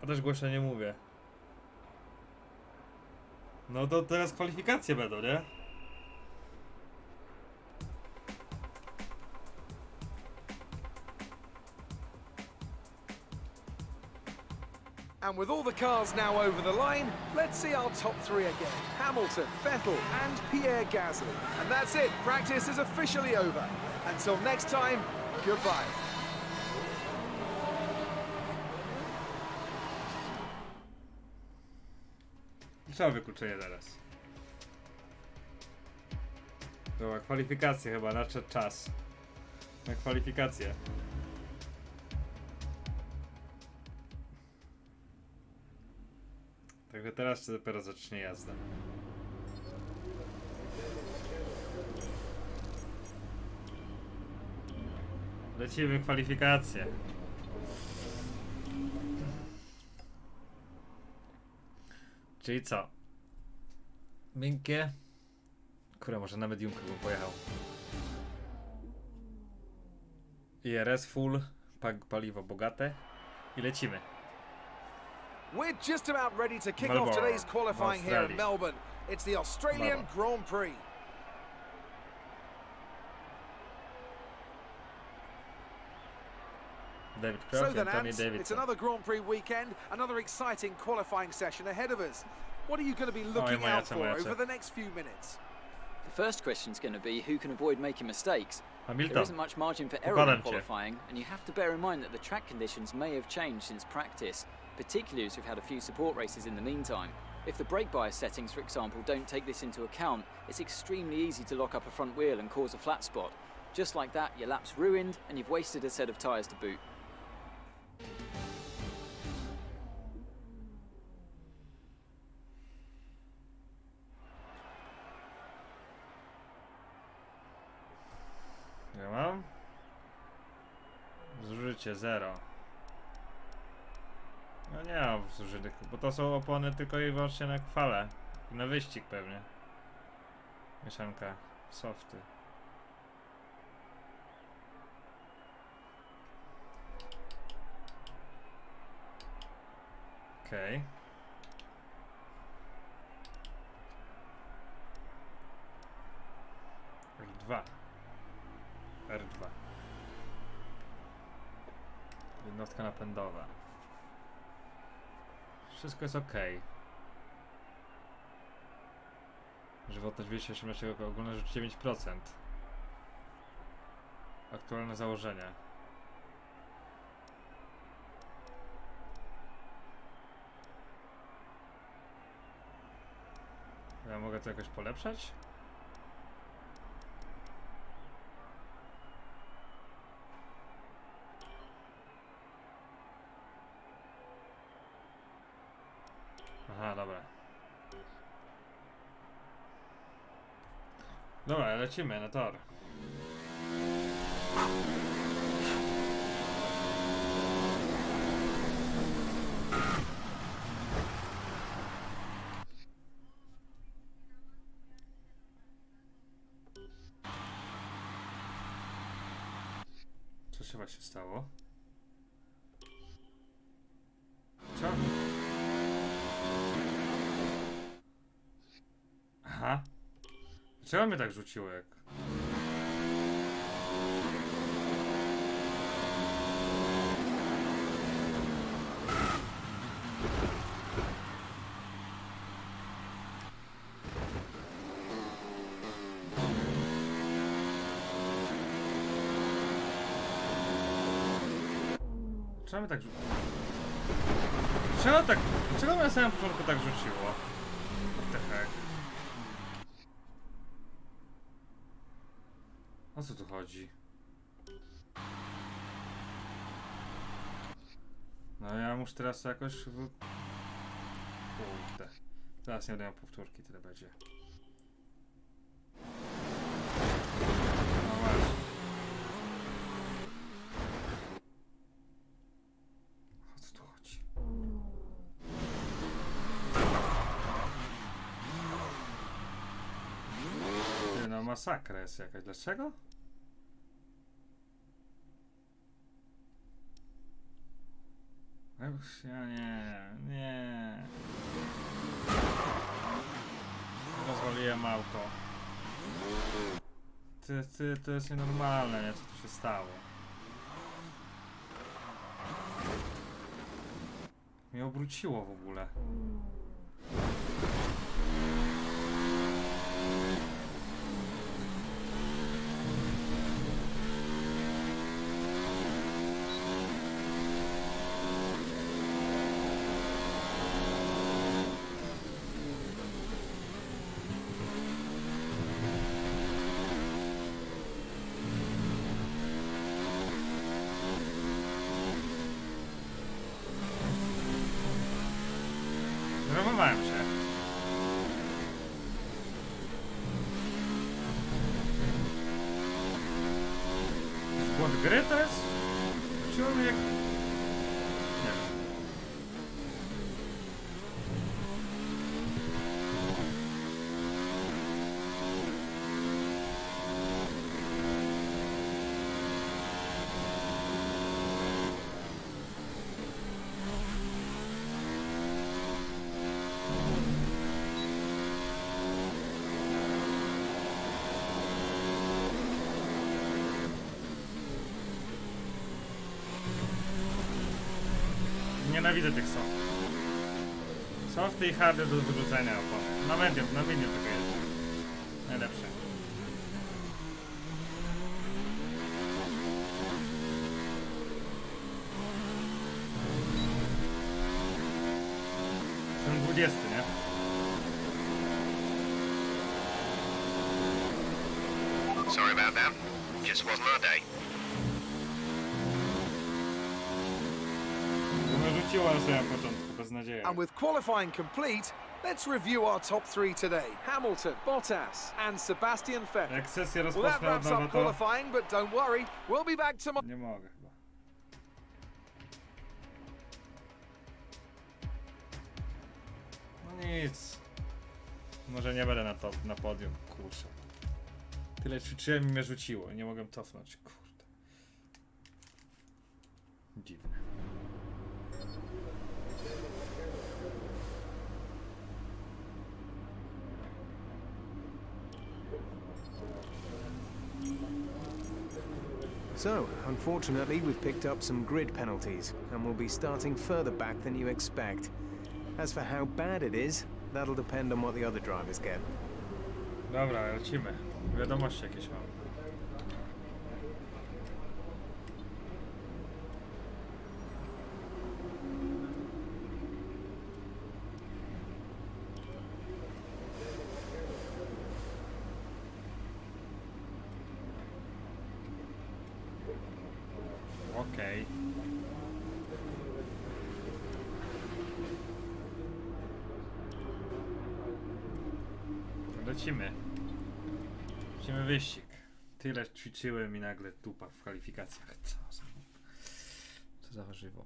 A też głośno nie mówię. No to teraz kwalifikacje będą, nie? And with all the cars now over the line, let's see our top three again. Hamilton, Vettel and Pierre Gasly. And that's it, practice is officially over. Until next time, goodbye. Trzeba wykluczenie teraz. Dobra, kwalifikacje chyba, nadszedł czas. Na kwalifikacje. Także teraz dopiero zacznie jazda. Lecimy w kwalifikacje. Czyli co? Miękkie? Kurwa, może na mediumkę bym pojechał. IRS full, paliwo bogate i lecimy. We're just about ready to kick off today's qualifying here in Melbourne. It's the Australian Grand Prix. So then, Ants, it's another Grand Prix weekend, another exciting qualifying session ahead of us. What are you going to be looking out for over the next few minutes? The first question is going to be who can avoid making mistakes. Hamilton. There isn't much margin for error in qualifying, and you have to bear in mind that the track conditions may have changed since practice, particularly as we've had a few support races in the meantime. If the brake bias settings, for example, don't take this into account, it's extremely easy to lock up a front wheel and cause a flat spot. Just like that, your lap's ruined, and you've wasted a set of tyres to boot. Ja mam? Zużycie 0. No nie mam zużytych, bo to są opony tylko i wyłącznie na kwale. I na wyścig pewnie. Mieszanka softy. Okej. R2. R2. Jednostka napędowa. Wszystko jest ok. Żywotność 218, ogólne rzecz 9%. Aktualne założenie. Ja mogę to jakoś polepszać? Aha, dobra. Dobra, lecimy na tor. Co się właśnie stało? Co? Aha. Dlaczego mnie tak rzuciło jak... Dlaczego mnie tak rzuciło? Dlaczego tak... Dlaczego mnie na samym początku tak rzuciło? What the heck? O co tu chodzi? No ja muszę teraz jakoś... Kurde. Teraz nie daję powtórki, tyle będzie. No właśnie. O co tu chodzi? masakra jest jakaś. Dlaczego? Ja nie. Rozwaliłem auto. To jest nienormalne, nie? Co tu się stało? Mnie obróciło w ogóle. Zdenerwowałem się. Błąd gry to jest? Czułem jak... Nie wiem. Nienawidzę tych soft. Softy i hardy do wyrzucenia opon. Na medium tylko jest. Najlepsze. Jestem 20, nie? Sorry about that. Just wasn't our day. And with qualifying complete, let's review our top three today. Hamilton, Bottas, and Sebastian Vettel. Well, that wraps up qualifying, but don't worry, we'll be back tomorrow. Nie mogę chyba. No nic. Może nie będę na podium, kurczę. Tyle ćwiczyłem i mnie rzuciło. Nie mogłem cofnąć, kurde. Dziwne. So, unfortunately, we've picked up some grid penalties, and we'll be starting further back than you expect. As for how bad it is, that'll depend on what the other drivers get. Dobra, lecimy. Wiadomości jakieś mam. Okej. Lecimy. Lecimy wyścig. Tyle ćwiczyłem i nagle dupa w kwalifikacjach. Co za warzywo.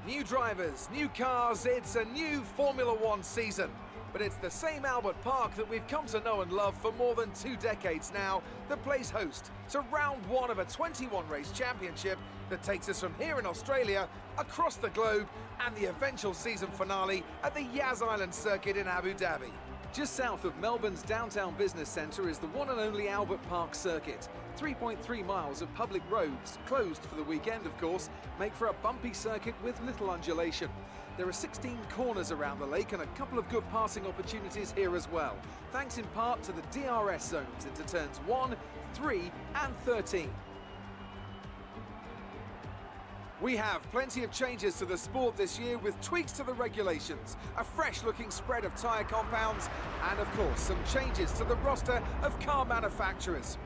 New drivers, new cars, it's a new Formula One season. But it's the same Albert Park that we've come to know and love for more than 2 decades now that plays host to round one of a 21-race championship that takes us from here in Australia across the globe and the eventual season finale at the Yas Island circuit in Abu Dhabi. Just south of Melbourne's downtown business centre is the one and only Albert Park circuit. 3.3 miles of public roads, closed for the weekend of course, make for a bumpy circuit with little undulation. There are 16 corners around the lake and a couple of good passing opportunities here as well, thanks in part to the DRS zones into turns 1, 3 and 13. We have plenty of changes to the sport this year with tweaks to the regulations, a fresh-looking spread of tyre compounds, and of course some changes to the roster of car manufacturers.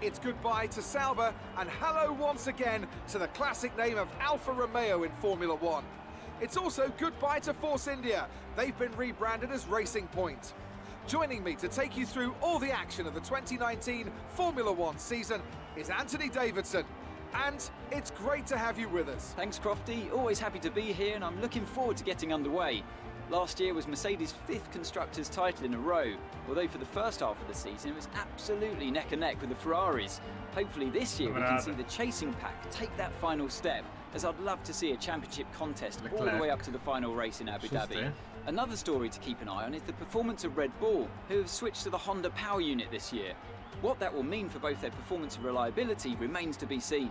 It's goodbye to Sauber and hello once again to the classic name of Alfa Romeo in Formula One. It's also goodbye to Force India. They've been rebranded as Racing Point. Joining me to take you through all the action of the 2019 Formula One season is Anthony Davidson. and it's great to have you with us. Thanks, Crofty. Always happy to be here, and I'm looking forward to getting underway. Last year was Mercedes' 5th Constructors' title in a row, although for the first half of the season it was absolutely neck and neck with the Ferraris. Hopefully this year we can see the chasing pack take that final step, as I'd love to see a championship contest all the way up to the final race in Abu Dhabi. Another story to keep an eye on is the performance of Red Bull, who have switched to the Honda power unit this year. What that will mean for both their performance and reliability remains to be seen.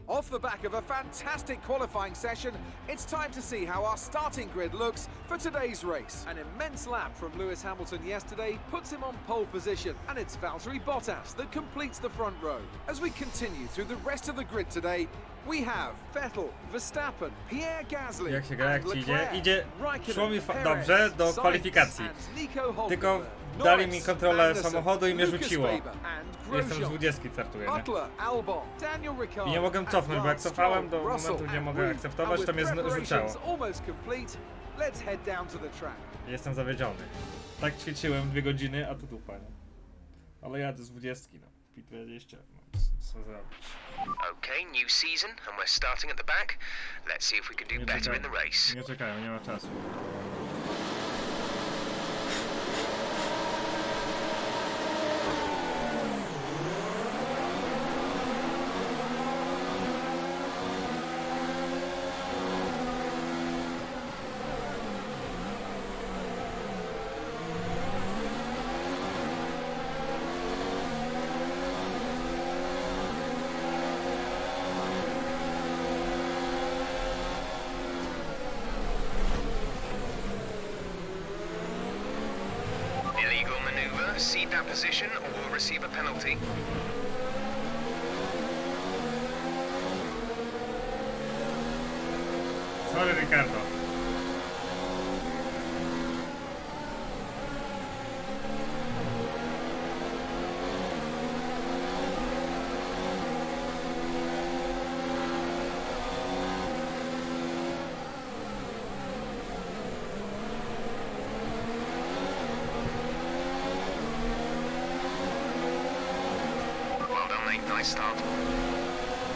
Off the back of a fantastic qualifying session, it's time to see how our starting grid looks for today's race. An immense lap from Lewis Hamilton yesterday puts him on pole position, and it's Valtteri Bottas that completes the front row. As we continue through the rest of the grid today, we have Vettel, Verstappen, Pierre Gasly, Jak się gra, jak ci idzie? Idzie, szło mi Perez, dobrze do Sainz kwalifikacji. and Nico Hulkenberg, Tylko dali mi kontrolę Anderson, samochodu i mnie Lucas rzuciło. Faber and Jestem z Grosjean, 20 startuję, nie? Butler, Albon, Daniel Ricciardo, I nie mogę and cofnąć, bo jak Lance cofałem do Stroll, momentu, Russell gdzie and mogę Wood. akceptować, And to with mnie rzucało. preparations almost complete, let's head down to the track. Jestem zawiedziony. Tak ćwiczyłem 2 godziny, a tu dupa, nie? Ale jadę z 20, no. 20, no. Co zrobić? Okay, new season, and we're starting at the back. Let's see if we can do better in the race. Nie czekają, nie ma czasu. Illegal maneuver, cede that position or we'll receive a penalty. Sorry, Ricardo. Well done, mate. Nice start.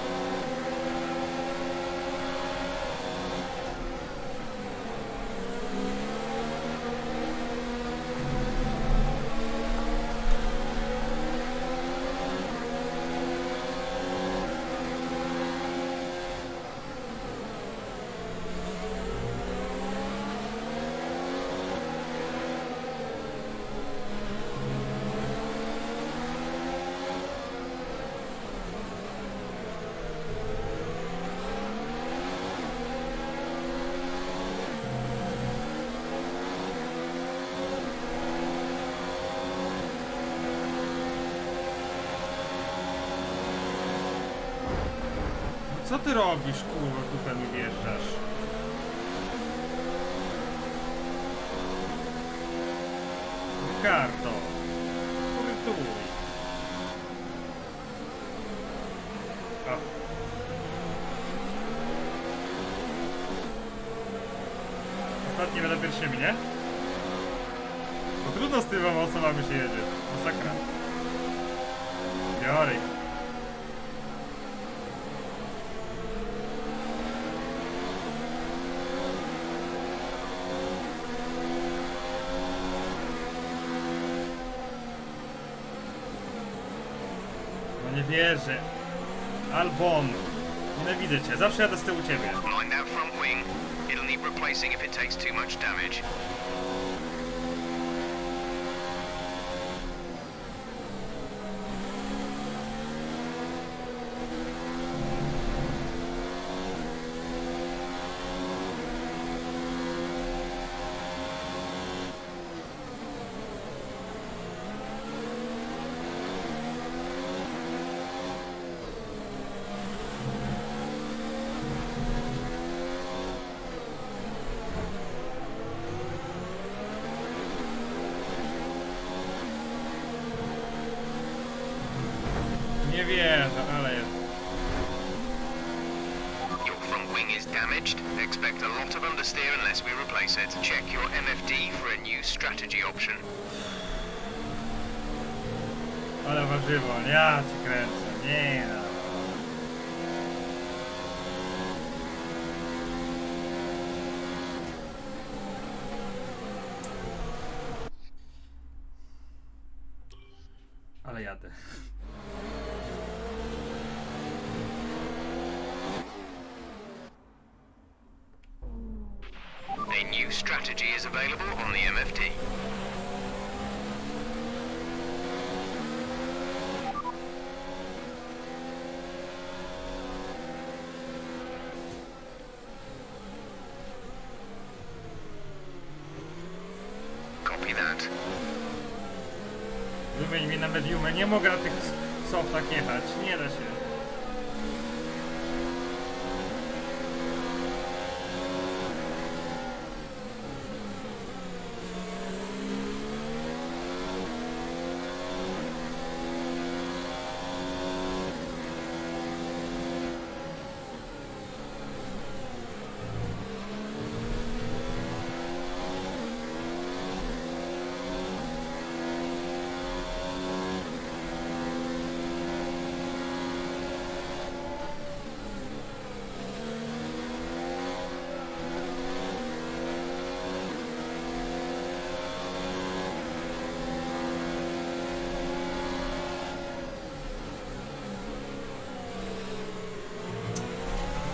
Co ty robisz, kurwa, dupę mi wjeżdżasz? Ricardo, porytuj. O. Ostatni będę pierwszymi, nie? Bo trudno z tyloma osobami się jedzie. Masakra. Biorę. Nie wierzę. Albon. Nienawidzę cię. Zawsze jadę z tyłu ciebie. Mind that front wing. It'll need replacing if it takes too much damage. Nie wierzę, ale jest. Your front wing is damaged. Expect a lot of understeer unless we replace it. Check your MFD for a new strategy option. Ale warzywo, ja ci kręcę. Nie no. Ale jadę. A new strategy is available on the MFD. Copy that. Wymień mi na mediumę, nie mogę na tych softach jechać, nie da się.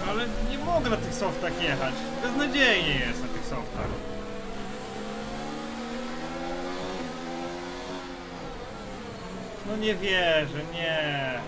Ale nie mogę na tych softach jechać. Beznadziejnie jest na tych softach. No nie wierzę, nie.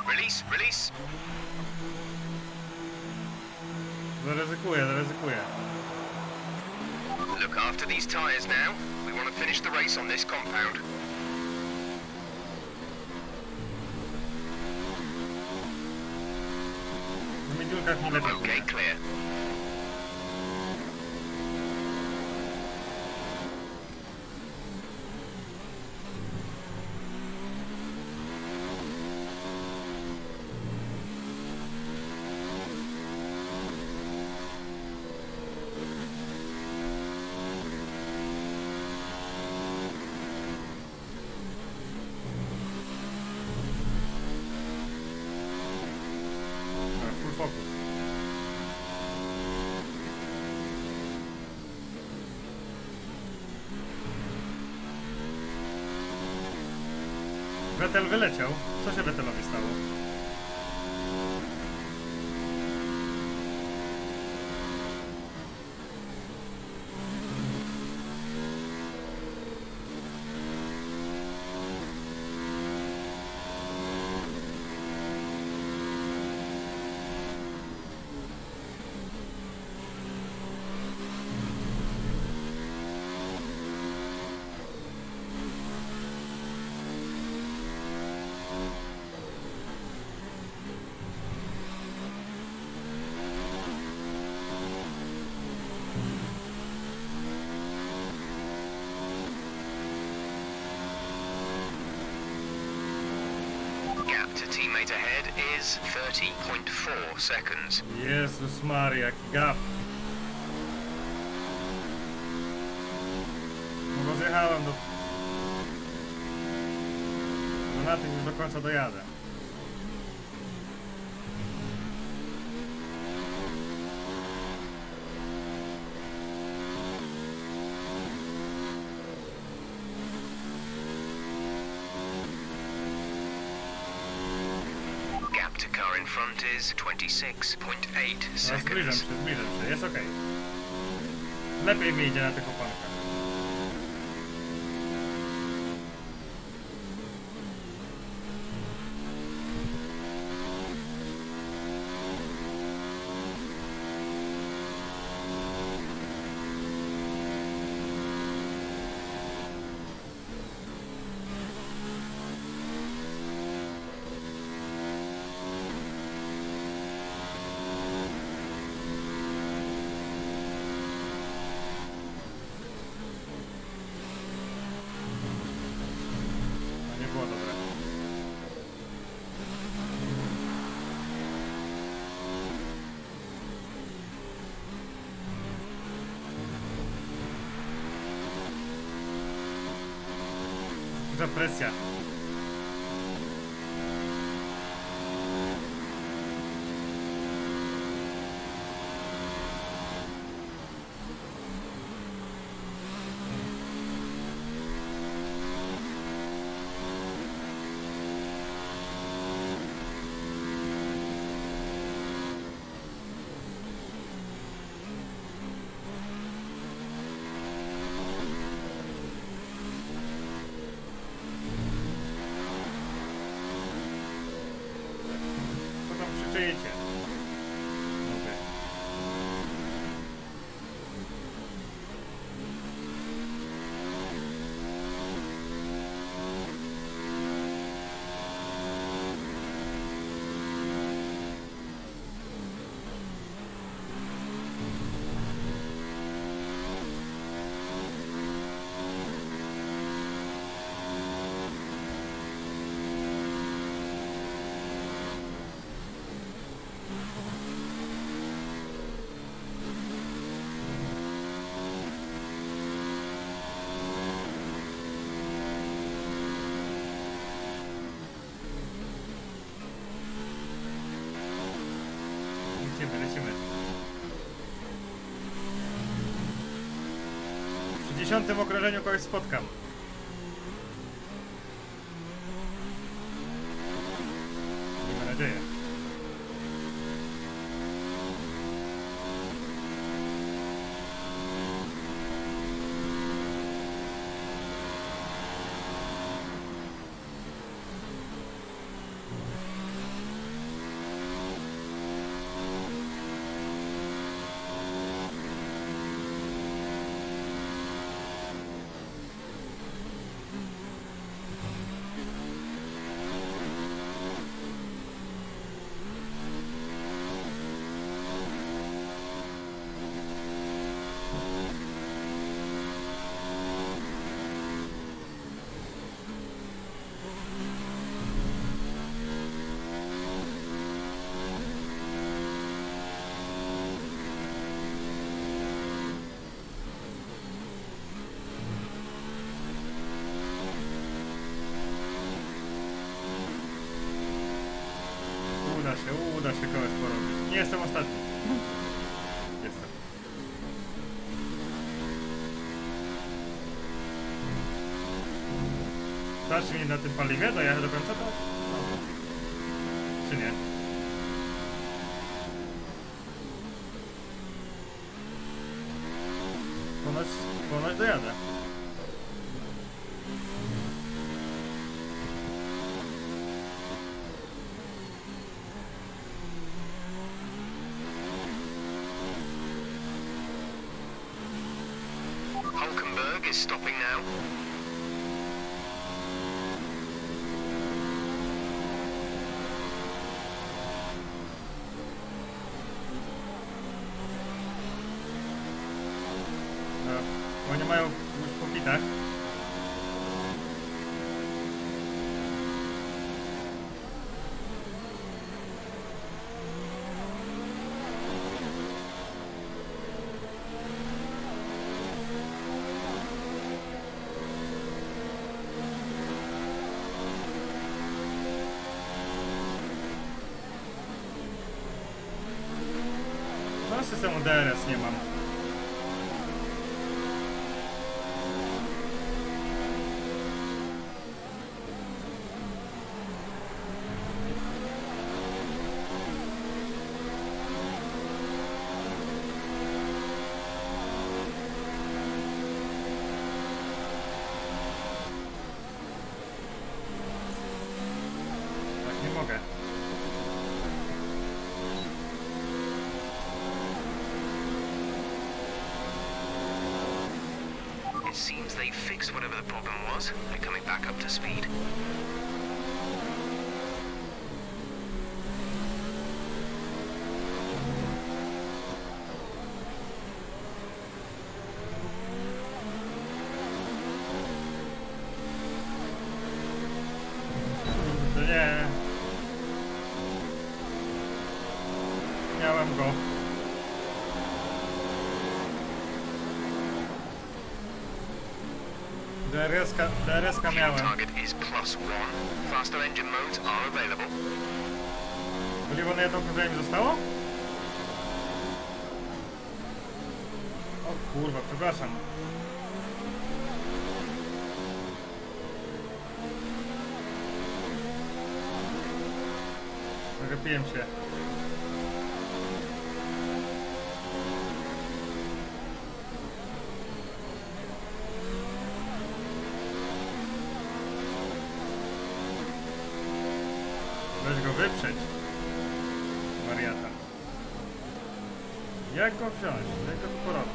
Release, release. Zaryzykuję, zaryzykuję. Look after these tyres now. We want to finish the race on this compound. Na mediumkach nie lepiej. Okay, clear. Full focus. Vettel wyleciał. Co się Vettelowi stało? Gap to teammate ahead is 30.4 seconds. Jezus Maria, jaki gap. No bo zjechałem do... No na tym już do końca dojadę. Gap to car in front is 26.8 No, seconds. zbliżam się, jest okej. Lepiej mi idzie na tych opankach. Duża presja. Przyjecie. Okay. Lecimy. Przy 10. okrążeniu kogoś spotkam. Miejmy nadzieję. Uda się kogoś porobić. Nie jestem ostatni. Jestem. Starczy mi na tym paliwie? Dojechać do końca to? Czy nie? Ponoć dojadę. Is stopping now. Oni mają już po pitach. Systemu DRS nie mam. Tak nie mogę. It seems they fixed whatever the problem was. They're coming back up to speed. Nie. Miałem go. DRS-ka Fuel miałem. target is +1. Faster engine modes are available. Paliwo na jedną kontrolę mi zostało? O kurwa, przepraszam. Zagapiłem się. Weź go wyprzeć. Wariata. Jak go wziąć? Jak go tu porobić?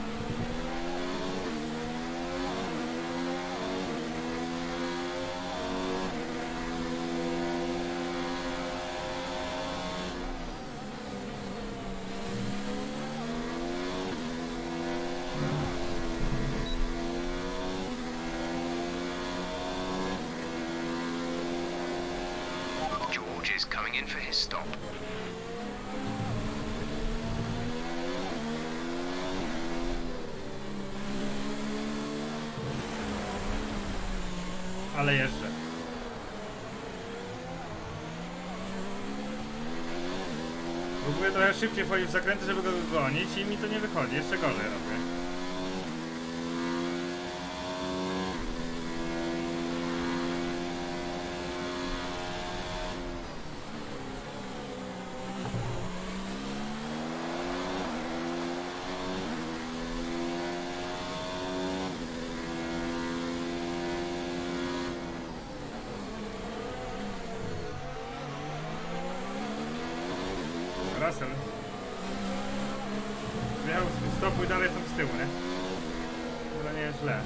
George is coming in for his stop. Ale jeszcze. Próbuję trochę szybciej wchodzić w zakręty, żeby go gonić i mi to nie wychodzi. Jeszcze gorzej robię. Russell. Wjechał z stopu i dalej są z tyłu, nie? To nie jest źle.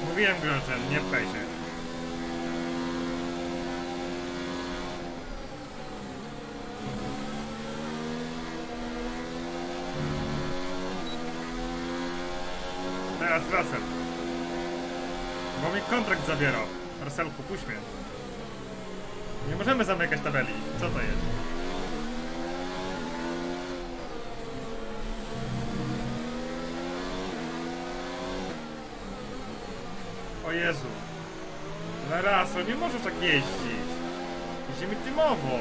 Mówiłem Grożen, nie pchaj się. Teraz Russell. Bo mi kontrakt zabierał. Russellku, puść mnie. Nie możemy zamykać tabeli. Co to jest? O Jezu. Na raz, nie możesz tak jeździć. Jeździmy teamowo.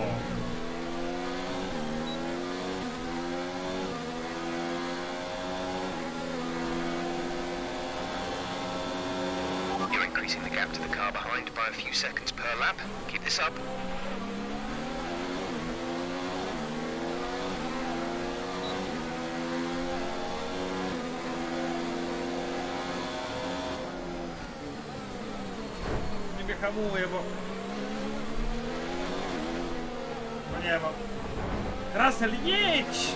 You're increasing the gap to the car behind by a few seconds per lap. Keep this up. Hamuję, bo nie mam. Russell, jedź!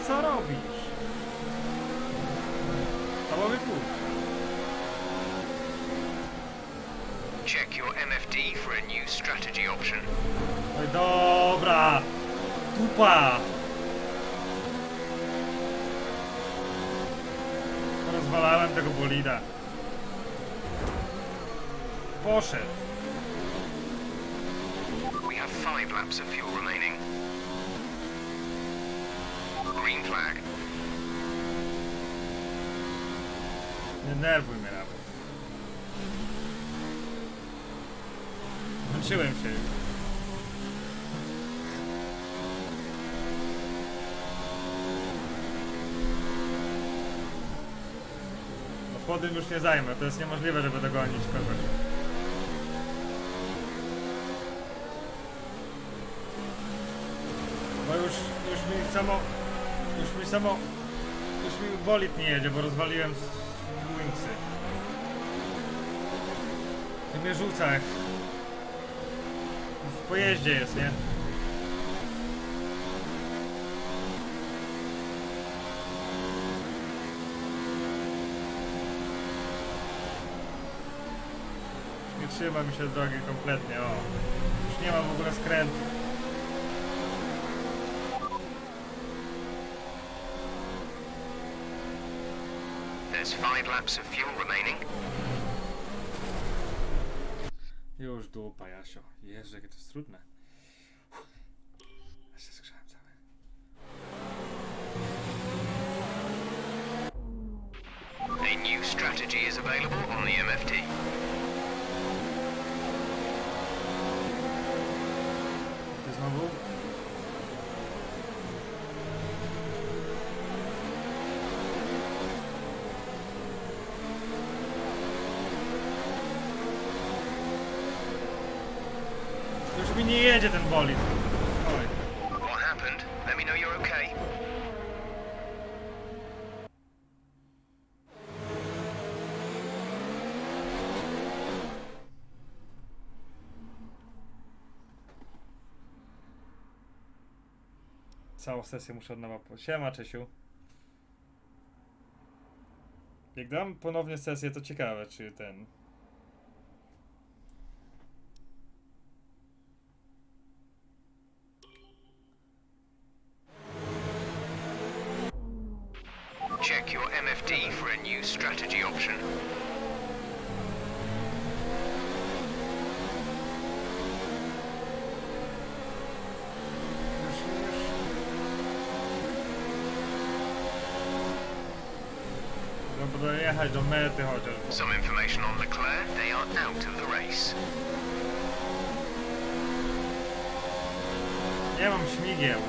Co robisz? To mamy pójść. Check your MFD for a new strategy option. Oj, dobra! Dupa! Rozwalałem tego bolida. Poszedł. We have 5 laps of fuel remaining. Green flag. Nie nerwuj mnie nawet. Męczyłem się już. No podium już nie zajmę, to jest niemożliwe, żeby dogonić kogoś. Bo już mi bolid nie jedzie, bo rozwaliłem wingsy. Ty mnie rzuca jak w pojeździe jest, nie? Nie trzyma mi się drogi kompletnie, o. już nie ma w ogóle skrętu. There's 5 laps of fuel remaining. Już dupa, Jasio. Jezu, jakie to jest trudne. Ja się skrzałem cały. A new strategy is available on the MFD. Ty znowu? Już mi nie jedzie ten bolid. Oj. What happened? Let me know you're okay. Całą sesję muszę od nowa po... Siema, Czesiu. Jak dam ponownie sesję, to ciekawe, czy ten... Check your MFD for a new strategy option. No, dojechać do mety chociaż. Some information on Leclerc, they are out of the race. Nie mam śmigieł.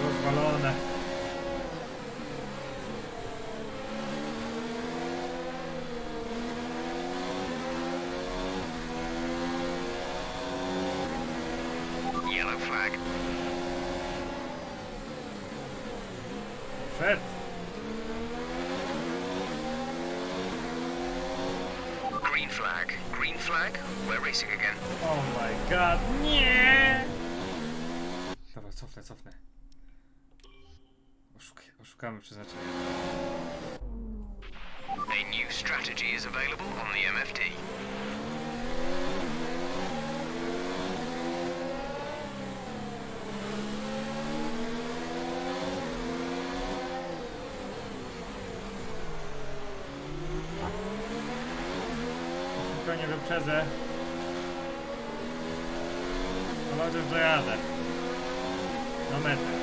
Rozwalone. Yellow flag. Przed. Green flag. Green flag. We're racing again. Oh my god, nie! Dobra, cofnę. Oszukamy przeznaczenie. A new strategy is available on the MFD. Tylko nie wyprzedzę. Ale chociaż dojadę. Na metę.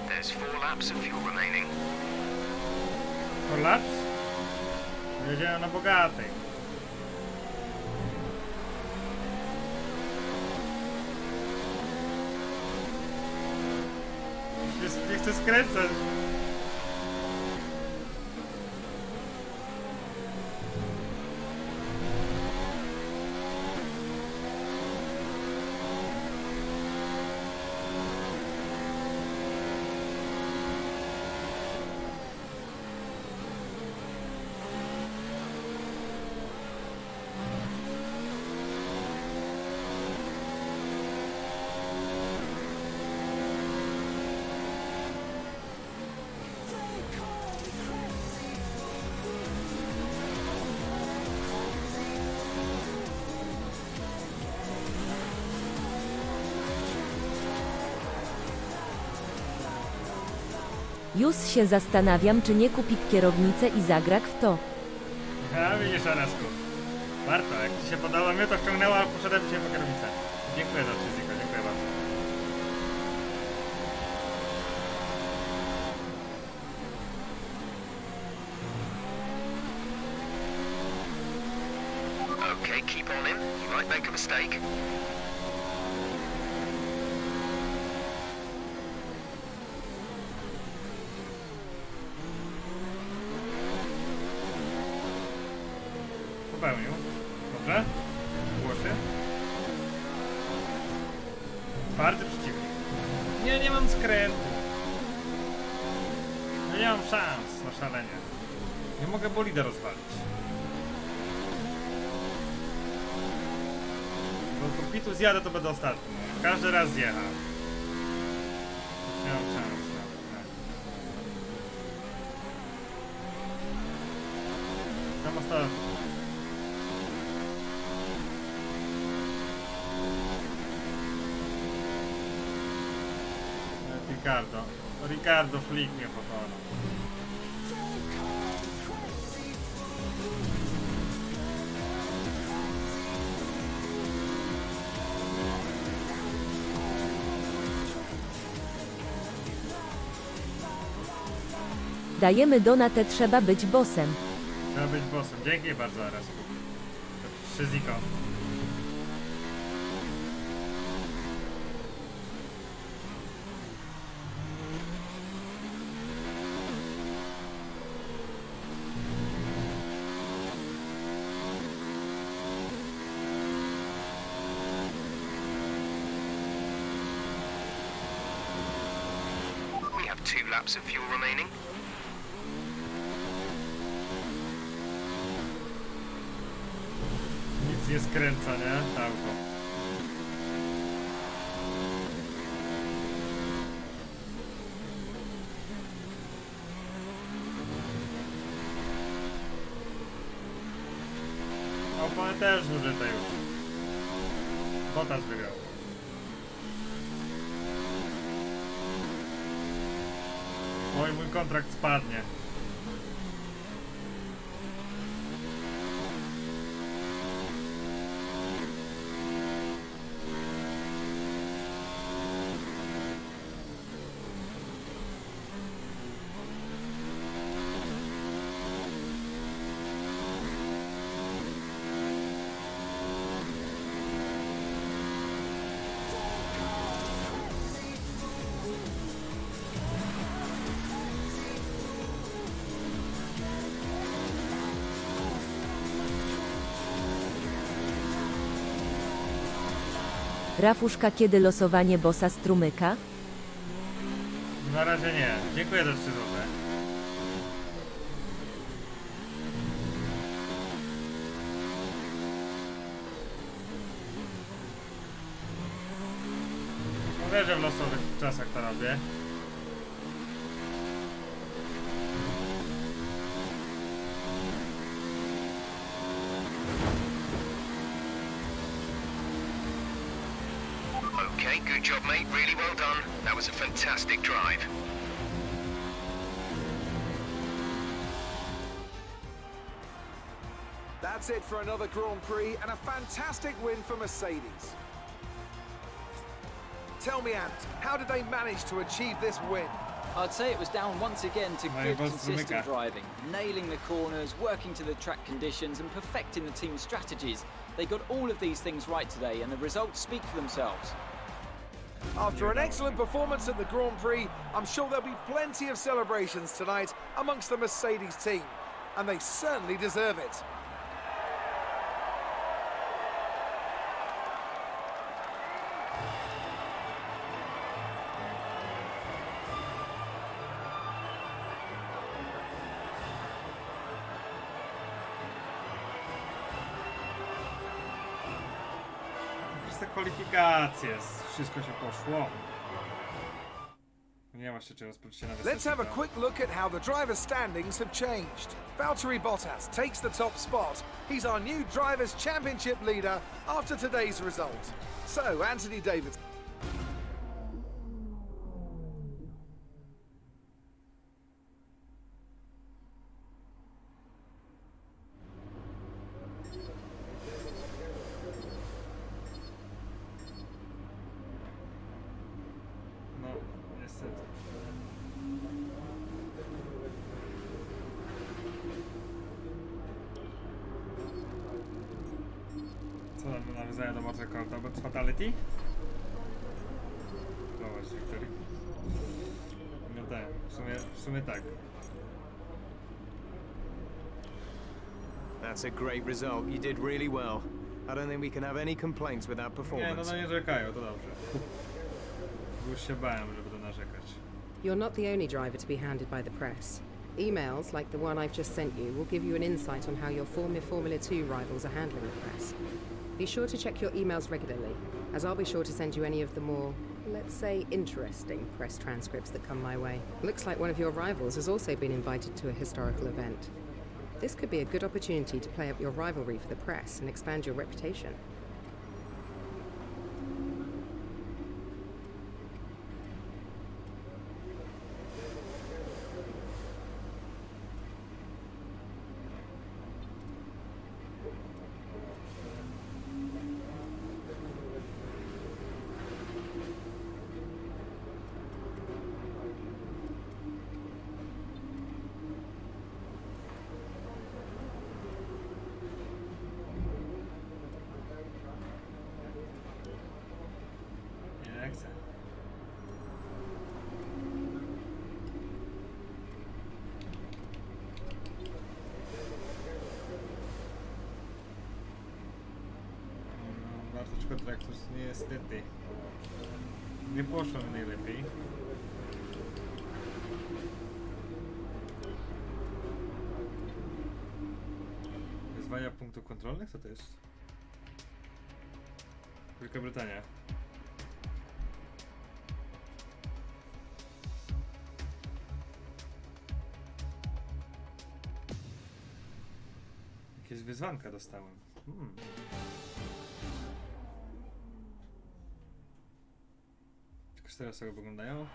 There's 4 laps of fuel remaining. Kolaps? Jedziemy na bogatej. Nie chcę skręcać. Już się zastanawiam, czy nie kupić kierownicę i zagrać w to. A widzisz, Arasku. Warto, jak ci się podoba, mnie to wciągnęło, a poszedłem dzisiaj po kierownicę. Dziękuję za wszystko, dziękuję bardzo. Okay, keep on him. You might make a mistake. pierwszy. Twardy przeciwnik. Nie mam skrętu. Ja nie mam szans na szalenie. Nie mogę bolida rozwalić. Bo to pitu zjadę, to będę ostatni. Każdy raz zjechał. Nie mam szans. Sam ostatni. Ricardo Flick mnie pokonał. Dajemy donatę, trzeba być bossem. Trzeba być bossem. Dzięki bardzo, Aras. 3 ziko. We have 2 laps of fuel remaining. Nic nie skręca, nie? Auto. Opony też zużyte już. Bottas wygrał. Oj, mój kontrakt spadnie. Rafuszka, kiedy losowanie bossa strumyka? Na razie nie. Dziękuję za 3 zł. Mówię, że w losowych czasach to robię. Okay, good job, mate. Really well done. That was a fantastic drive. That's it for another Grand Prix and a fantastic win for Mercedes. Tell me, Ant, how did they manage to achieve this win? I'd say it was down once again to good, consistent driving, nailing the corners, working to the track conditions, and perfecting the team's strategies. They got all of these things right today, and the results speak for themselves. After an excellent performance at the Grand Prix, I'm sure there'll be plenty of celebrations tonight amongst the Mercedes team, and they certainly deserve it. Te kwalifikacje, wszystko się poszło. Nie ma się czego rozpoczęcia na Let's have a quick look at how the driver standings have changed. Valtteri Bottas takes the top spot. He's our new Drivers' Championship leader after today's result. So, Anthony Davis. Co tam nawiązania do Mortal Kombat? Bez Fatality? No właśnie, który... No tak, w sumie tak. That's a great result. You did really well. I don't think we can have any complaints with that Nie, no performance. nie narzekają, to dobrze. Już się bałem, że będą narzekać. You're not the only driver to be handed by the press. Emails, like the one I've just sent you, will give you an insight on how your former Formula 2 rivals are handling the press. Be sure to check your emails regularly, as I'll be sure to send you any of the more, let's say, interesting press transcripts that come my way. Looks like one of your rivals has also been invited to a historical event. This could be a good opportunity to play up your rivalry for the press and expand your reputation. Nie chcę. No, bardzo szkoda, jak to niestety nie poszło mi najlepiej. Wyzwania punktów kontrolnych? Co to jest? Wielka Brytania. Jakieś wyzwanka dostałem. Tylko teraz sobie wyglądają.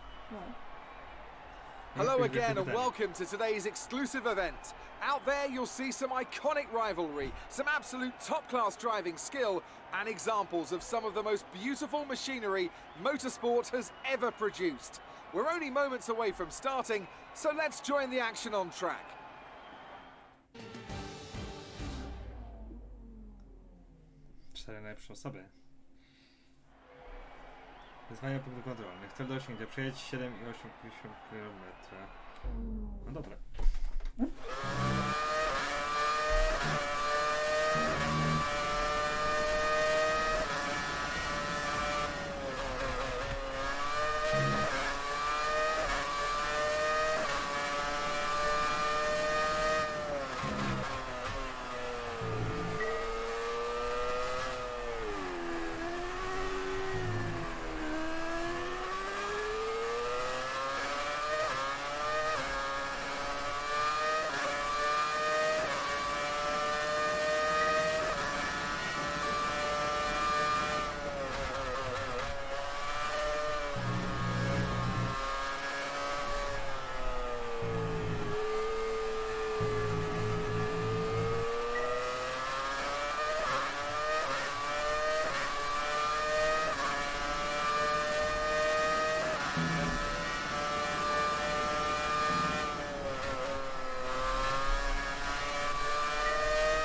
Hello again and welcome to today's exclusive event. Out there you'll see some iconic rivalry, some absolute top-class driving skill, and examples of some of the most beautiful machinery motorsport has ever produced. We're only moments away from starting, so let's join the action on track. Cztery najlepsze osoby. Wyzwania punktów kontrolnych. Cel do osiągnięcia. Przejedź 7,8 km. No dobra.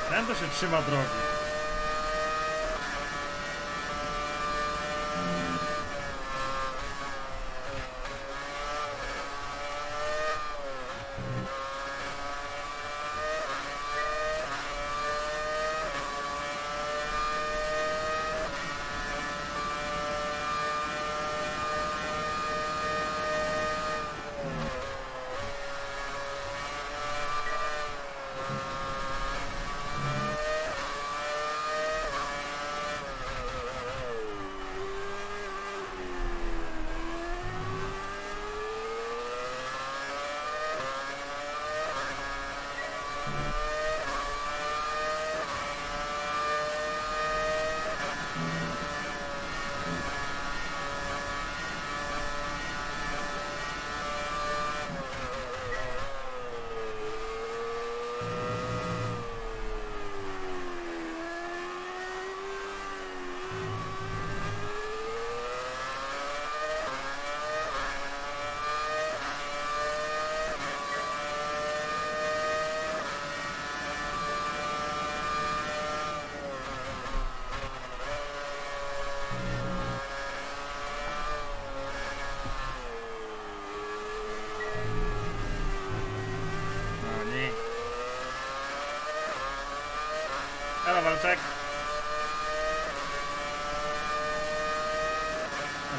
Ten to się trzyma drogi.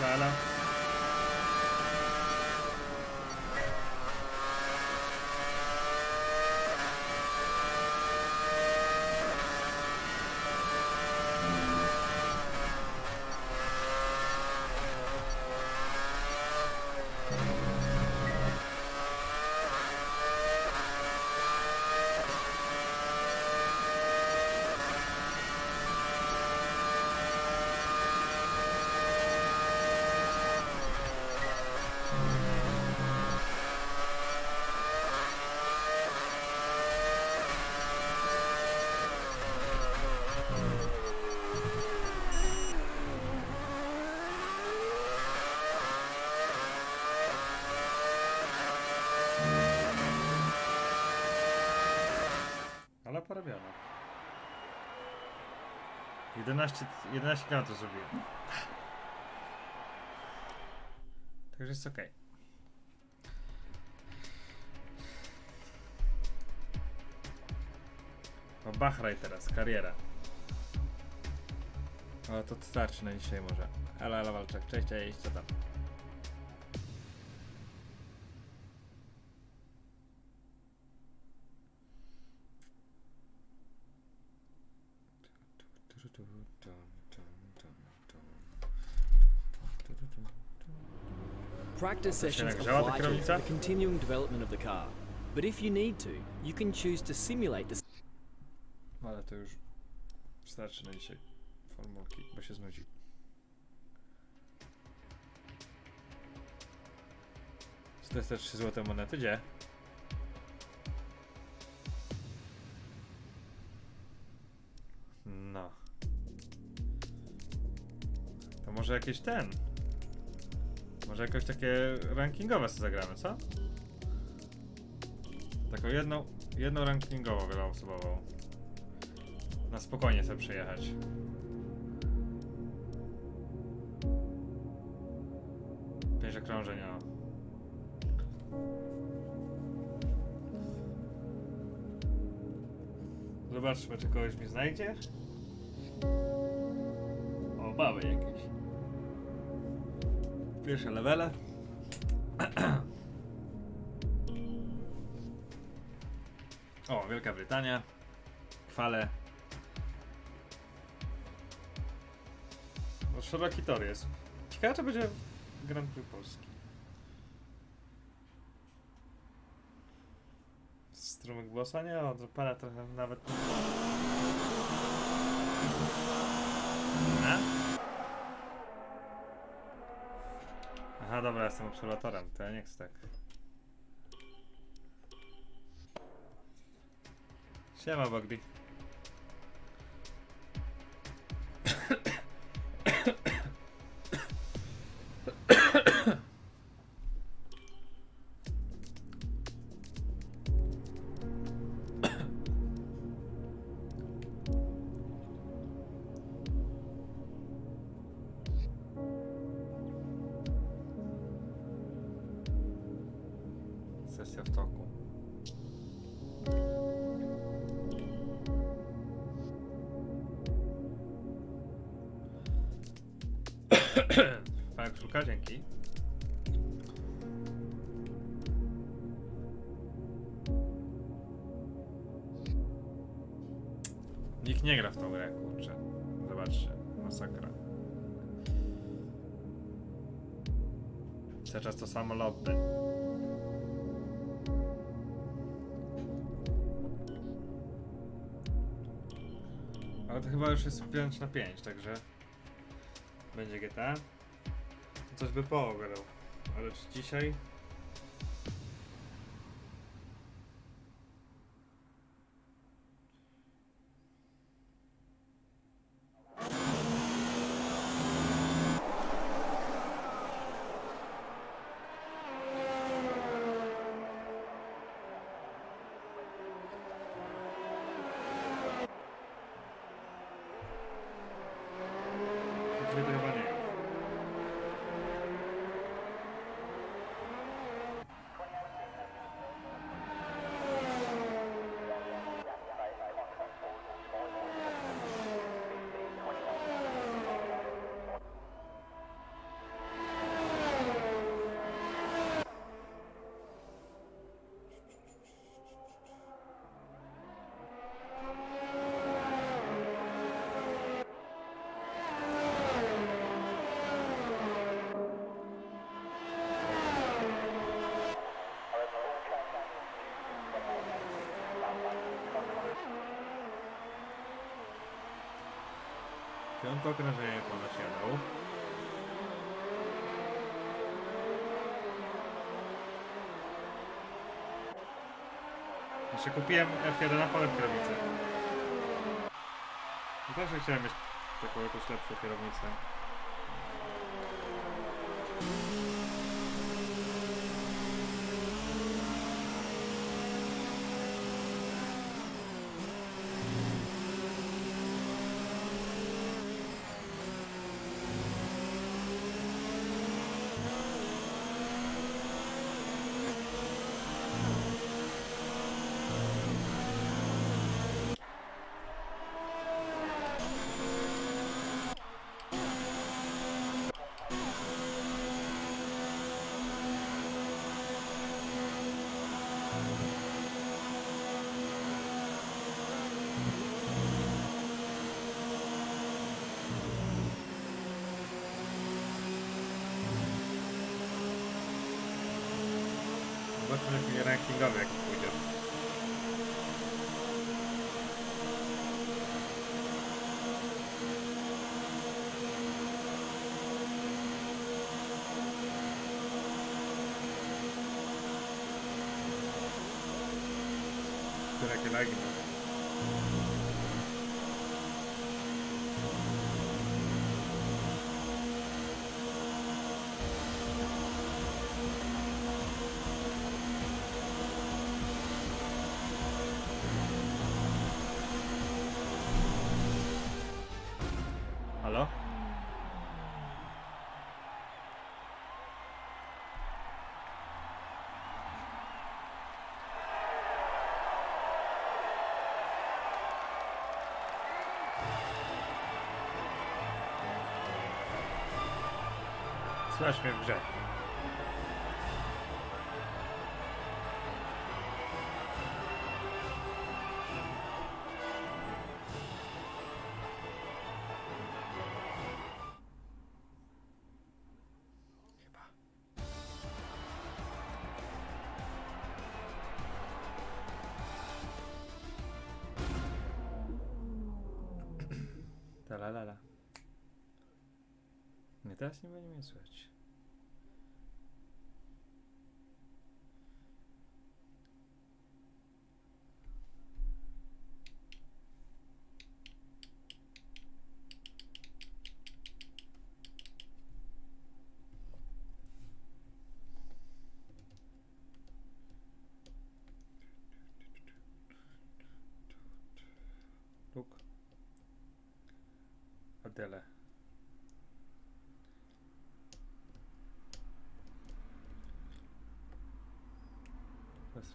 Halo. Ale porobione. 11 km zrobiłem. Także jest ok. O, Bachraj teraz, kariera. O, to starczy na dzisiaj może. Ale walczak, cześć, co tam? Practice sessions are vital for the continuing development of the car. But if you need to, you can choose to simulate the... Ale to już starczy na dzisiaj formułki, bo się znudzi. To jest te 3 złote monety, gdzie? No. To może jakieś może jakoś takie rankingowe sobie zagramy, co? Taką jedną rankingową wieloosobową. Na spokojnie sobie przyjechać. Pięć okrążeń, o. Zobaczmy, czy kogoś mi znajdzie. O, bały jakieś. Pierwsze levele. O, Wielka Brytania. Kwale. No, szeroki tor jest. Ciekawe, czy będzie Grand Prix Polski. Strumyk głosa? Nie, od pana trochę nawet... A? Aha, dobra, jestem obserwatorem, to ja nie chcę tak. Siema, Bogdi. Sesja w toku. Fajna koszulka, dzięki. Nikt nie gra w tą grę, kurczę. Zobaczcie, masakra. Cały czas to samo lobby. Ale to chyba już jest 5 na 5, także będzie GTA. Coś by poograł, ale czy dzisiaj? kierunku okrążenia ponoć jadą. Jeszcze kupiłem F1 na pole kierownicy. I zawsze chciałem mieć taką jakąś lepszą kierownicę. Zobaczmy jaki rankingowy jakiś pójdzie. Jakie lagi ma. Halo? Słychać mnie w grze. Talalala. Nie, teraz nie będzie mnie słychać. Luk. Adele. Raz.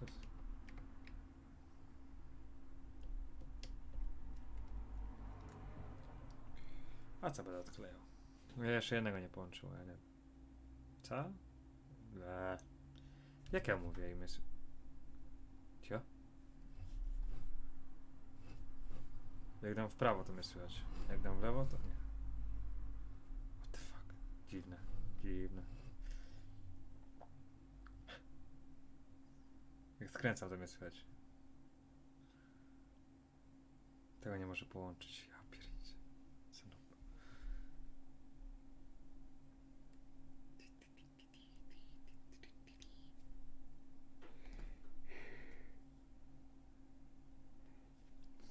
A co będę odklejał? Ja jeszcze jednego nie połączyłem, ale... Co? Jak ja mówię imię? Cio? Jak dam w prawo, to mnie słychać. Jak dam w lewo, to nie. What the fuck? Dziwne. Dziwne. Jak skręcam, to mnie słychać. Tego nie może połączyć. Ja pierniczę.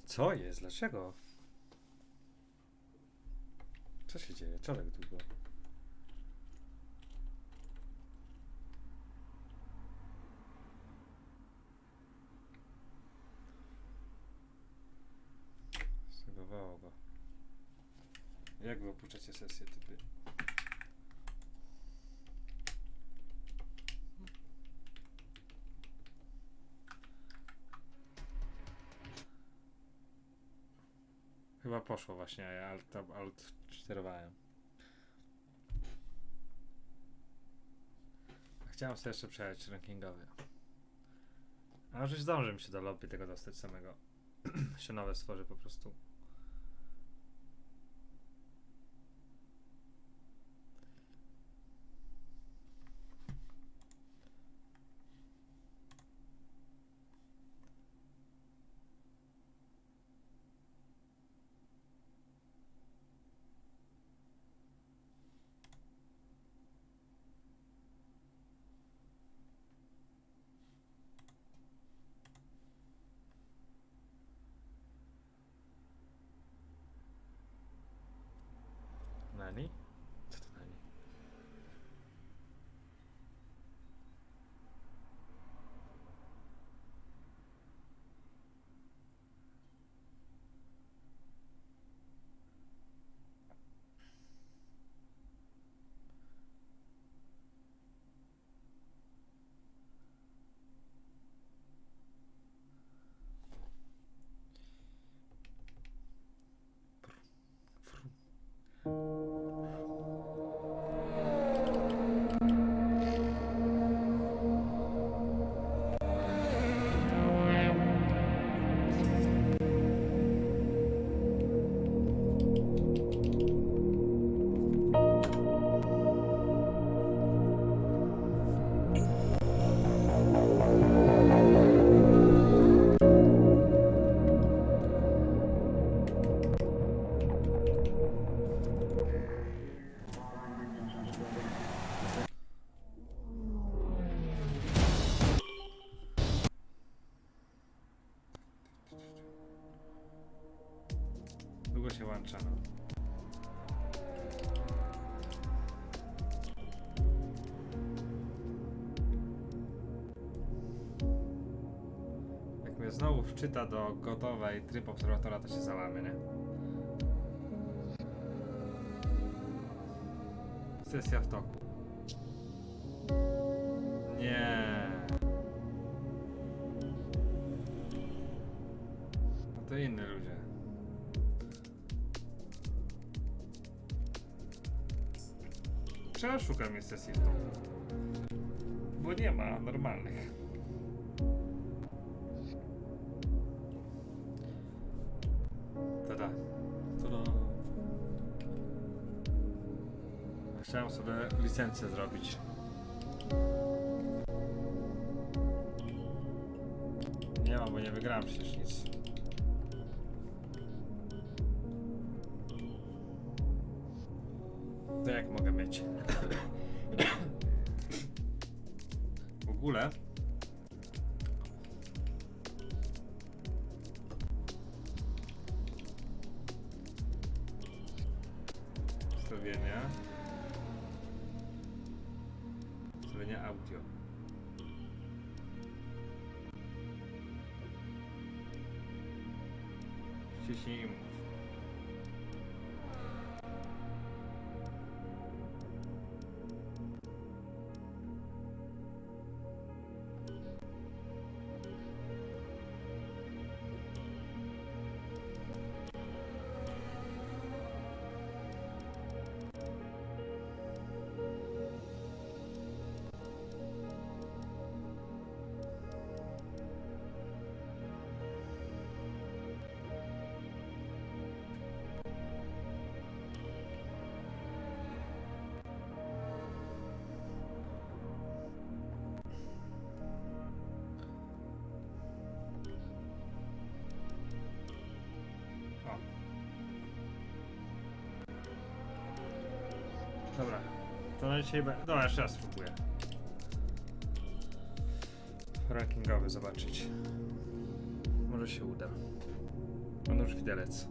Co jest? Dlaczego? Co się dzieje? Co tak długo? Zlogowało go. Jak wy opuszczacie sesję, typy? Chyba poszło właśnie, a ja alt czterowałem. Chciałem sobie jeszcze przejechać rankingowy. A może zdążę mi się do lobby tego dostać samego. się nowe stworzy po prostu. Nani? Co to nani? Długo się łącza, no. Jak mnie znowu wczyta do gotowej tryb obserwatora, to się załamie, nie? Sesja w toku. Nie. No to inni ludzie. Czego szukam jest sesji w toku? Bo nie ma normalnych. Tada. Tada. Chciałem sobie licencję zrobić. Nie mam, bo nie wygrałem przecież nic. To jak mogę mieć? W ogóle ustawienia audio. Wciśnij i mów. Dobra, to na dzisiaj dobra, jeszcze raz spróbuję. Rankingowy zobaczyć. Może się uda. On już widelec.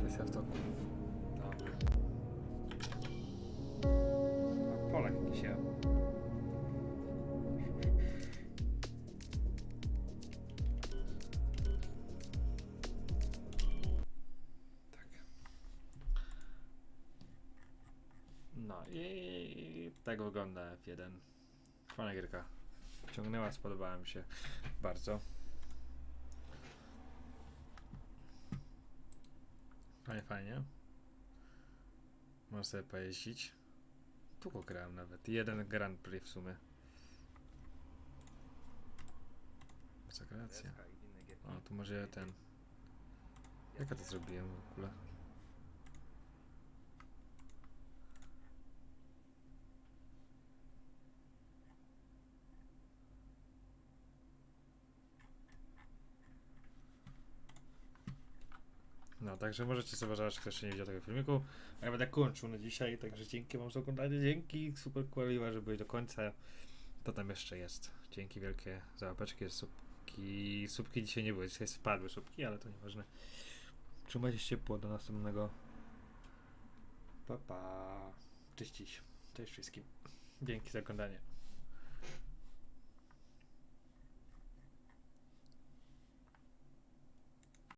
Sesja w toku. Dobra. No, Polak jakiś ja. No i tak wygląda F1. Fajna gierka. Ciągnęła, spodobała mi się bardzo. Fajnie, fajnie. Można sobie pojeździć. Długo grałem nawet. Jeden Grand Prix w sumie. Zagracja. O, tu może ten. Jak ja to zrobiłem w ogóle? No, także możecie sobie zobaczyć, kto jeszcze nie widział tego filmiku. A ja będę kończył na dzisiaj, także dzięki wam za oglądanie, dzięki, super kwaliwa, że byli do końca. To tam jeszcze jest. Dzięki wielkie za łapeczki, subki. słupki. Słupki dzisiaj nie były, dzisiaj spadły słupki, ale to nieważne. Trzymajcie się ciepło, do następnego. Pa, pa. Cześć. Cześć wszystkim. Dzięki za oglądanie.